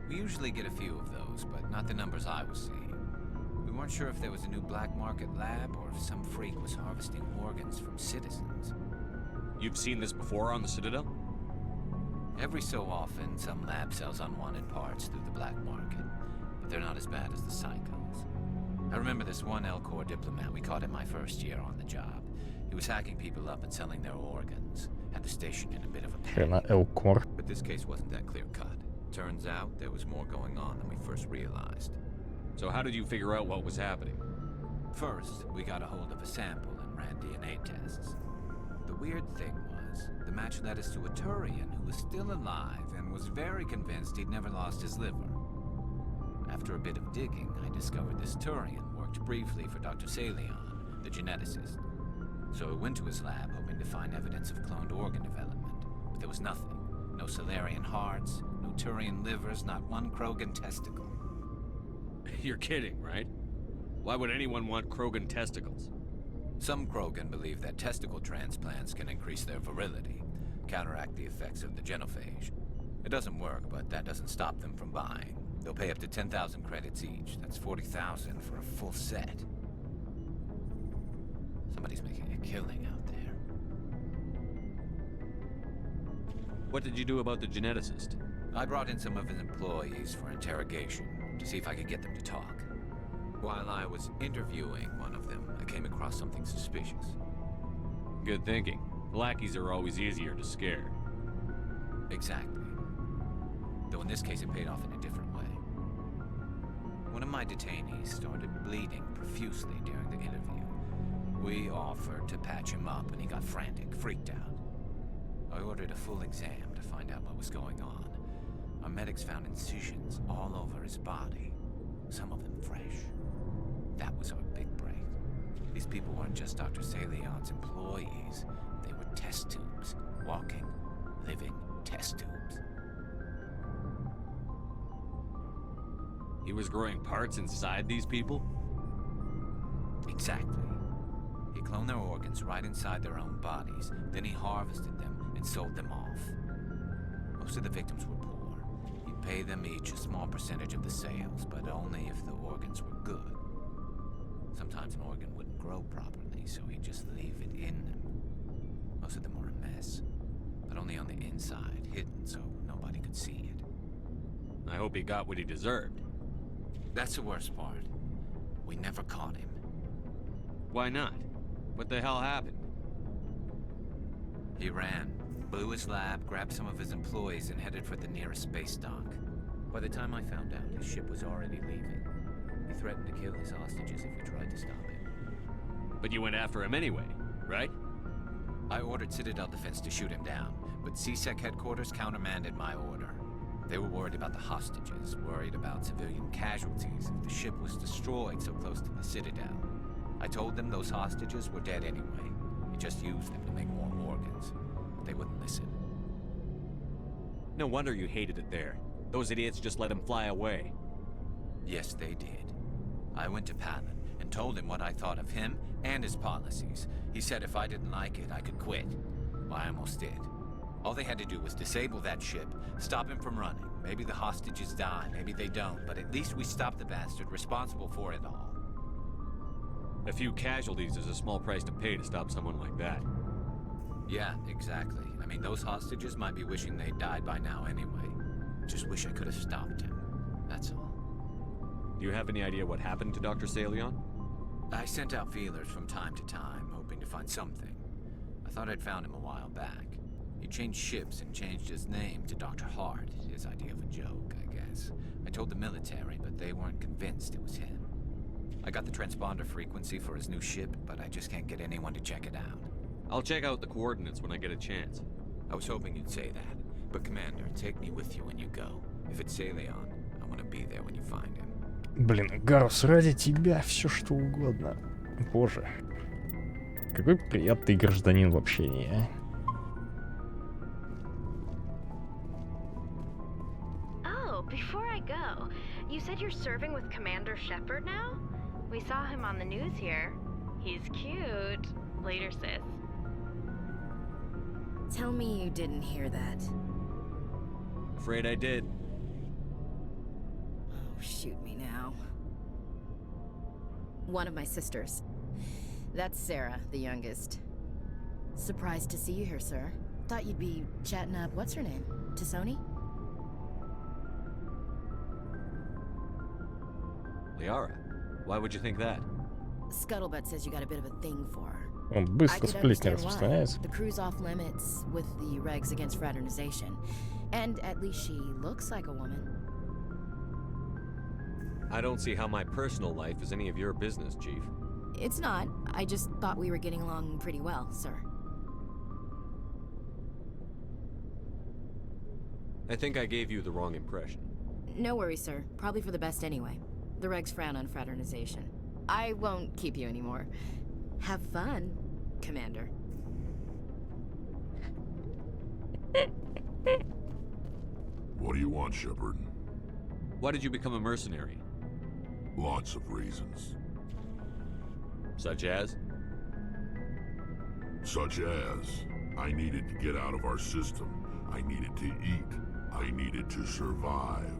We usually get a few of those, but not the numbers I was seeing. We weren't sure if there was a new black market lab or if some freak was harvesting organs from citizens. You've seen this before on the Citadel? Every so often, some lab sells unwanted parts through the black market, but they're not as bad as the psychos. I remember this one L-Corps diplomat we caught in my first year on the job. He was hacking people up and selling their organs. Had the station in a bit of a panic. L-Corps. But this case wasn't that clear-cut. Turns out there was more going on than we first realized. So how did you figure out what was happening? First, we got a hold of a sample and ran DNA tests. The weird thing was, the match led us to a Turian who was still alive and was very convinced he'd never lost his liver. After a bit of digging, I discovered this Turian worked briefly for Dr. Salion, the geneticist. So I went to his lab hoping to find evidence of cloned organ development, but there was nothing. No Solarian hearts, no Turian livers, not one Krogan testicle. You're kidding, right? Why would anyone want Krogan testicles? Some Krogan believe that testicle transplants can increase their virility. counteract the effects of the genophage. It doesn't work, but that doesn't stop them from buying. They'll pay up to 10,000 credits each. That's 40,000 for a full set. Somebody's making a killing out there. What did you do about the geneticist? I brought in some of his employees for interrogation to see if I could get them to talk. While I was interviewing one of them, I came across something suspicious. Good thinking. Lackeys are always easier to scare. Exactly. Though in this case it paid off in a different way. One of my detainees started bleeding profusely during the interview. We offered to patch him up and he got frantic, freaked out. I ordered a full exam to find out what was going on. Our medics found incisions all over his body, some of them fresh. That was our big break. These people weren't just Dr. Salion's employees. They were test tubes. Walking, living test tubes. He was growing parts inside these people? Exactly. He cloned their organs right inside their own bodies. Then he harvested them and sold them off. Most of the victims were poor. He'd pay them each a small percentage of the sales, but only if the organs were good. Sometimes an organ wouldn't grow properly, so he'd just leave it in them. Most of them were a mess, but only on the inside, hidden so nobody could see it. I hope he got what he deserved. That's the worst part. We never caught him. Why not? What the hell happened? He ran, blew his lab, grabbed some of his employees, and headed for the nearest space dock. By the time I found out, his ship was already leaving. He threatened to kill his hostages if we tried to stop him. But you went after him anyway, right? I ordered Citadel Defense to shoot him down, but CSEC headquarters countermanded my order. They were worried about the hostages, worried about civilian casualties if the ship was destroyed so close to the Citadel. I told them those hostages were dead anyway. We just used them to make more organs. But they wouldn't listen. No wonder you hated it there. Those idiots just let him fly away. Yes, they did. I went to Palin and told him what I thought of him and his policies. He said if I didn't like it, I could quit. Well, I almost did. All they had to do was disable that ship, stop him from running. Maybe the hostages die, maybe they don't, but at least we stopped the bastard responsible for it all. A few casualties is a small price to pay to stop someone like that. Yeah, exactly. I mean, those hostages might be wishing they'd died by now anyway. Just wish I could have stopped him. That's all. Do you have any idea what happened to Dr. Salion? I sent out feelers from time to time, hoping to find something. I thought I'd found him a while back. He changed ships and changed his name to Dr. Hart, his idea of a joke, I guess. I told the military, but they weren't convinced it was him. I got the transponder frequency for his new ship, but I just can't get anyone to check it out. I'll check out the coordinates when I get a chance. I was hoping you'd say that. But Commander, take me with you when you go. If it's Salion, I want to be there when you find him. Блин, Гарус, ради тебя все что угодно. Боже. Какой приятный гражданин в общении, а? Oh, before I go, you said you're serving with Commander Shepard now? We saw him on the news here. He's cute. Later, sis. Tell me you didn't hear that. Afraid I did. Oh, shoot me now. One of my sisters. That's Sarah, the youngest. Surprised to see you here, sir. Thought you'd be chatting up, what's her name? Tassoni? Liara, why would you think that? Scuttlebutt says you got a bit of a thing for her. Он быстро сплетни распространяется. The crew's off limits with the regs against fraternization. And at least she looks like a woman. I don't see how my personal life is any of your business, Chief. It's not. I just thought we were getting along pretty well, sir. I think I gave you the wrong impression. No worries, sir. Probably for the best anyway. The regs frown on fraternization. I won't keep you anymore. Have fun, Commander. What do you want, Shepard? Why did you become a mercenary? Lots of reasons. Such as? Such as, I needed to get out of our system. I needed to eat. I needed to survive.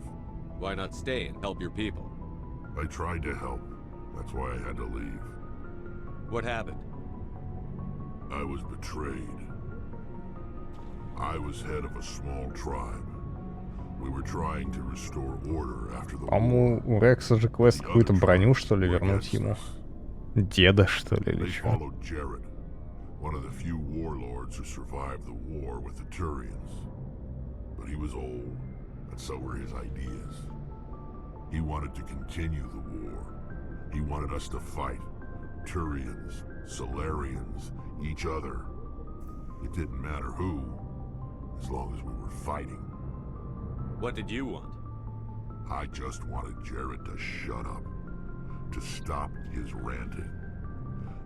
Why not stay and help your people? I tried to help. That's why I had to leave. What happened? I was betrayed. I was head of a small tribe. We were trying to restore order after the По-моему, у Рекса же квест какую-то броню, что ли, вернуть ему. Деда, что ли, или They что? followed Jared, one of the few warlords who survived the war with the Turians. But he was old, and so were his ideas. He wanted to continue the war. He wanted us to fight. Turians, Solarians, each other. It didn't matter who, as long as we were fighting. What did you want? I just wanted Jared to shut up, to stop his ranting.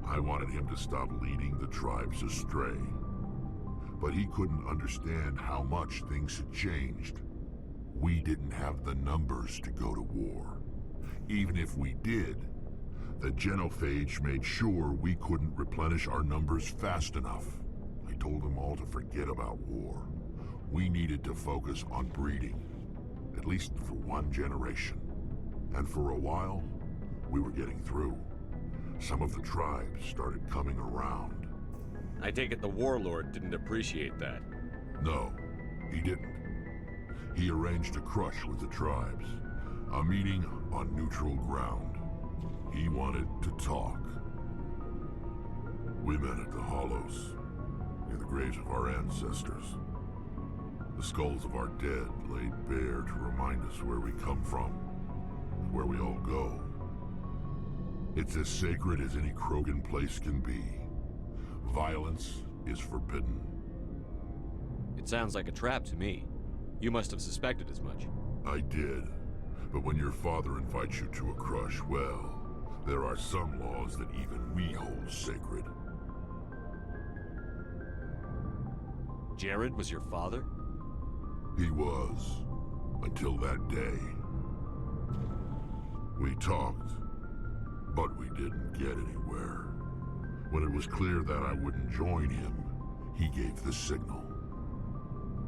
I wanted him to stop leading the tribes astray. But he couldn't understand how much things had changed. We didn't have the numbers to go to war. Even if we did, the genophage made sure we couldn't replenish our numbers fast enough. I told them all to forget about war. We needed to focus on breeding, at least for one generation. And for a while, we were getting through. Some of the tribes started coming around. I take it the warlord didn't appreciate that. No, he didn't. He arranged a crush with the tribes, a meeting on neutral ground. He wanted to talk. We met at the Hollows, near the graves of our ancestors. The skulls of our dead laid bare to remind us where we come from, and where we all go. It's as sacred as any Krogan place can be. Violence is forbidden. It sounds like a trap to me. You must have suspected as much. I did. But when your father invites you to a crush, well, there are some laws that even we hold sacred. Jared was your father? He was, until that day. We talked, but we didn't get anywhere. When it was clear that I wouldn't join him, he gave the signal.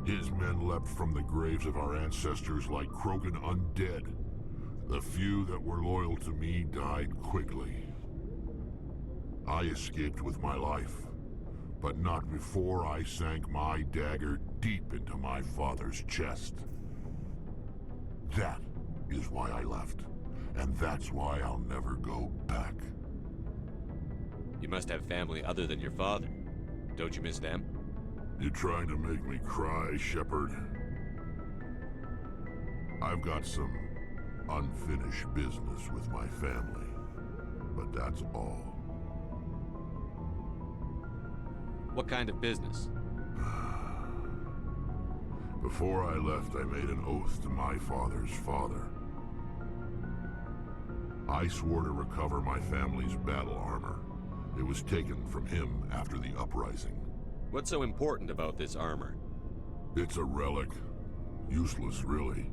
His men leapt from the graves of our ancestors like Krogan undead. The few that were loyal to me died quickly. I escaped with my life, but not before I sank my dagger deep into my father's chest. That is why I left, and that's why I'll never go back. You must have family other than your father. Don't you miss them? You trying to make me cry, Shepard? I've got some unfinished business with my family, but that's all. What kind of business? Before I left, I made an oath to my father's father. I swore to recover my family's battle armor. It was taken from him after the uprising. What's so important about this armor? It's a relic. Useless, really.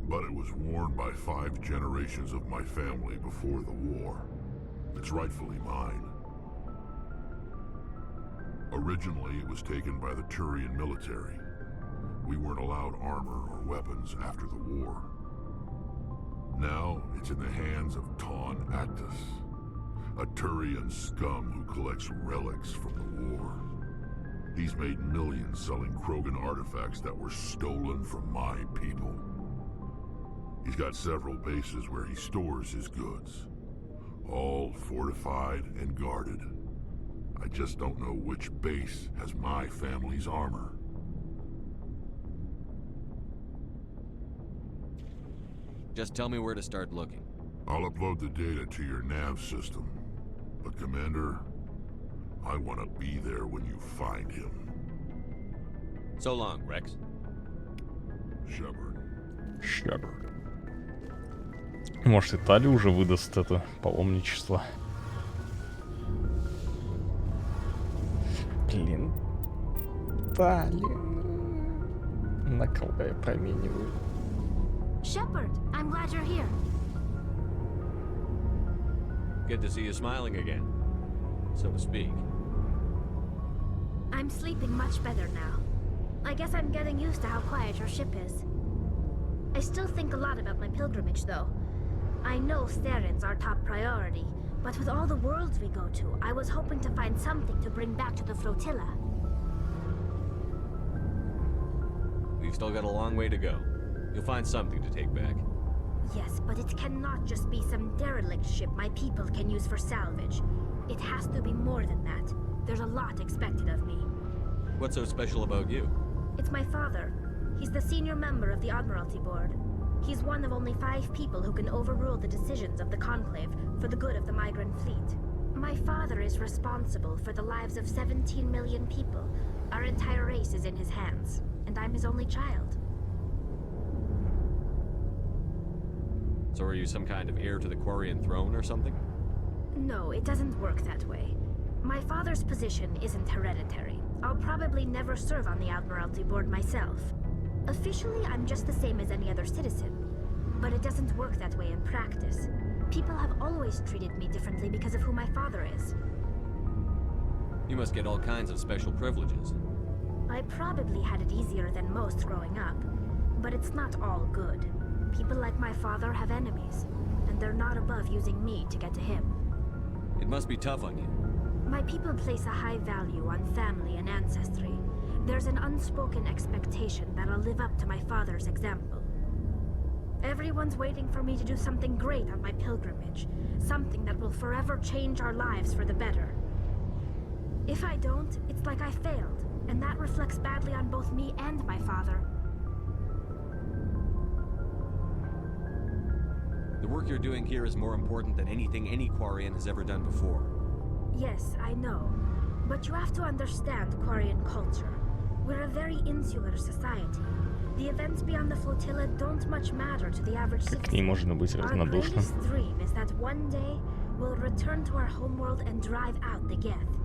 But it was worn by 5 generations of my family before the war. It's rightfully mine. Originally, it was taken by the Turian military. We weren't allowed armor or weapons after the war. Now, it's in the hands of Taun Actus, a Turian scum who collects relics from the war. He's made millions selling Krogan artifacts that were stolen from my people. He's got several bases where he stores his goods, all fortified and guarded. I just don't know which base has my family's armor. Just tell me where to start looking. I'll upload the data to your nav system. But Commander, I want to be there when you find him. So long, Rex. Shepard. Может, и Тали уже выдаст это паломничество. Блин. Тали. На кого я промениваю? Shepard, I'm glad you're here. Good to see you smiling again, so to speak. I'm sleeping much better now. I guess I'm getting used to how quiet your ship is. I still think a lot about my pilgrimage, though. I know Starin's our top priority, but with all the worlds we go to, I was hoping to find something to bring back to the flotilla. We've still got a long way to go. You'll find something to take back. Yes, but it cannot just be some derelict ship my people can use for salvage. It has to be more than that. There's a lot expected of me. What's so special about you? It's my father. He's the senior member of the Admiralty Board. He's one of only 5 people who can overrule the decisions of the Conclave for the good of the migrant fleet. My father is responsible for the lives of 17 million people. Our entire race is in his hands, and I'm his only child. So are you some kind of heir to the Quarian throne or something? No, it doesn't work that way. My father's position isn't hereditary. I'll probably never serve on the Admiralty Board myself. Officially, I'm just the same as any other citizen. But it doesn't work that way in practice. People have always treated me differently because of who my father is. You must get all kinds of special privileges. I probably had it easier than most growing up, but it's not all good. People like my father have enemies, and they're not above using me to get to him. It must be tough on you. My people place a high value on family and ancestry. There's an unspoken expectation that I'll live up to my father's example. Everyone's waiting for me to do something great on my pilgrimage, something that will forever change our lives for the better. If I don't, it's like I failed, and that reflects badly on both me and my father. The work you're doing here is more important than anything any Quarian has ever done before. Yes, I know. But you have to understand Quarian culture. We're a very insular society. The events beyond the flotilla don't much matter to the average Как к ней можно быть Our равнодушным? greatest dream is that one day we'll return to our homeworld and drive out the Geth.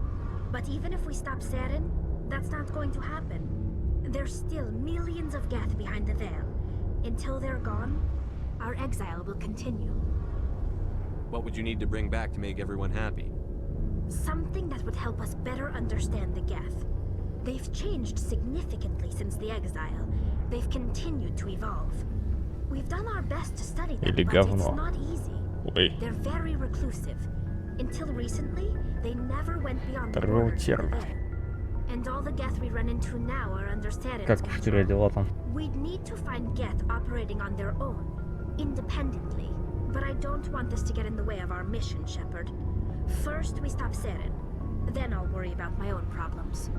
But even if we stop Saren, that's not going to happen. There's still millions of Geth behind the veil. Until they're gone, our exile will continue. What would you need to bring back to make everyone happy? Something that would help us better understand the Geth. They've changed significantly since the exile. They've continued to evolve. We've done our best to study them, Или but говно. it's not easy. Ой. They're very reclusive. Until recently, they never went beyond the Второго borders of the терна. veil. And all the Geth we run into now are under Saren's Как уж теряю дела там. We'd need to find Geth operating on their own, independently. But I don't want this to get in the way of our mission, Shepard. First, we stop Saren. Then I'll worry about my own problems.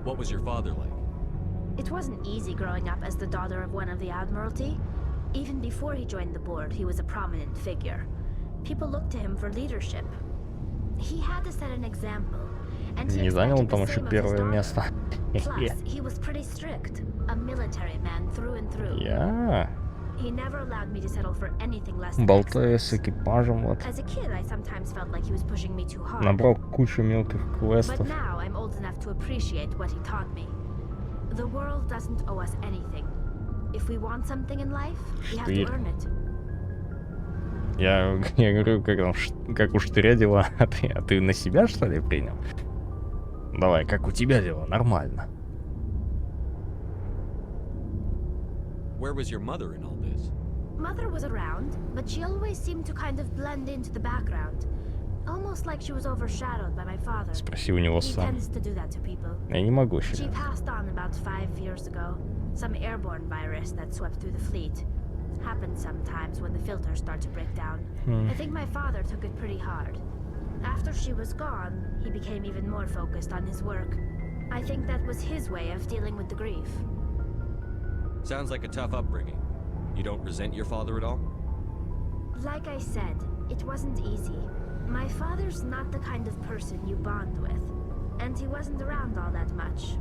What was your father like? It wasn't easy growing up as the daughter of one of the Admiralty. Even before he joined the board, he was a prominent figure. People looked to him for leadership. He had to set an example. And he Не занял он expected там the еще same of his первое daughter. место. Plus, he was pretty strict. A military man through and through. Я He never allowed me to settle for anything less than болтаю с экипажем, вот. As a kid, I sometimes felt like he was pushing me too hard. Набрал кучу мелких But квестов. now I'm old enough to appreciate what he taught me. The world doesn't owe us anything. If we want something in life, we have to Штырь. earn it. Я говорю, как у штыря дела, а ты на себя, что ли, принял? Давай, как у тебя дела? Нормально. Where was your mother in all this? Mother was around, but she always seemed to kind of blend into the background. Almost like she was overshadowed by my father. Спроси у него He сам. tends to do that to people. Я не могу She считать. passed on about 5 years ago. Some airborne virus that swept through the fleet. Happens sometimes when the filters start to break down. I think my father took it pretty hard. After she was gone, he became even more focused on his work. I think that was his way of dealing with the grief. Sounds like a tough upbringing. You don't resent your father at all? Like I said, it wasn't easy. My father's not the kind of person you bond with. And he wasn't around all that much.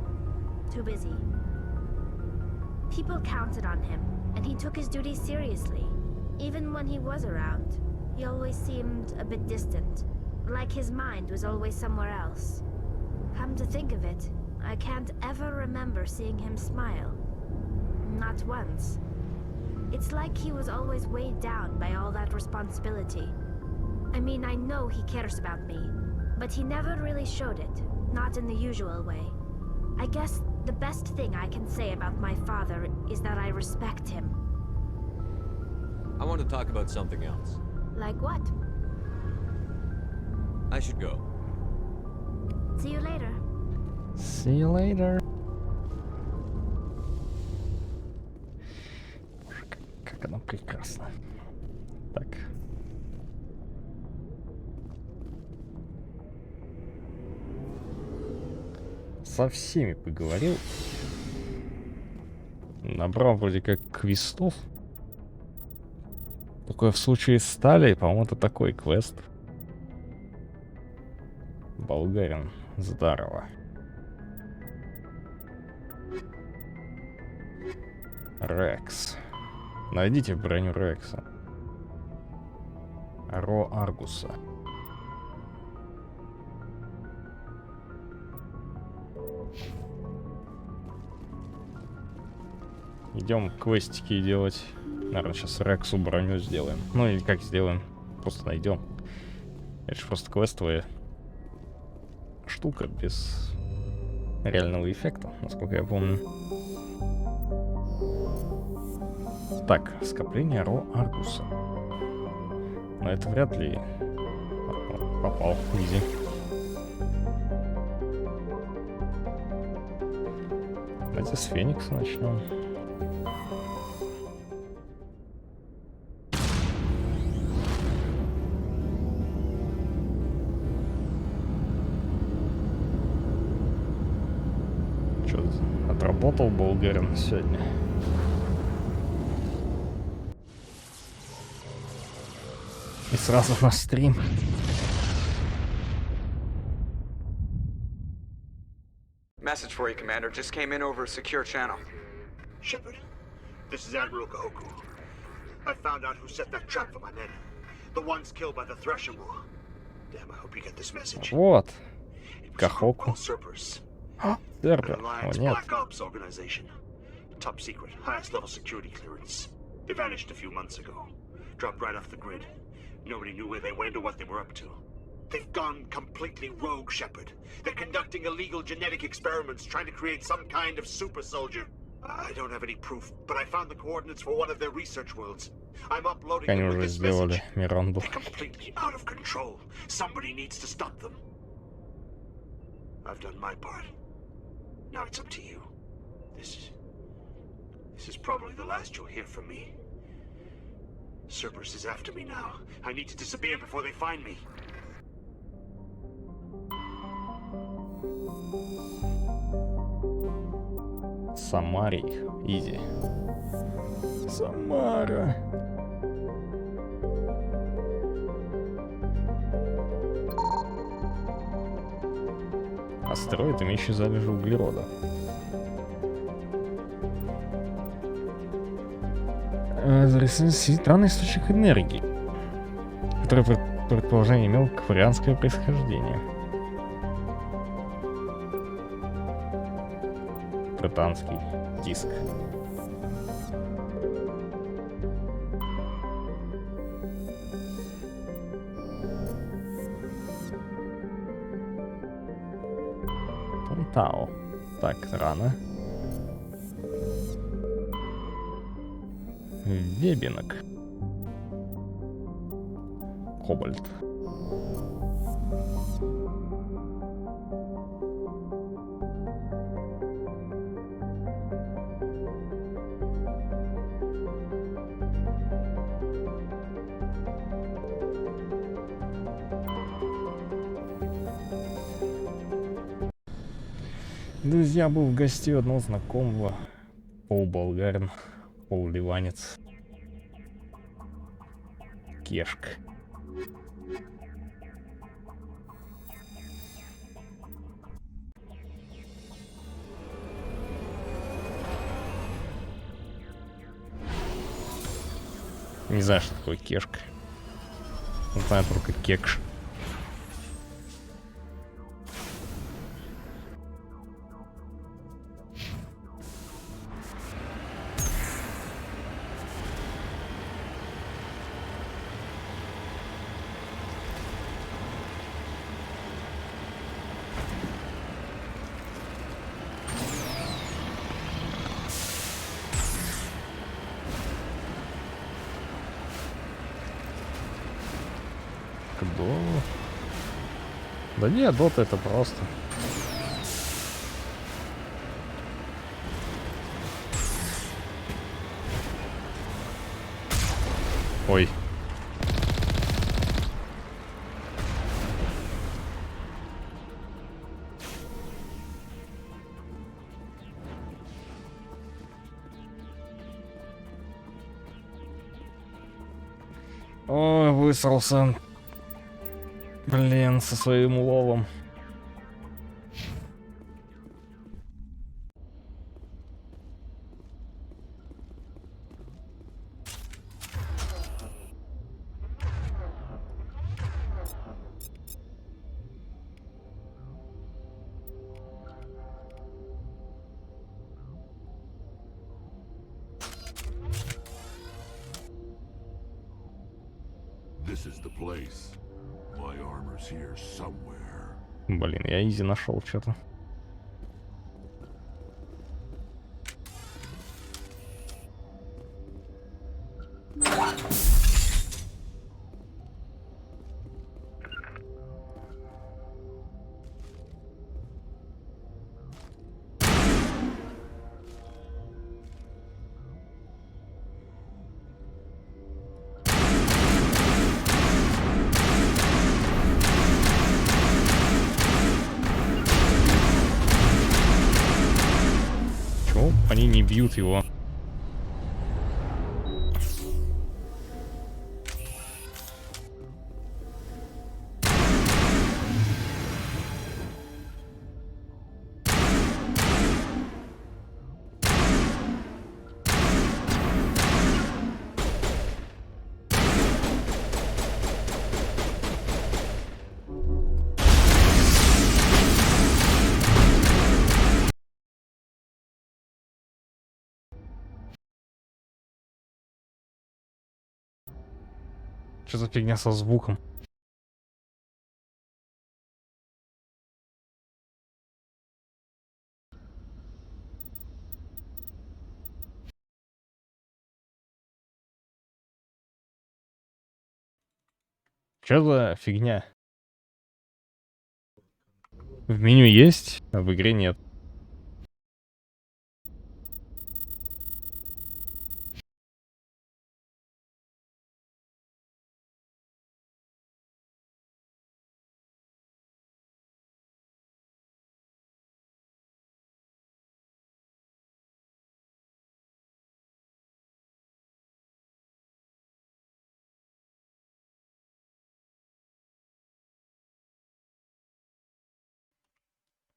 Too busy. People counted on him, and he took his duties seriously. Even when he was around, he always seemed a bit distant. Like his mind was always somewhere else. Come to think of it, I can't ever remember seeing him smile. Not once. It's like he was always weighed down by all that responsibility. I mean, I know he cares about me, but he never really showed it. not in the usual way. I guess the best thing I can say about my father is that I respect him. I want to talk about something else. Like what? I should go. See you later. See you later. Как она прекрасна. Так. Со всеми поговорил. Набрал вроде как квестов. Такое в случае с стали, по-моему, это такой квест. Болгарин, здорово. Рекс. Найдите броню Рекса. Ро Аргуса. Идем квестики делать. Наверное, сейчас Рексу броню сделаем. Ну или как сделаем? Просто найдем. Это же просто квестовая штука без реального эффекта, насколько я помню. Так, скопление Ро Аргуса. Но это вряд ли... Попал, изи. Давайте с Феникса начнем. Что-то отработал Болгарин сегодня. И сразу на стрим. Message for you, Commander. Just came in over a secure channel. Shepard, this is Admiral Kahoku. I found out who set that trap for my men. The ones killed by the Thresher War. Damn, I hope you get this message. Вот. Кахоку. Cerberus. Сербер. An Alliance О, нет. Black Ops organization. Top secret, highest level security clearance. They vanished a few months ago. Dropped right off the grid. Nobody knew where they went or what they were up to. They've gone completely rogue, Shepard. They're conducting illegal genetic experiments, trying to create some kind of super soldier. I don't have any proof, but I found the coordinates for one of their research worlds. I'm uploading Они them with уже this сделали message. Миранду. They're completely out of control. Somebody needs to stop them. I've done my part. Now it's up to you. This is probably the last you'll hear from me. Cerberus is after me now. I need to disappear before they find me. Самарий. Изи. Самара. Астероид, имеющий залежи углерода. Странный источник энергии, который предположение имел кварианское происхождение. Британский диск. Тау. Так, рано. Вебинок. Кобальт. Друзья, был в гости у одного знакомого. Полуболгарин, полуливанец. Кешка. Не знаю, что такое кешка. Знаю только кекш. Да нет, дота это просто. Ой. Ой, высрался. Блин, со своим уловом. This is the place. My armor's here somewhere. Блин, я изи нашел что-то. Чего они не бьют его? Что за фигня со звуком? Что за фигня? В меню есть, а в игре нет.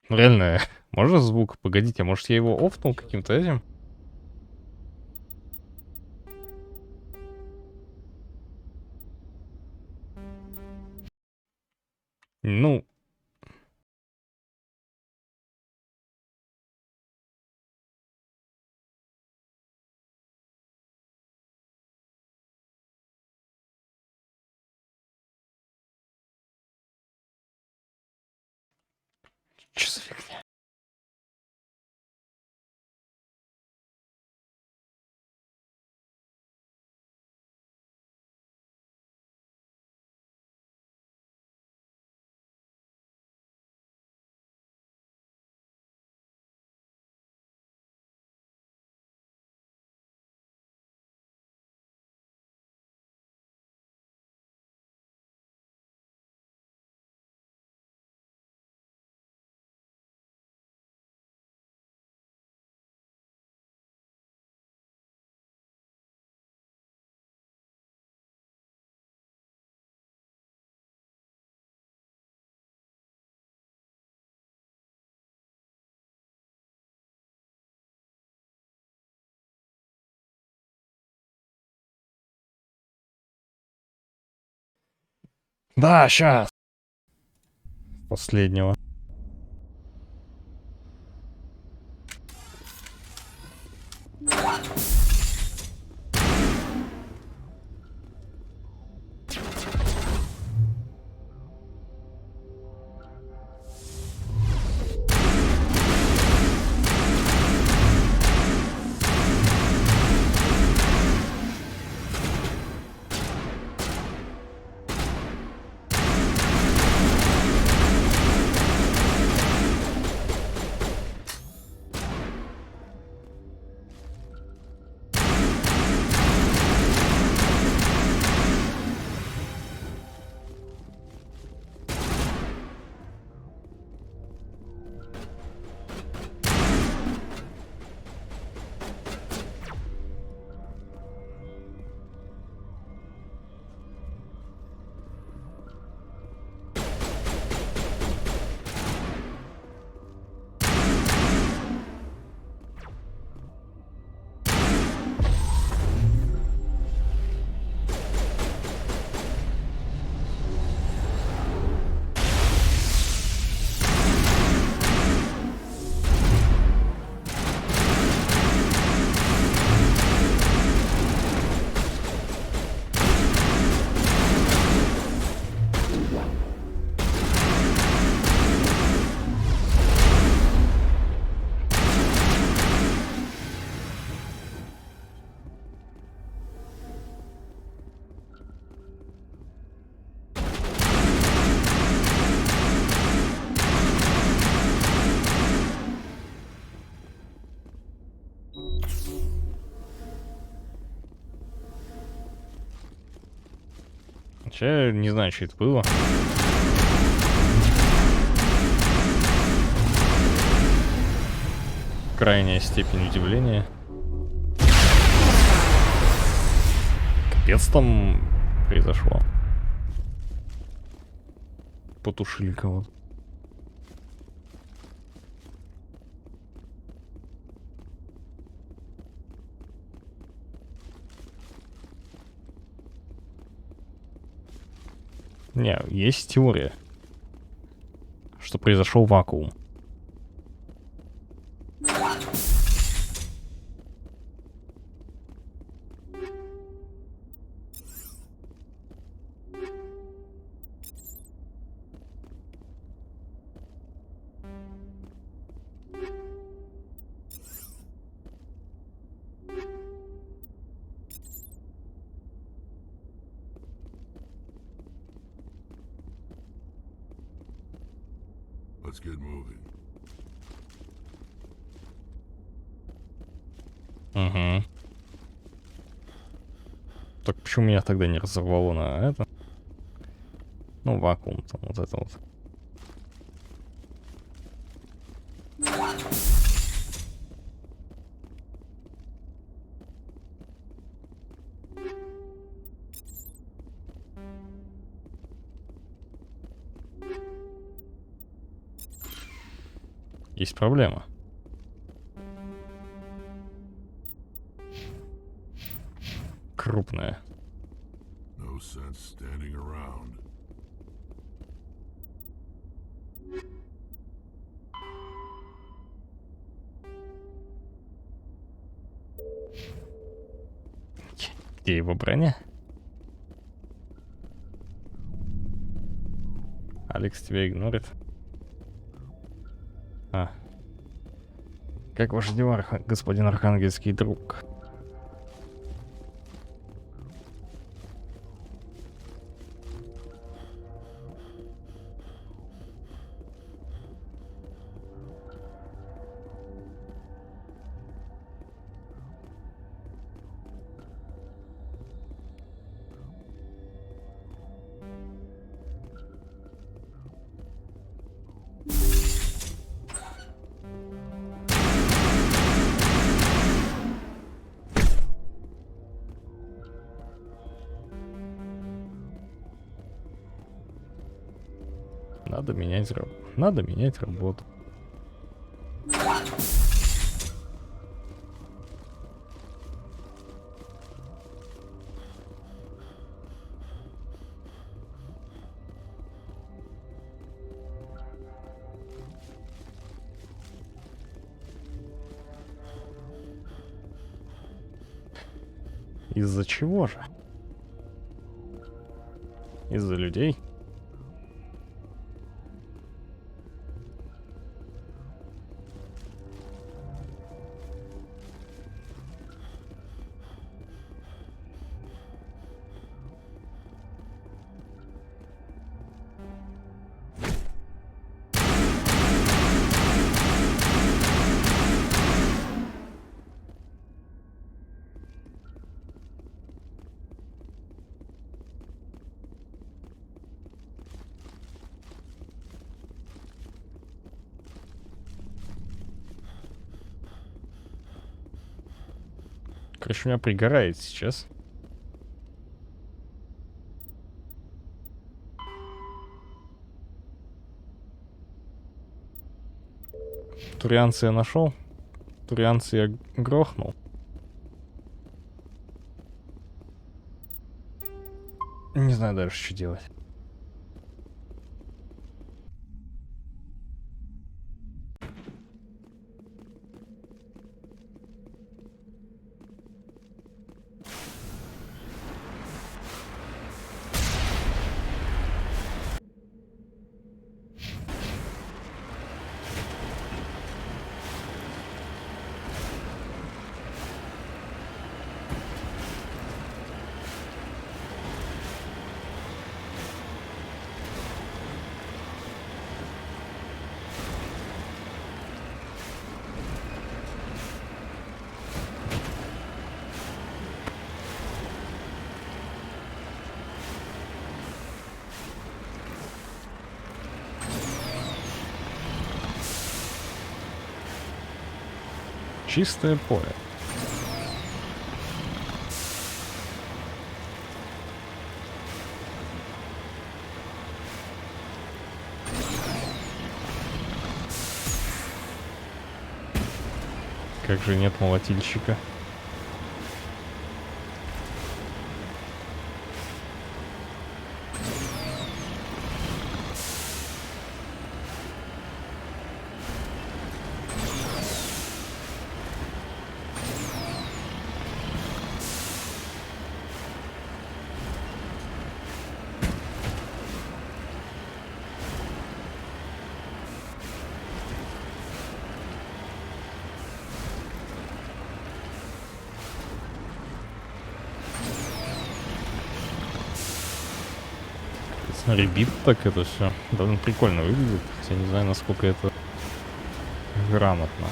Ну, реально, можно звук? Погодите, может я его офнул каким-то этим? Ну... Что за фигня? Да, сейчас. Последнего. Я не знаю, что это было. Крайняя степень удивления. Капец там произошло. Потушили кого-то. Не, есть теория, что произошел вакуум. Let's get moving. Угу. Так почему меня тогда не разорвало на это? Ну, вакуум там, вот это вот. Есть проблема. Крупная. No sense standing around. Где его броня? Алекс тебя игнорит. А. Как ваши дела, господин архангельский друг? Надо менять работу. Из-за чего же? Из-за людей? Короче, у меня пригорает сейчас. Турианца я нашел. Турианца я грохнул. Не знаю дальше, что делать. Чистое поле. Как же нет молотильщика? Ребит так это все довольно прикольно выглядит, хотя не знаю, насколько это грамотно.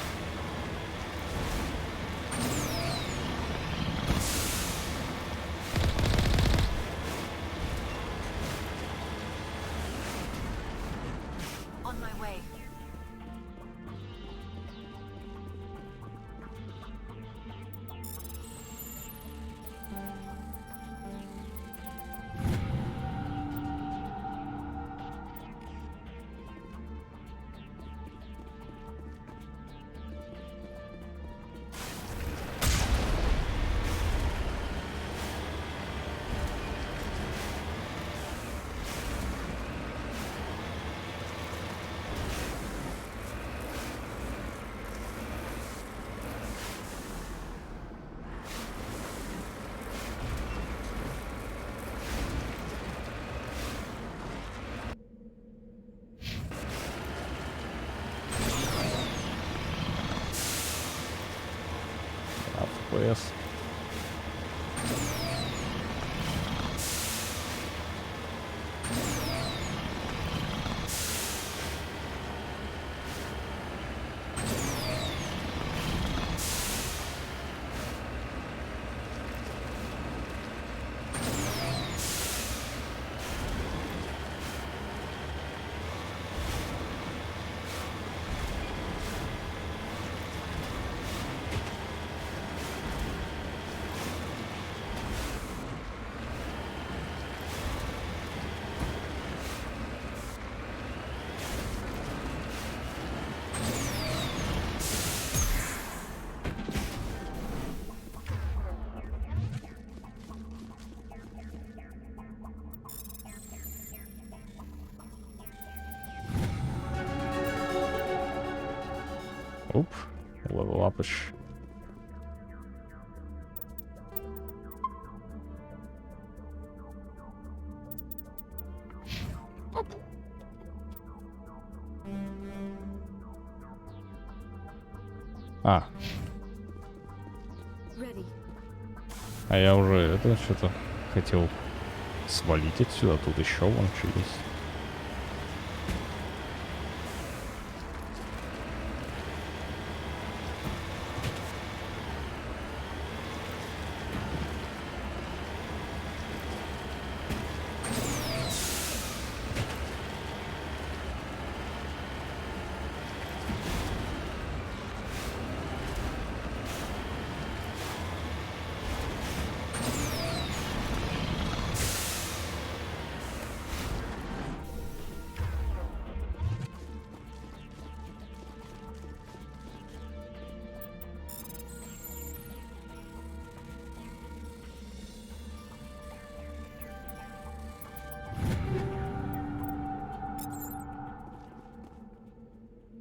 FPS. Оп, лапыш. А я уже это что-то хотел свалить отсюда. Тут еще вон что есть.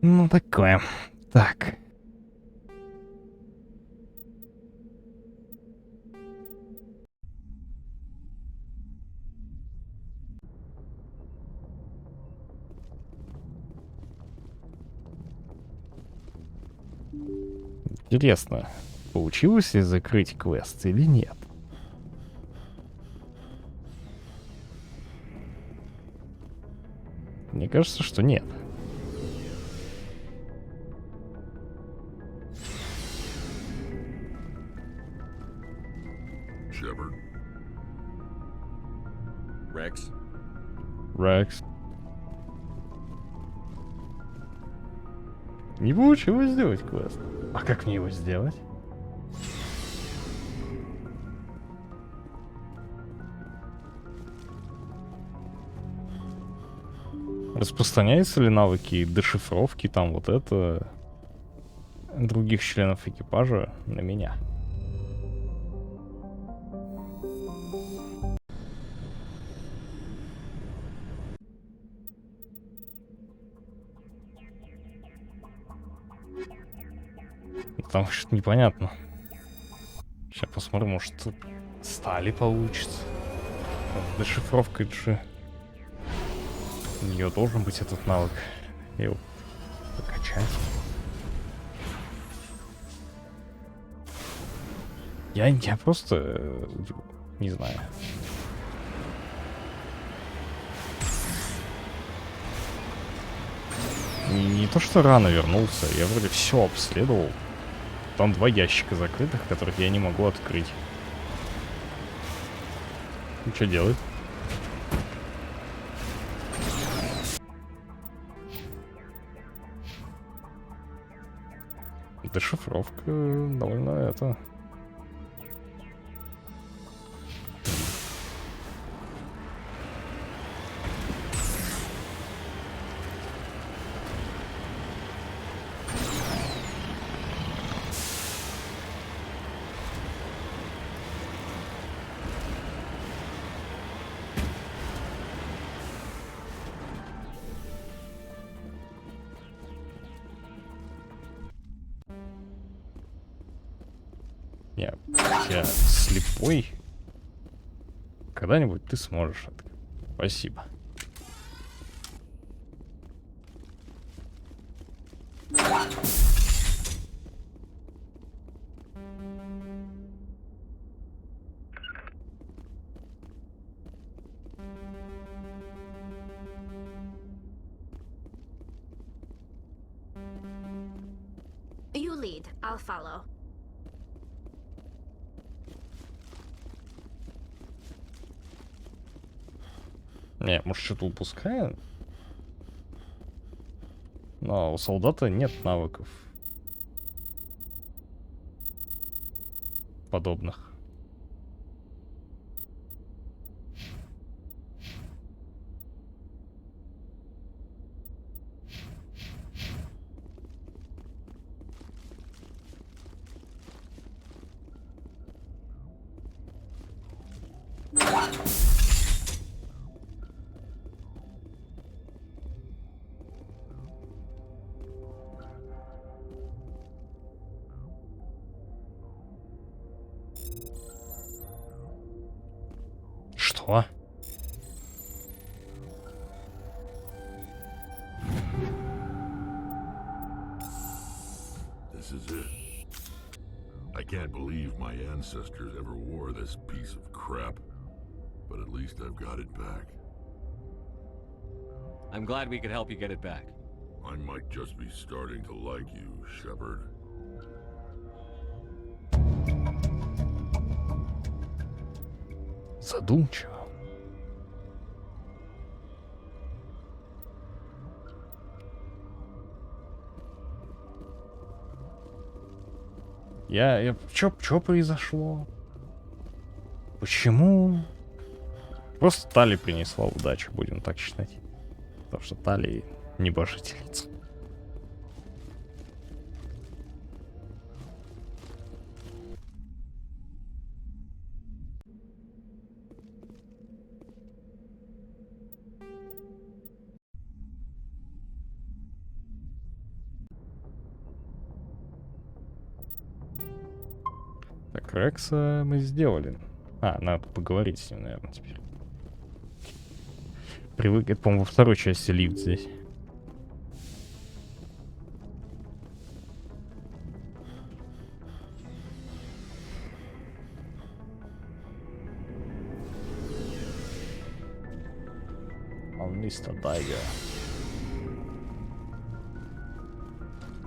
Ну, такое. Так. Интересно, получилось ли закрыть квест или нет? Мне кажется, что нет. Shepard. Rex. Rex. Не получилось сделать квест. А как мне его сделать? Распространяются ли навыки дешифровки, там вот это, других членов экипажа на меня? Там что-то непонятно. Сейчас посмотрим, может тут стали получится. Дешифровка же. У нее должен быть этот навык. Его покачать. Я просто не знаю. Не то, что рано вернулся, я вроде все обследовал. Там 2 ящика закрытых, которых я не могу открыть. Ну, что делать? Дешифровка довольно это... Я слепой. Когда-нибудь ты сможешь это. Спасибо. You lead. I'll follow. Не, может, что-то упускаем? Но у солдата нет навыков подобных. Что? This is it. I can't believe my ancestors ever wore this piece of crap, but at least I've got it back. I'm glad we could help you get it back. I might just be starting to like you, Shepard. Задумчиво. Чё произошло? Почему? Просто Тали принесла удачу, будем так считать. Потому что Тали небожительница. Так, Рекса мы сделали. Надо поговорить с ним, наверное, теперь. Привык, это, по-моему, во второй части лифт здесь. Мистер Дайгер.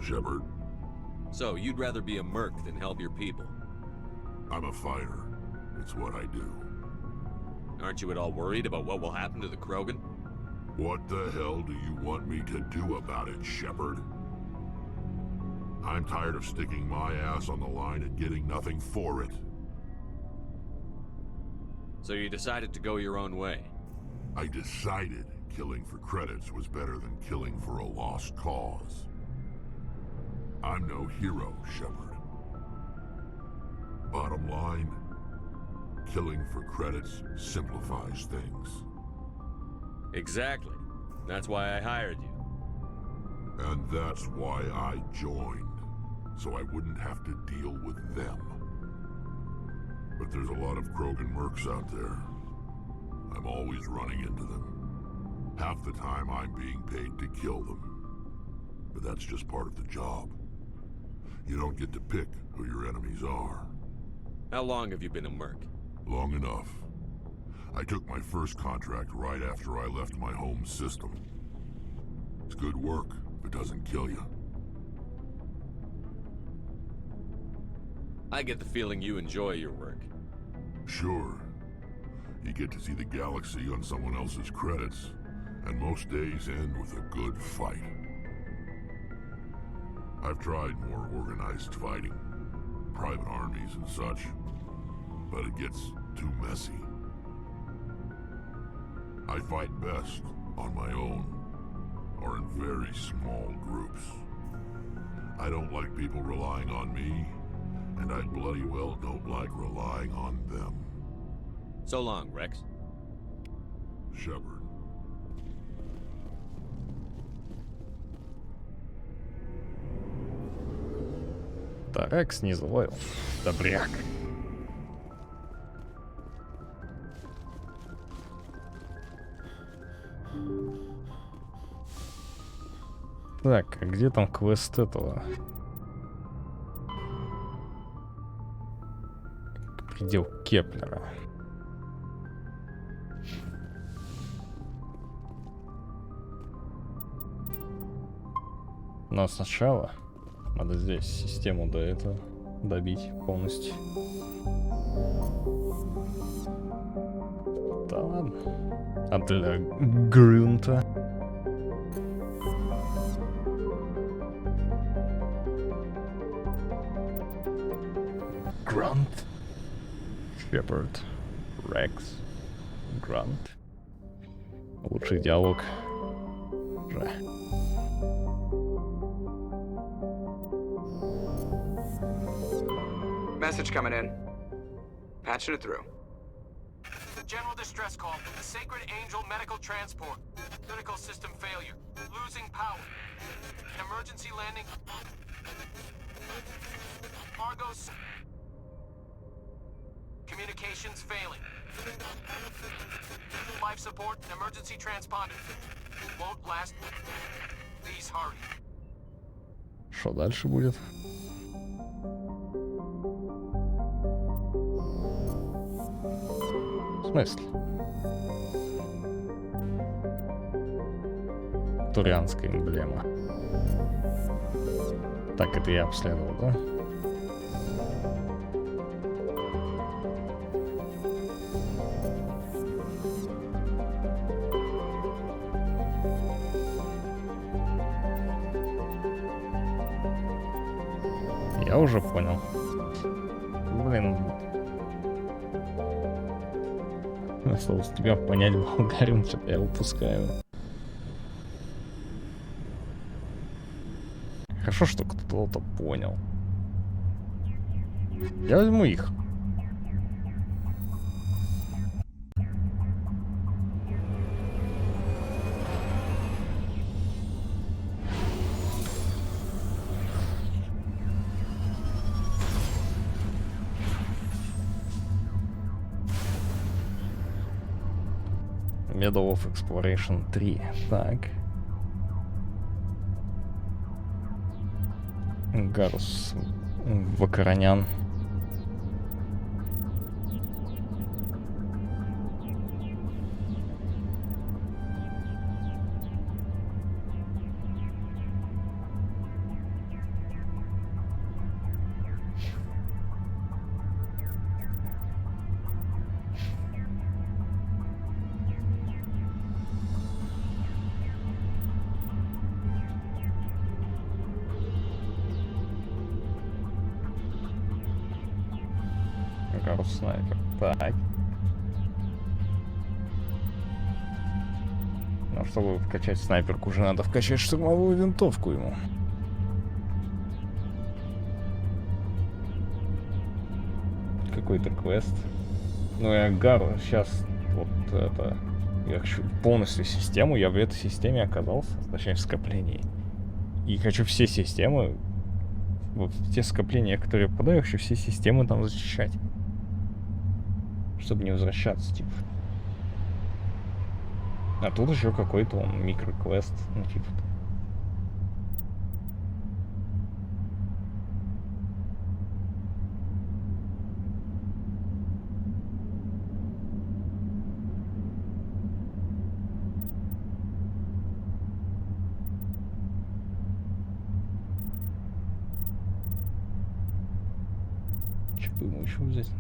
Shepard. So, you'd rather be a merc than help your people? I'm a fighter. It's what I do. Aren't you at all worried about what will happen to the Krogan? What the hell do you want me to do about it, Shepard? I'm tired of sticking my ass on the line and getting nothing for it. So you decided to go your own way? I decided killing for credits was better than killing for a lost cause. I'm no hero, Shepard. Bottom line, killing for credits simplifies things. Exactly. That's why I hired you. And that's why I joined, so I wouldn't have to deal with them. But there's a lot of Krogan mercs out there. I'm always running into them. Half the time I'm being paid to kill them. But that's just part of the job. You don't get to pick who your enemies are. How long have you been a merc? Long enough. I took my first contract right after I left my home system. It's good work if it doesn't kill you. I get the feeling you enjoy your work. Sure. You get to see the galaxy on someone else's credits, and most days end with a good fight. I've tried more organized fighting, private armies and such, but it gets too messy. I fight best on my own, or in very small groups. I don't like people relying on me, and I bloody well don't like relying on them. So long, Rex. Shepard. Да, Рекс не злой. Добряк. Так, а где там квест этого? Предел Кеплера. Но сначала надо здесь систему до этого добить полностью. Да ладно. А для грунта? Грунт. Шепард. Рекс. Грунт. Лучший диалог. Message coming in. Patching it through. General distress call. The Sacred Angel medical transport. Critical system failure. Losing power. Emergency landing. Argos. Communications failing. Life support and emergency transponder. Won't last. Please hurry. Что дальше будет? В смысле? Турианская эмблема. Так, это я обследовал, да? Я уже понял. Блин. Осталось тебя понять, Болгарин, что-то я упускаю. Хорошо, что кто-то понял. Я возьму их. Medal of Exploration 3. Так. Гарус Вакаранян. Гарус снайпер. Так. Но чтобы вкачать снайперку, уже надо вкачать штурмовую винтовку ему. Какой-то квест. Ну я Гару сейчас вот это... Я хочу полностью систему, я в этой системе оказался, точнее в скоплении. И хочу все системы, вот те скопления, которые я попадаю, я хочу все системы там защищать. Чтобы не возвращаться, типа. А тут еще какой-то он микроквест, ну типа. Что бы ему еще взять?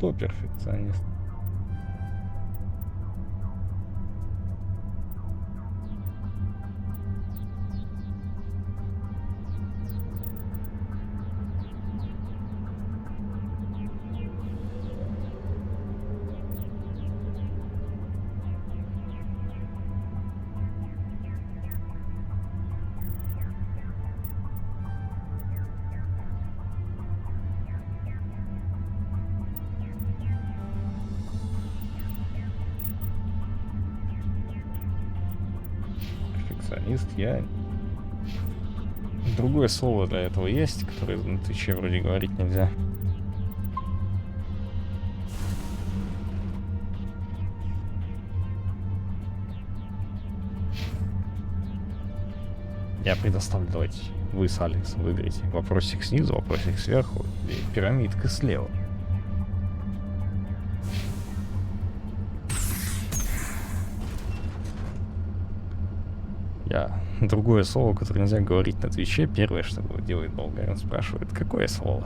Кто перфекционист? Перфекционист, я... Другое слово для этого есть, которое на Твиче вроде говорить нельзя. Я предоставлю, давайте, вы с Алексом выберите. Вопросик снизу, вопросик сверху и пирамидка слева. Другое слово, которое нельзя говорить на Твиче, первое, что делает Болгарин, спрашивает, какое слово?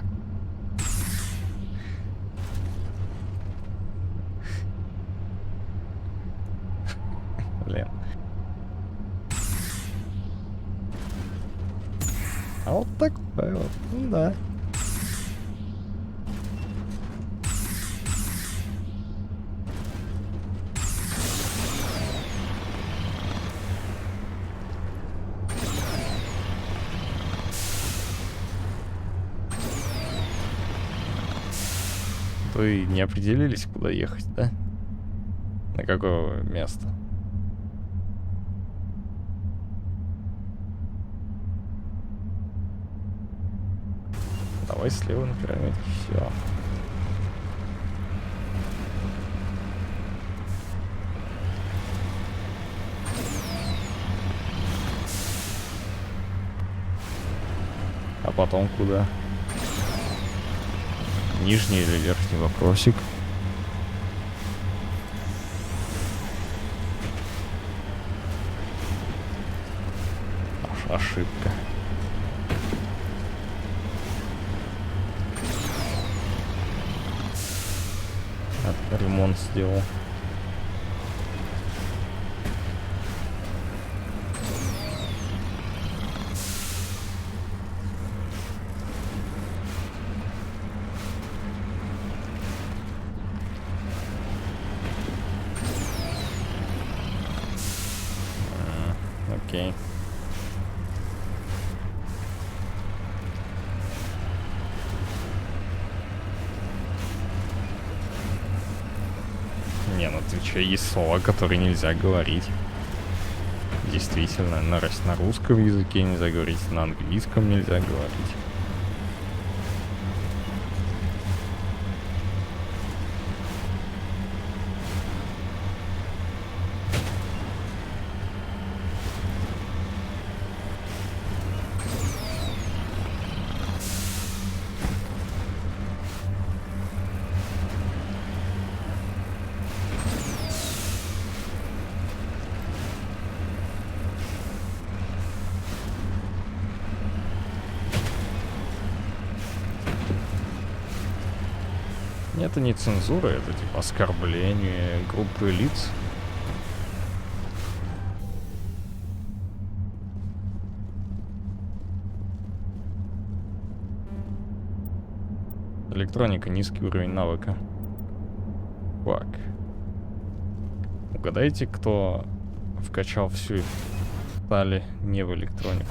Блин. А вот такое вот, ну да. Вы не определились, куда ехать, да? На какое место? Давай слева на пирамидке, все. А потом куда? Нижний или верхний вопросик? Ошибка. Ремонт сделал. Окей. Не, на Твиче есть слова, которые нельзя говорить. Действительно, на русском языке нельзя говорить, на английском нельзя говорить. Это не цензура, это типа оскорбление группы лиц. Электроника, низкий уровень навыка. Так. Угадайте, кто вкачал всю стали не в электронику.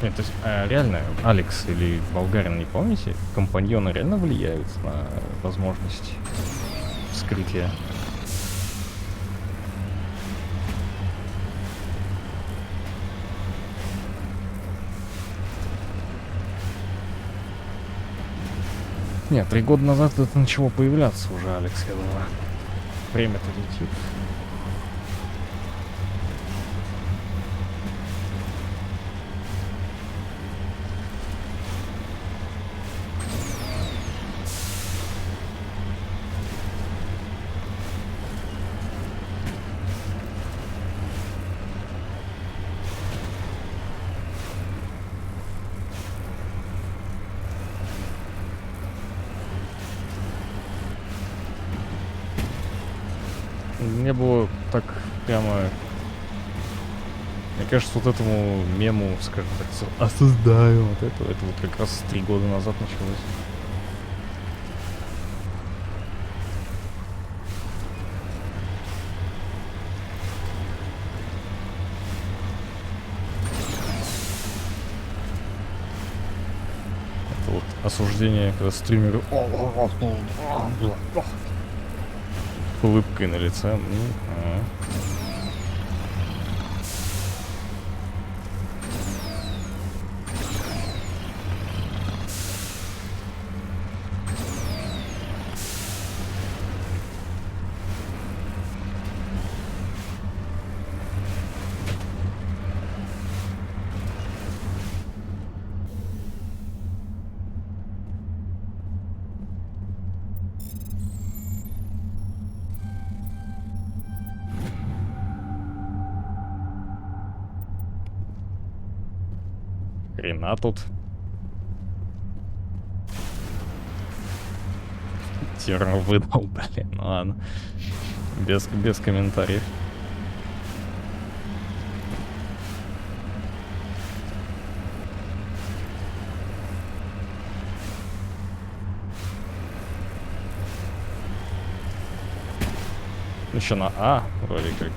Нет, то есть, реально, Алекс или Болгарин, не помните? Компаньоны реально влияют на возможность вскрытия. Нет, 3 года назад это начало появляться уже, Алекс, я думаю. Время-то летит. Мне было так прямо... Мне кажется, вот этому мему, скажем так, осуждаю вот это вот как раз 3 года назад началось. Это вот осуждение, когда стримеры улыбкой на лице. Хрена тут. Термин выдал, блин, ну ладно. Без комментариев. Еще на А вроде как.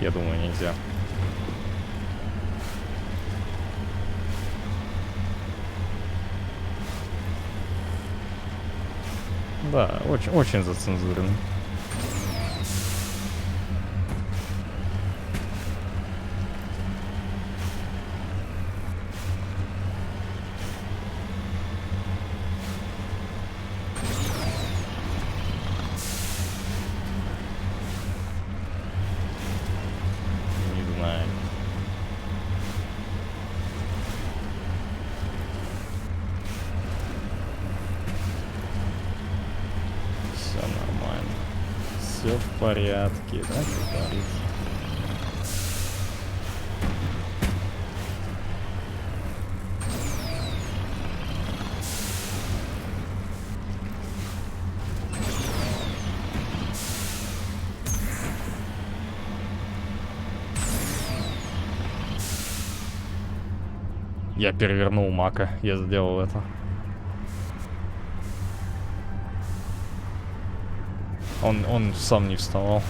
Я думаю, нельзя. Да, очень зацензурен. Не знаю. Все нормально. Все в порядке, да, как говорится. Я перевернул мака, я сделал это. Он сам не вставал.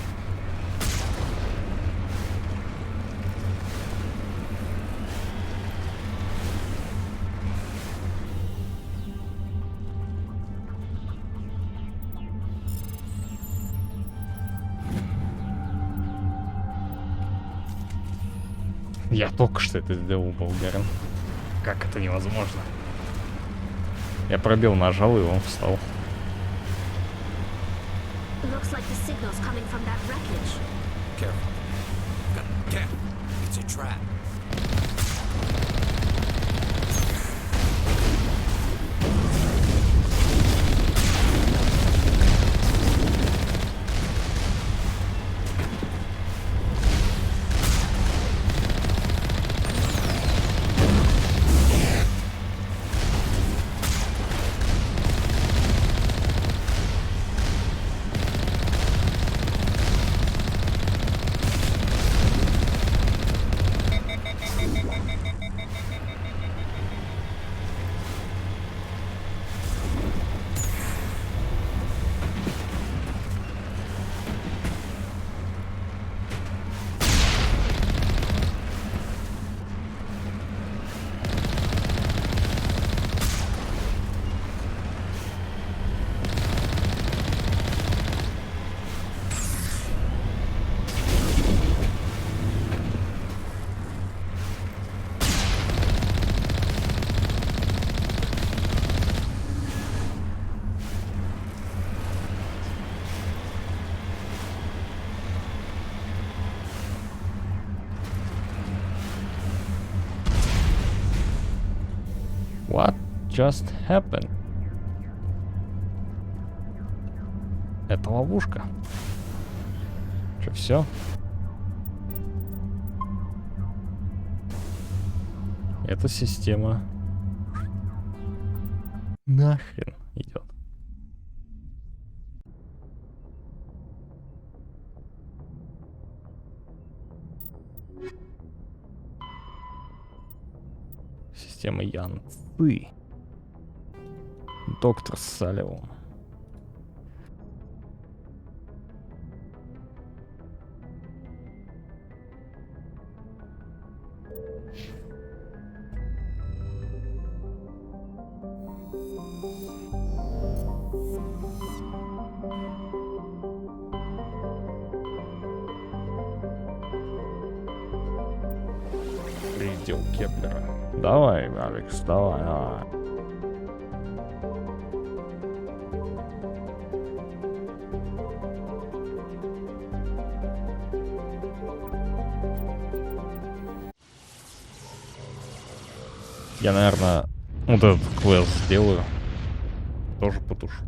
Я только что это сделал, Болгарин. Как это невозможно? Я пробел нажал, и он встал. Looks like the signal's coming from that wreckage. Careful. Get. It's a trap. just happened? Это ловушка. Что, все? Эта система нахрен идет. Система Янцы. Доктор Салливан. Предел Кеплера. Давай, Алекс, давай, давай. Я, наверное, вот этот квест сделаю. Тоже потушу.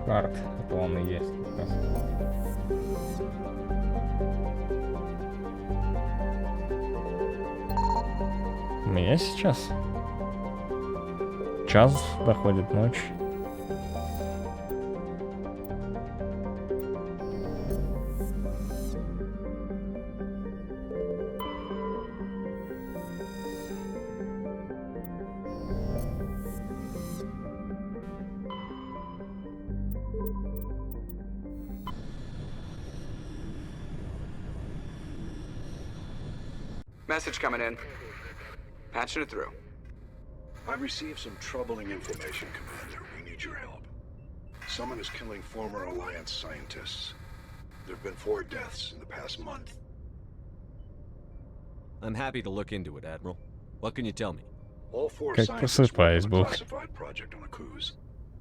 Хард, это он и есть как раз. У меня сейчас час доходит ночь. Message coming in. Patching it through. I've received some troubling information, Commander. We need your help. Someone is killing former Alliance scientists. There have been 4 deaths in the past month. I'm happy to look into it, Admiral. What can you tell me? All 4 Как scientists просыпаюсь, worked on a был. classified project on a cruise.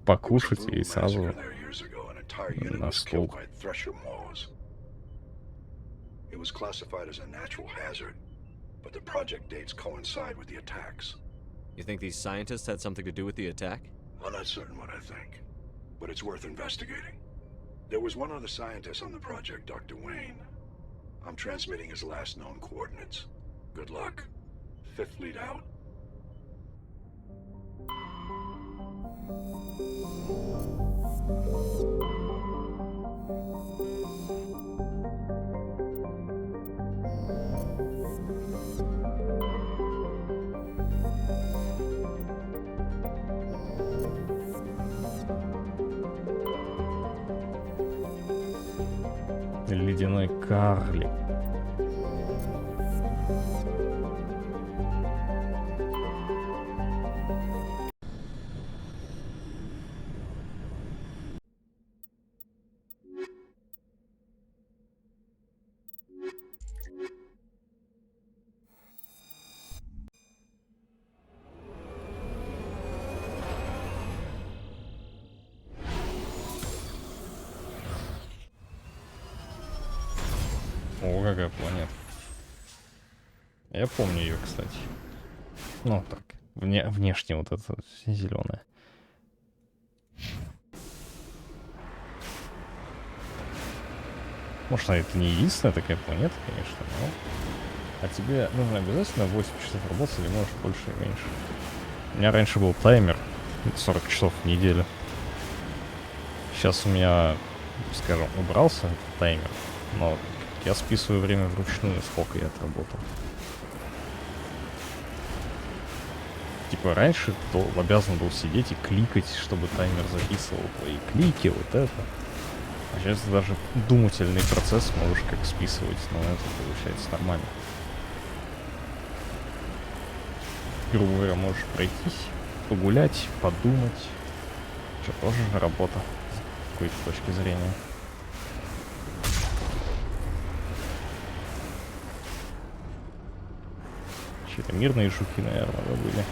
Покушать и сразу There years ago, an entire unit на was стол. killed by thresher maws. It was classified as a natural hazard, but the project dates coincide with the attacks. You think these scientists had something to do with the attack? I'm not certain what I think, but it's worth investigating. There was one other scientist on the project, Dr. Wayne. I'm transmitting his last known coordinates. Good luck. 5th Fleet out. Ледяной карлик. О, какая планета. Я помню ее, кстати. Ну, так, внешне вот это зеленое. Может, это не единственная такая планета, конечно, но... А тебе нужно обязательно 8 часов работать или можешь больше и меньше? У меня раньше был таймер 40 часов в неделю. Сейчас у меня, скажем, убрался таймер, но я списываю время вручную, сколько я отработал. Типа раньше кто обязан был сидеть и кликать, чтобы таймер записывал твои клики, вот это. А сейчас даже думательный процесс можешь как списывать, но это получается нормально. Грубо говоря, можешь пройтись, погулять, подумать. Что тоже же работа с какой-то точки зрения. какие-то мирные жуки, наверное, да, были.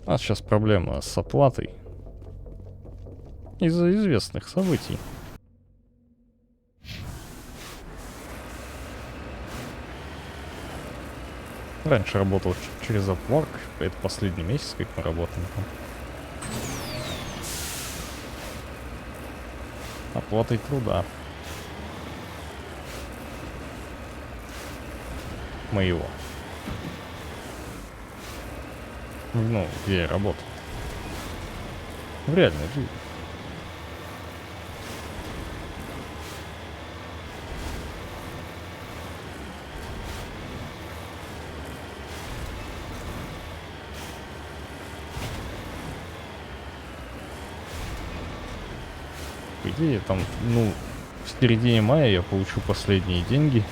У нас сейчас проблема с оплатой из-за известных событий. Раньше работал через Upwork, это последний месяц, как мы работаем там. Оплатой труда. Моего. Ну, где я работал. В реальной жизни. По идее, там, ну, в середине мая я получу последние деньги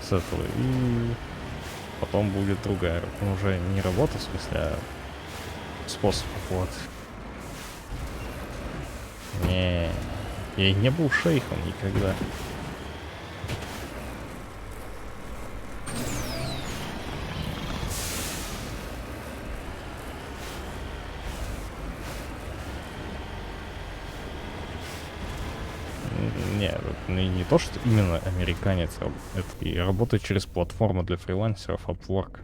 с этого, и потом будет другая, уже не работа, в смысле, а способ оплаты. Не, я и не был шейхом никогда. Не, не то, что именно американец, это и работает через платформу для фрилансеров Upwork.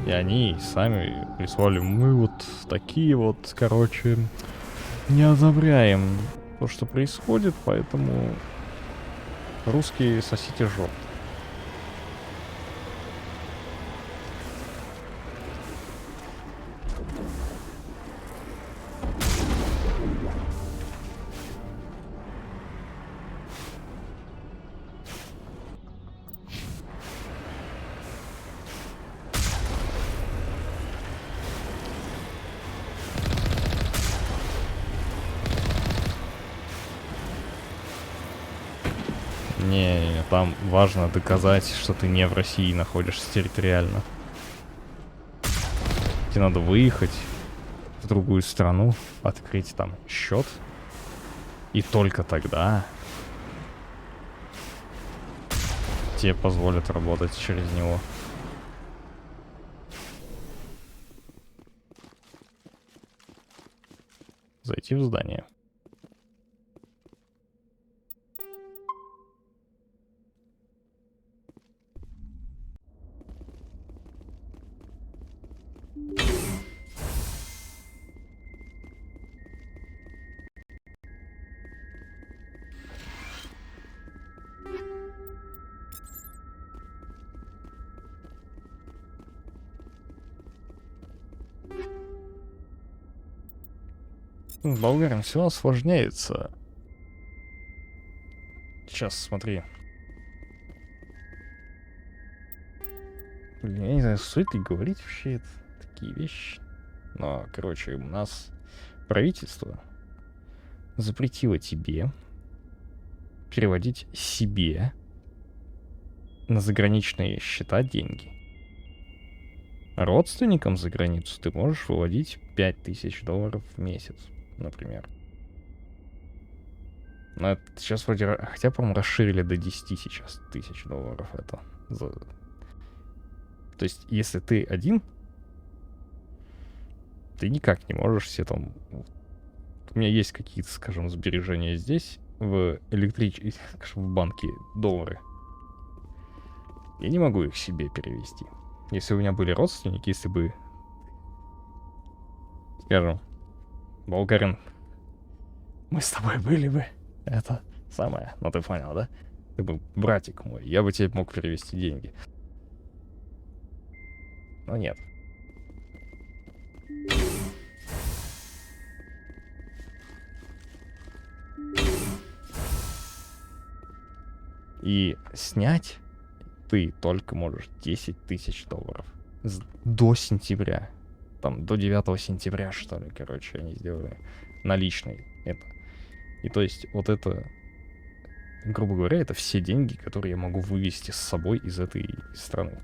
И они сами прислали, мы вот такие вот, короче, не одобряем то, что происходит, поэтому русские сосите жопу. Не, там важно доказать, что ты не в России находишься территориально. Тебе надо выехать в другую страну, открыть там счет, и только тогда тебе позволят работать через него. Зайти в здание. С болгаром все осложняется. Сейчас, смотри. Блин, я не знаю, стоит ли говорить вообще это, такие вещи. Но, короче, у нас правительство запретило тебе переводить себе на заграничные счета деньги. Родственникам за границу ты можешь выводить $5000 в месяц, например. Но это сейчас вроде... Хотя, по-моему, расширили до 10 сейчас тысяч долларов это. То есть, если ты один, ты никак не можешь себе там... У меня есть какие-то, скажем, сбережения здесь, в в банке доллары. Я не могу их себе перевести. Если у меня были родственники, если бы, скажем, болгарин, мы с тобой были бы, это самое, ну ты понял, да? Ты был братик мой, я бы тебе мог перевести деньги. Но нет. И снять ты только можешь $10 000 до сентября. Там до 9 сентября, что ли, короче, они сделали наличный это. И то есть вот это, грубо говоря, это все деньги, которые я могу вывести с собой из этой страны.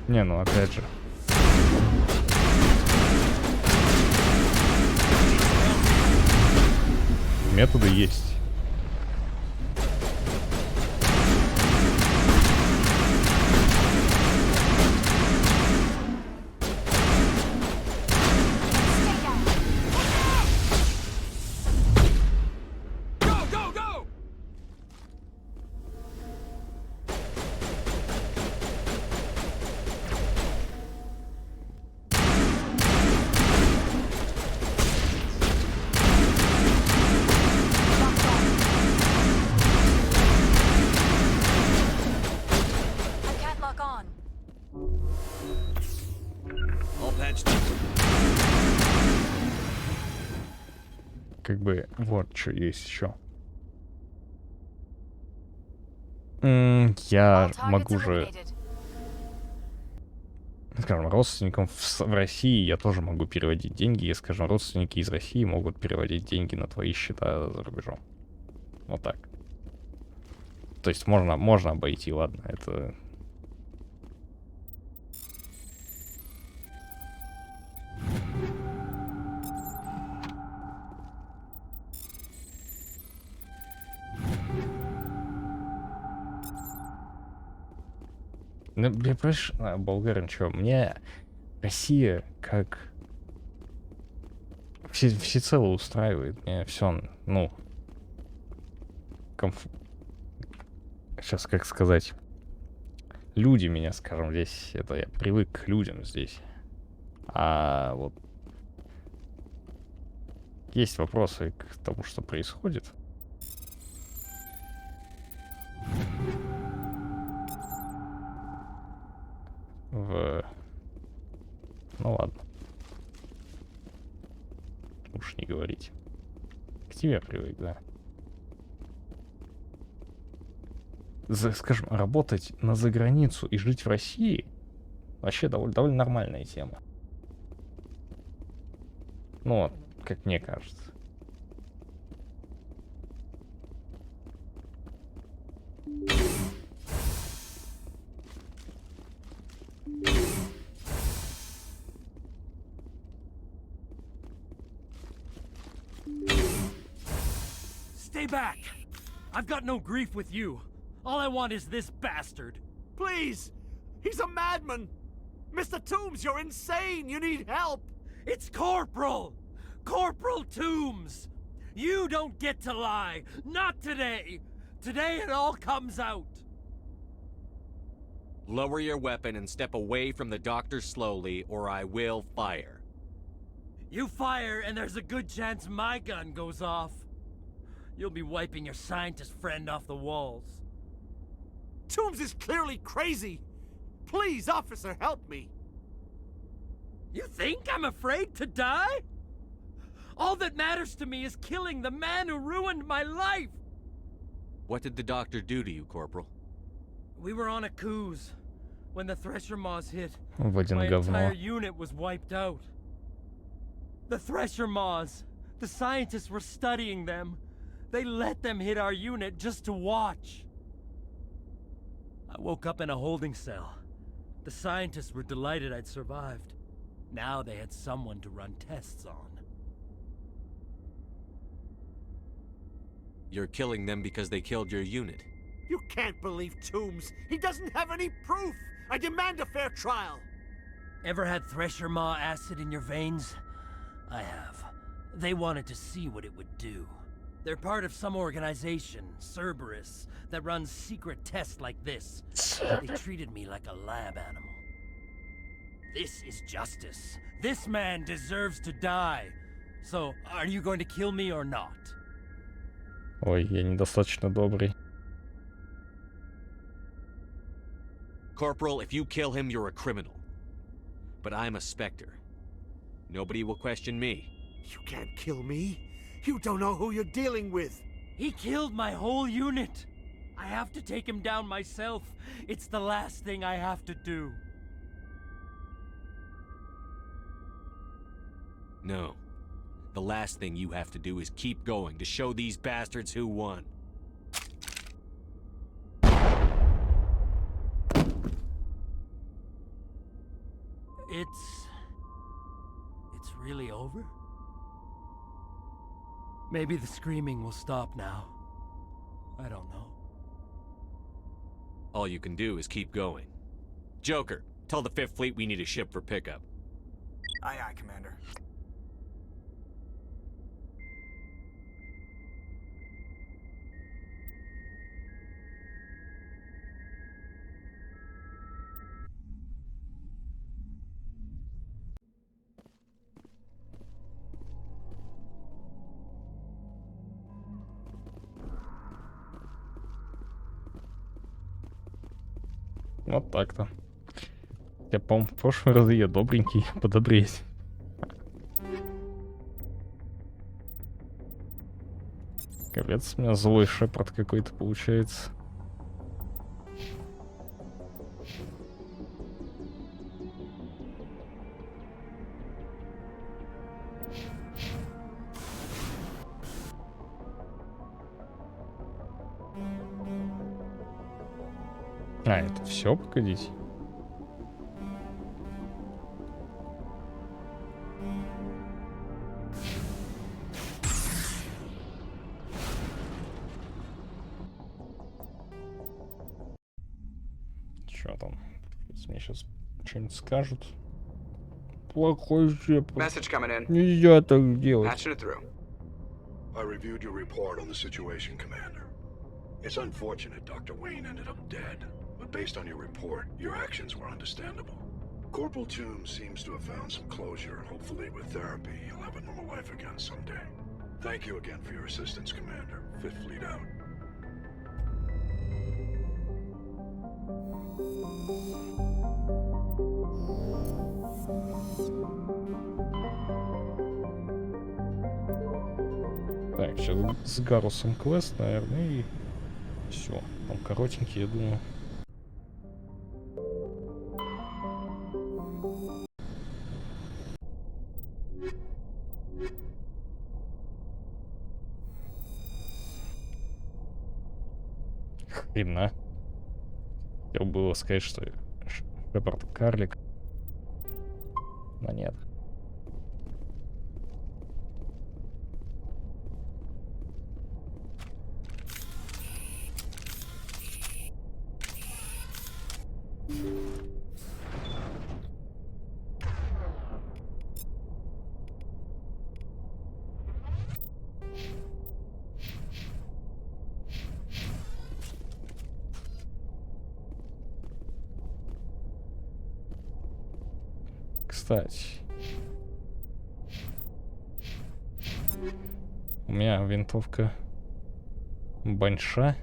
Не, ну опять же. Методы есть. Как бы вот что есть еще. Я могу же, скажем, родственникам в России я тоже могу переводить деньги, и, скажем, родственники из России могут переводить деньги на твои счета за рубежом. Вот так. То есть можно обойти, ладно, это... Ну, я понимаешь, болгарин, чё, мне Россия как всецело устраивает, мне все, ну, сейчас, как сказать, люди меня, скажем, здесь, это я привык к людям здесь, а вот есть вопросы к тому, что происходит. Ну ладно. Уж не говорить. К тебе привык, да. Скажем, работать на заграницу и жить в России вообще довольно нормальная тема. Ну, как мне кажется. Stay back! I've got no grief with you. All I want is this bastard. Please! He's a madman! Mr. Toombs, you're insane! You need help! It's Corporal! Corporal Toombs! You don't get to lie! Not today! Today it all comes out! Lower your weapon and step away from the doctor slowly, or I will fire. You fire, and there's a good chance my gun goes off. You'll be wiping your scientist friend off the walls. Toombs is clearly crazy! Please, officer, help me! You think I'm afraid to die? All that matters to me is killing the man who ruined my life! What did the doctor do to you, Corporal? We were on a cruise. When the Thresher Maws hit, В один my говно. entire unit was wiped out. The Thresher Maws, The scientists were studying them. They let them hit our unit just to watch. I woke up in a holding cell. The scientists were delighted I'd survived. Now they had someone to run tests on. You're killing them because they killed your unit. You can't believe Toombs. He doesn't have any proof. I demand a fair trial. Ever had Thresher Maw acid in your veins? I have. They wanted to see what it would do. They're part of some organization, Cerberus, that runs secret tests like this. They treated me like a lab animal. This is justice. This man deserves to die. So, are you going to kill me or not? Ой, я недостаточно добрый. Corporal, if you kill him, you're a criminal. But I'm a Spectre. Nobody will question me. You can't kill me. You don't know who you're dealing with. He killed my whole unit. I have to take him down myself. It's the last thing I have to do. No. The last thing you have to do is keep going to show these bastards who won. It's really over? Maybe the screaming will stop now. I don't know. All you can do is keep going. Joker, tell the 5th Fleet we need a ship for pickup. Aye, aye, Commander. Вот так-то. Я, по-моему, в прошлый раз я добренький, подобреть. Капец, у меня злой Шепард какой-то получается. А, это все, погодите. Чё там? Мне сейчас что-нибудь скажут. Плохой Шепард. Message coming in. Нельзя так делать. Patching it through. I reviewed your report on the situation, Commander. It's unfortunate Dr. Wayne ended up dead, but based on your report, your actions were understandable. Corporal Toombs seems to have found some closure, and hopefully with therapy, he'll have a normal life again someday. Thank you again for your assistance, Commander. 5th Fleet out. Так, сейчас с Гарусом квест, наверное, и все. Там коротенький, я думаю. Хрена. Хотел было сказать, что Шепард карлик. Но нет. Кстати, у меня винтовка Баньша.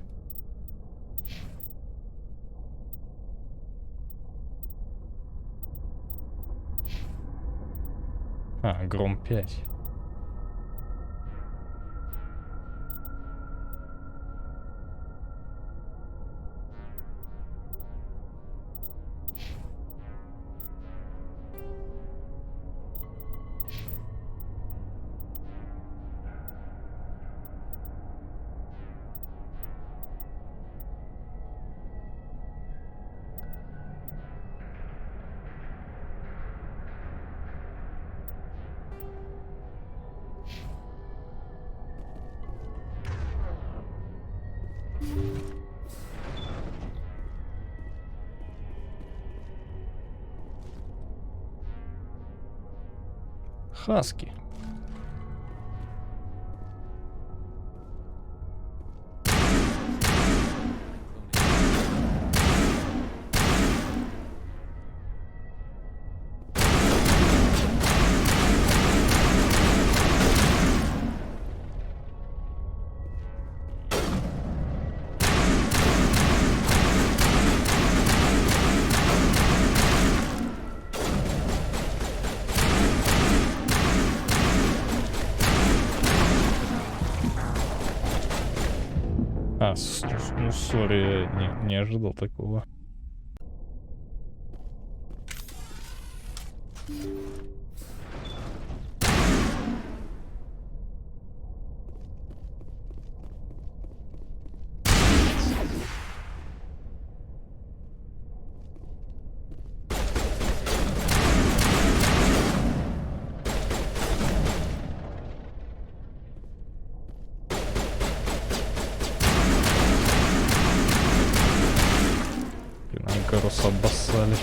А, Гром 5. Хаски. Ну, сори, я не ожидал такого. Каруса обоссали.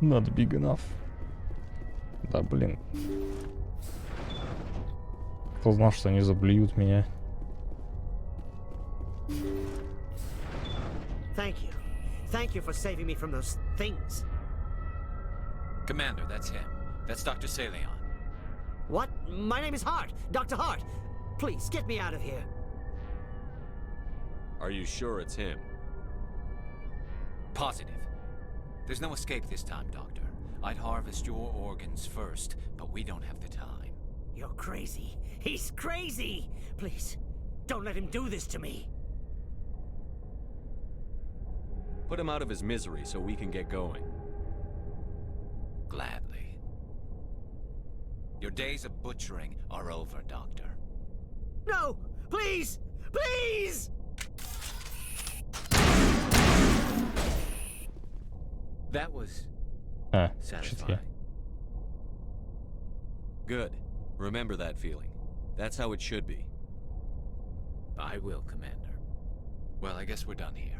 Not big enough. Да, блин. Кто знал, что они заблюют меня? Thank you. Thank you for saving me from those things. Commander, that's him. That's Dr. Saleon. What? My name is Hart. Dr. Hart. Please, get me out of here. Are you sure it's him? Positive. There's no escape this time, Doctor. I'd harvest your organs first, but we don't have the time. You're crazy. He's crazy! Please, don't let him do this to me. Put him out of his misery so we can get going. Gladly. Your days of butchering are over, Doctor. No! Please! Please! That was satisfying. Good. Remember that feeling. That's how it should be. I will, Commander. Well, I guess we're done here.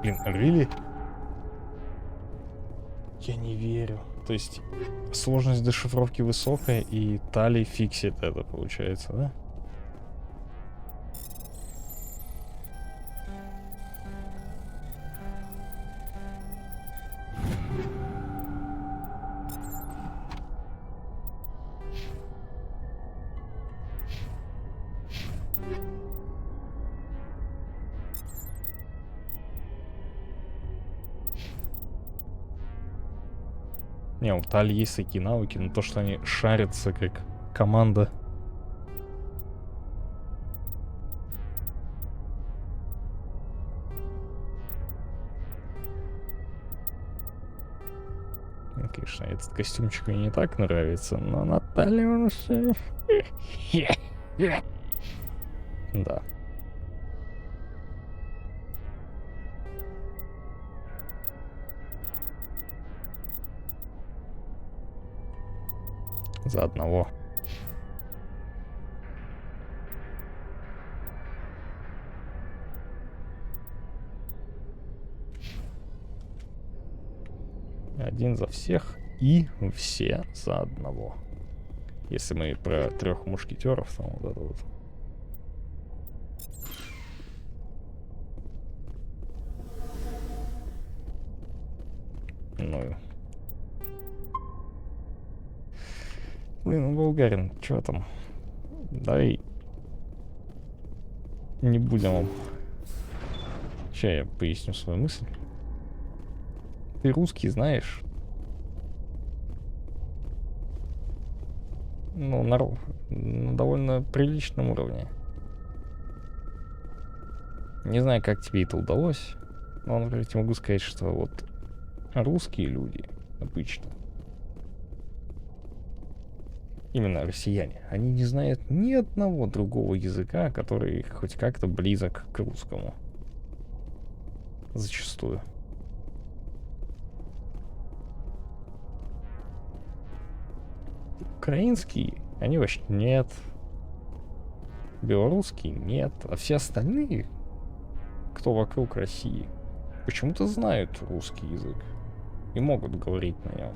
Блин, really? Я не верю. То есть сложность дешифровки высокая, и Тали фиксит это, получается, да? Не, у Тали есть такие навыки, но то, что они шарятся как команда. Конечно, этот костюмчик мне не так нравится, но Наталья он все... Да. За одного. Один за всех и все за одного. Если мы про 3 мушкетеров, там вот это вот. Ну. Блин, Болгарин, чё там? Давай не будем. Сейчас я поясню свою мысль. Ты русский знаешь? Ну, на довольно приличном уровне. Не знаю, как тебе это удалось, но, например, я могу сказать, что вот русские люди обычно, именно россияне, они не знают ни одного другого языка, который хоть как-то близок к русскому. Зачастую. Украинский они вообще нет. Белорусский нет. А все остальные, кто вокруг России, почему-то знают русский язык и могут говорить на нем.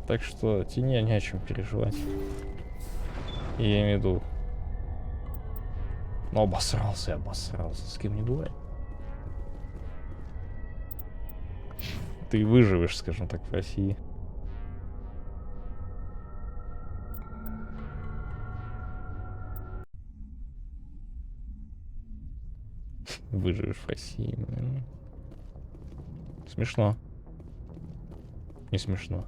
Так что тебе не о чем переживать. Я имею в виду. Ну, обосрался. С кем не бывает. Ты выживешь, скажем так, в России. Выживешь в России. Смешно. Не смешно.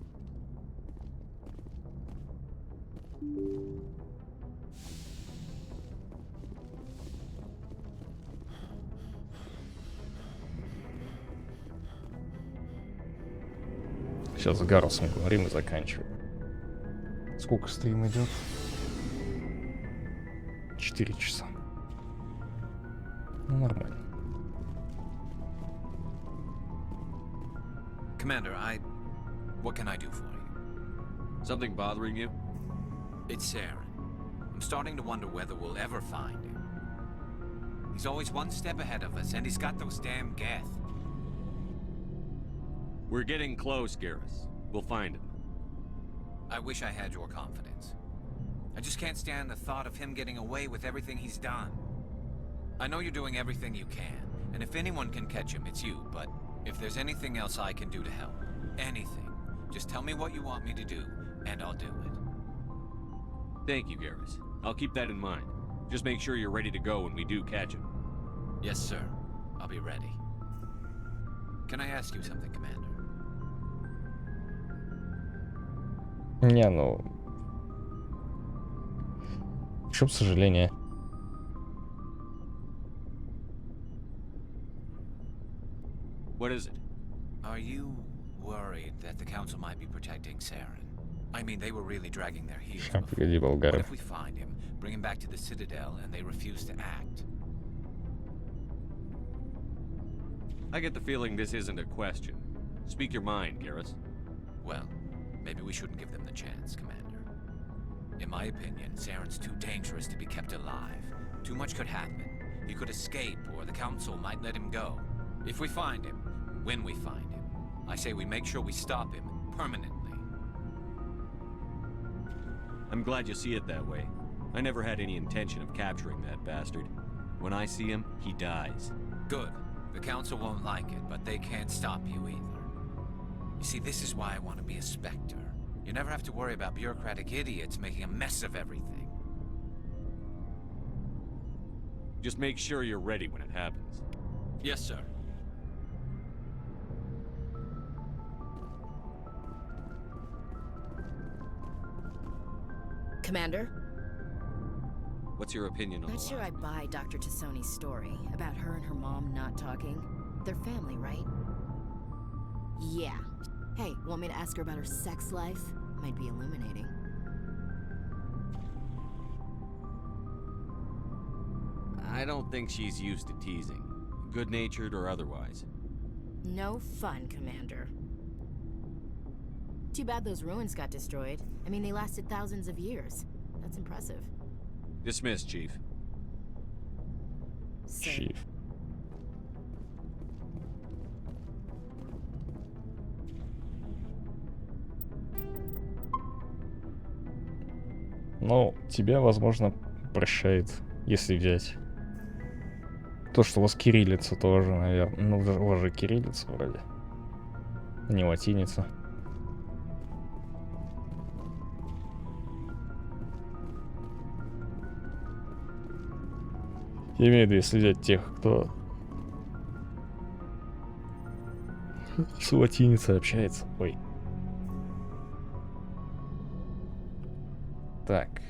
Сейчас с Гарусом говорим и заканчиваем. Сколько стрим идет? 4 часа. Ну, нормально. Commander, what can I do for you? Something bothering you? It's Saren. I'm starting to wonder whether we'll ever find him. He's always one step ahead of us, and he's got those damn Geth. We're getting close, Garrus. We'll find him. I wish I had your confidence. I just can't stand the thought of him getting away with everything he's done. I know you're doing everything you can, and if anyone can catch him, it's you, but if there's anything else I can do to help, anything, just tell me what you want me to do, and I'll do it. Thank you, Garrus. I'll keep that in mind. Just make sure you're ready to go when we do catch him. Yes, sir. I'll be ready. Can I ask you something, Commander? Не, ну... В чем сожаление? What is it? Are you worried that the Council might be protecting Saren? I mean, they were really dragging their heels before. Погоди, What Болгарин. if we find him, bring him back to the Citadel, and they refuse to act? I get the feeling this isn't a question. Speak your mind, Garrus. Well, maybe we shouldn't give them the chance, Commander. In my opinion, Saren's too dangerous to be kept alive. Too much could happen. He could escape, or the Council might let him go. If we find him, when we find him, I say we make sure we stop him permanently. I'm glad you see it that way. I never had any intention of capturing that bastard. When I see him, he dies. Good. The Council won't like it, but they can't stop you either. You see, this is why I want to be a Spectre. You never have to worry about bureaucratic idiots making a mess of everything. Just make sure you're ready when it happens. Yes, sir. Commander? What's your opinion on Not the sure I last buy Dr. Tassoni's story about her and her mom not talking. They're family, right? Yeah. Hey, want me to ask her about her sex life? Might be illuminating. I don't think she's used to teasing, good-natured or otherwise. No fun, Commander. Too bad those ruins got destroyed. I mean, they lasted thousands of years. That's impressive. Dismissed, Chief. Sir. Chief. Но тебя, возможно, прощает, если взять то, что у вас кириллица тоже, наверное. Ну, у вас же кириллица вроде, а не латиница. Я имею в виду, если взять тех, кто с латиницей общается. Ой. Так.